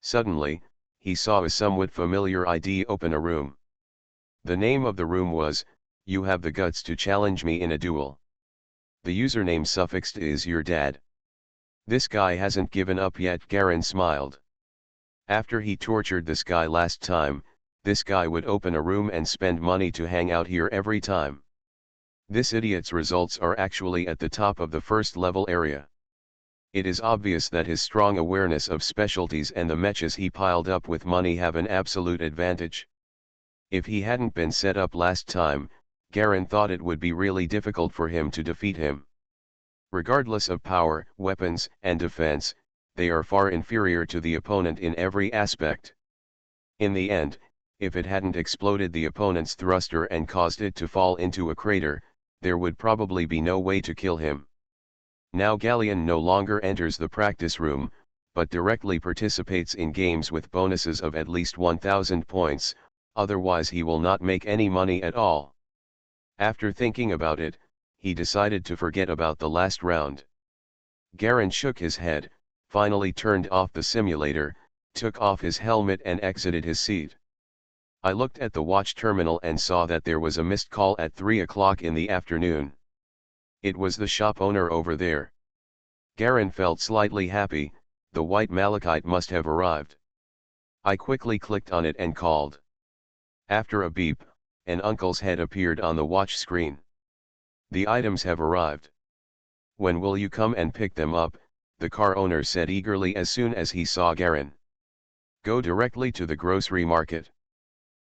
A: Suddenly, he saw a somewhat familiar ID open a room. The name of the room was, "You have the guts to challenge me in a duel." The username suffixed is "your dad." This guy hasn't given up yet. Garen smiled. After he tortured this guy last time, this guy would open a room and spend money to hang out here every time. This idiot's results are actually at the top of the first level area. It is obvious that his strong awareness of specialties and the mechas he piled up with money have an absolute advantage. If he hadn't been set up last time, Garen thought it would be really difficult for him to defeat him. Regardless of power, weapons, and defense, they are far inferior to the opponent in every aspect. In the end, if it hadn't exploded the opponent's thruster and caused it to fall into a crater, there would probably be no way to kill him. Now Galleon no longer enters the practice room, but directly participates in games with bonuses of at least 1000 points, otherwise he will not make any money at all. After thinking about it, he decided to forget about the last round. Garen shook his head, finally turned off the simulator, took off his helmet and exited his seat. I looked at the watch terminal and saw that there was a missed call at 3 o'clock in the afternoon. It was the shop owner over there. Garen felt slightly happy, the white malachite must have arrived. I quickly clicked on it and called. After a beep, an uncle's head appeared on the watch screen. "The items have arrived. When will you come and pick them up?" the car owner said eagerly as soon as he saw Garen. "Go directly to the grocery market."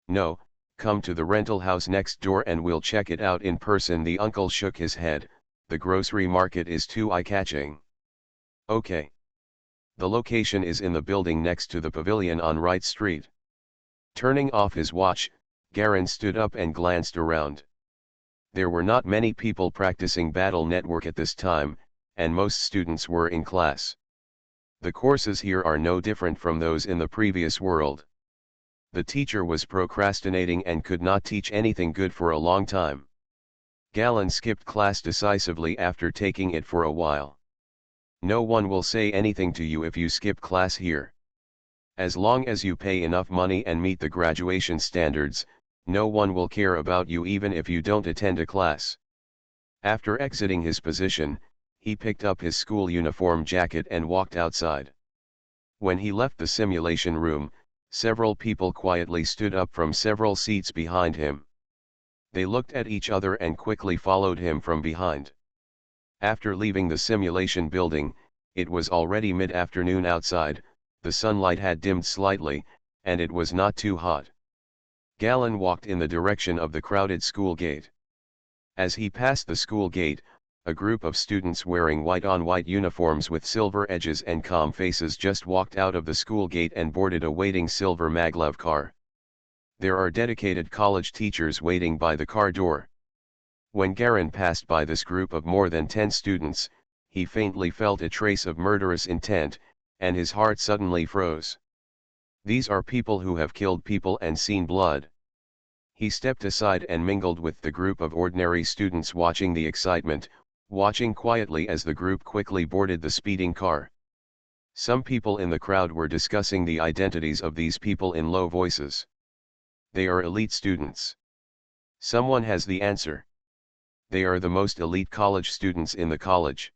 A: "No, come to the rental house next door and we'll check it out in person." The uncle shook his head, The grocery market is too eye-catching. Okay. The location is in the building next to the pavilion on Wright Street. Turning off his watch, Garin stood up and glanced around. There were not many people practicing Battle Network at this time, and most students were in class. The courses here are no different from those in the previous world. The teacher was procrastinating and could not teach anything good for a long time. Galen skipped class decisively after taking it for a while. No one will say anything to you if you skip class here. As long as you pay enough money and meet the graduation standards, no one will care about you even if you don't attend a class. After exiting his position, he picked up his school uniform jacket and walked outside. When he left the simulation room, several people quietly stood up from several seats behind him. They looked at each other and quickly followed him from behind. After leaving the simulation building, it was already mid-afternoon outside, the sunlight had dimmed slightly, and it was not too hot. Galen walked in the direction of the crowded school gate. As he passed the school gate, a group of students wearing white-on-white uniforms with silver edges and calm faces just walked out of the school gate and boarded a waiting silver maglev car. There are dedicated college teachers waiting by the car door. When Garin passed by this group of more than 10 students, he faintly felt a trace of murderous intent, and his heart suddenly froze. These are people who have killed people and seen blood. He stepped aside and mingled with the group of ordinary students watching the excitement, watching quietly as the group quickly boarded the speeding car. Some people in the crowd were discussing the identities of these people in low voices. They are elite students. Someone has the answer. They are the most elite college students in the college.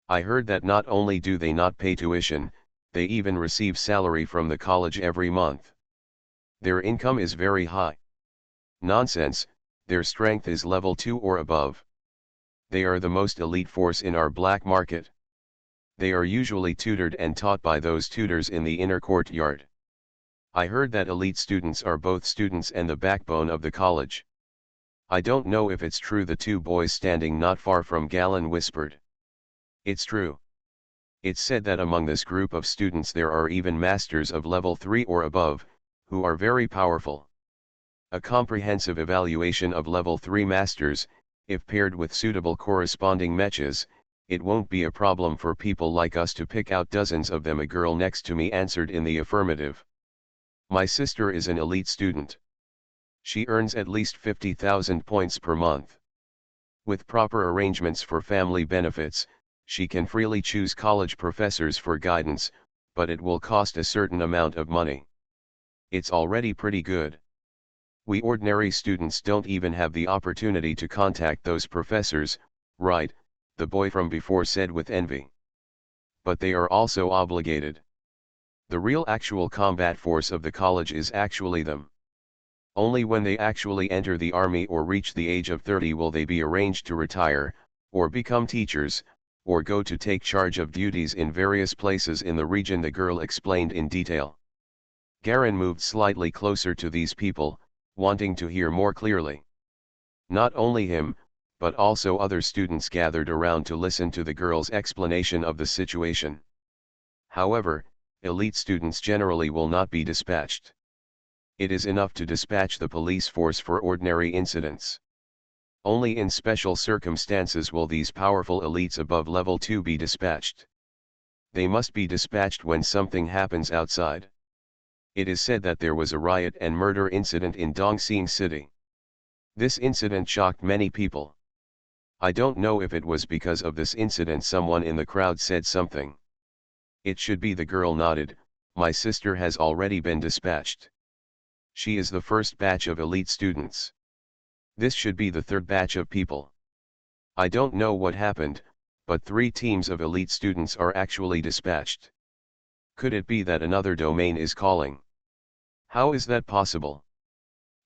A: I heard that not only do they not pay tuition, they even receive salary from the college every month. Their income is very high. Nonsense, their strength is level 2 or above. They are the most elite force in our black market. They are usually tutored and taught by those tutors in the inner courtyard. I heard that elite students are both students and the backbone of the college. I don't know if it's true, the two boys standing not far from Galen whispered. It's true. It's said that among this group of students there are even masters of level 3 or above, who are very powerful. A comprehensive evaluation of level 3 masters, if paired with suitable corresponding matches, it won't be a problem for people like us to pick out dozens of them. A girl next to me answered in the affirmative. My sister is an elite student. She earns at least 50,000 points per month. With proper arrangements for family benefits, she can freely choose college professors for guidance, but it will cost a certain amount of money. It's already pretty good. We ordinary students don't even have the opportunity to contact those professors, right? The boy from before said with envy. But they are also obligated. The real actual combat force of the college is actually them. Only when they actually enter the army or reach the age of 30 will they be arranged to retire, or become teachers, or go to take charge of duties in various places in the region, the girl explained in detail. Garin moved slightly closer to these people, wanting to hear more clearly. Not only him, but also other students gathered around to listen to the girl's explanation of the situation. However, elite students generally will not be dispatched. It is enough to dispatch the police force for ordinary incidents. Only in special circumstances will these powerful elites above level 2 be dispatched. They must be dispatched when something happens outside. It is said that there was a riot and murder incident in Dongxing City. This incident shocked many people. I don't know if it was because of this incident someone in the crowd said something. It should be, the girl nodded. My sister has already been dispatched. She is the first batch of elite students. This should be the third batch of people. I don't know what happened, but 3 teams of elite students are actually dispatched. Could it be that another domain is calling? How is that possible?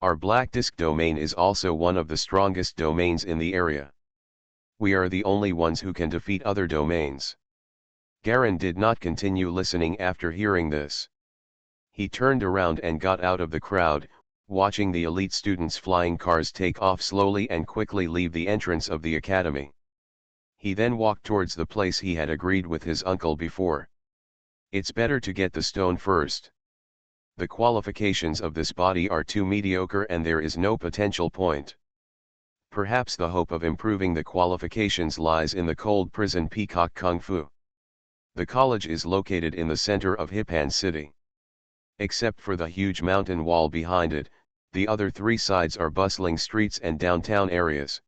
A: Our Black Disk domain is also one of the strongest domains in the area. We are the only ones who can defeat other domains. Garin did not continue listening after hearing this. He turned around and got out of the crowd, watching the elite students' flying cars take off slowly and quickly leave the entrance of the academy. He then walked towards the place he had agreed with his uncle before. It's better to get the stone first. The qualifications of this body are too mediocre and there is no potential point. Perhaps the hope of improving the qualifications lies in the cold prison Peacock Kung Fu. The college is located in the center of Hipan City. Except for the huge mountain wall behind it, the other three sides are bustling streets and downtown areas.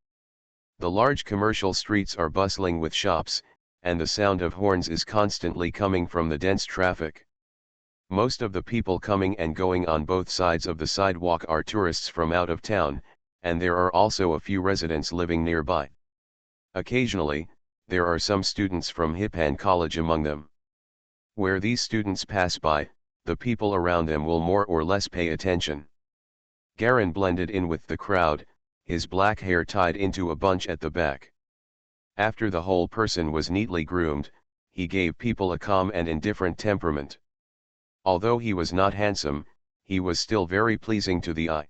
A: The large commercial streets are bustling with shops, and the sound of horns is constantly coming from the dense traffic. Most of the people coming and going on both sides of the sidewalk are tourists from out of town, and there are also a few residents living nearby. Occasionally, there are some students from Hipan College among them. Where these students pass by, the people around them will more or less pay attention. Garin blended in with the crowd, his black hair tied into a bunch at the back. After the whole person was neatly groomed, he gave people a calm and indifferent temperament. Although he was not handsome, he was still very pleasing to the eye.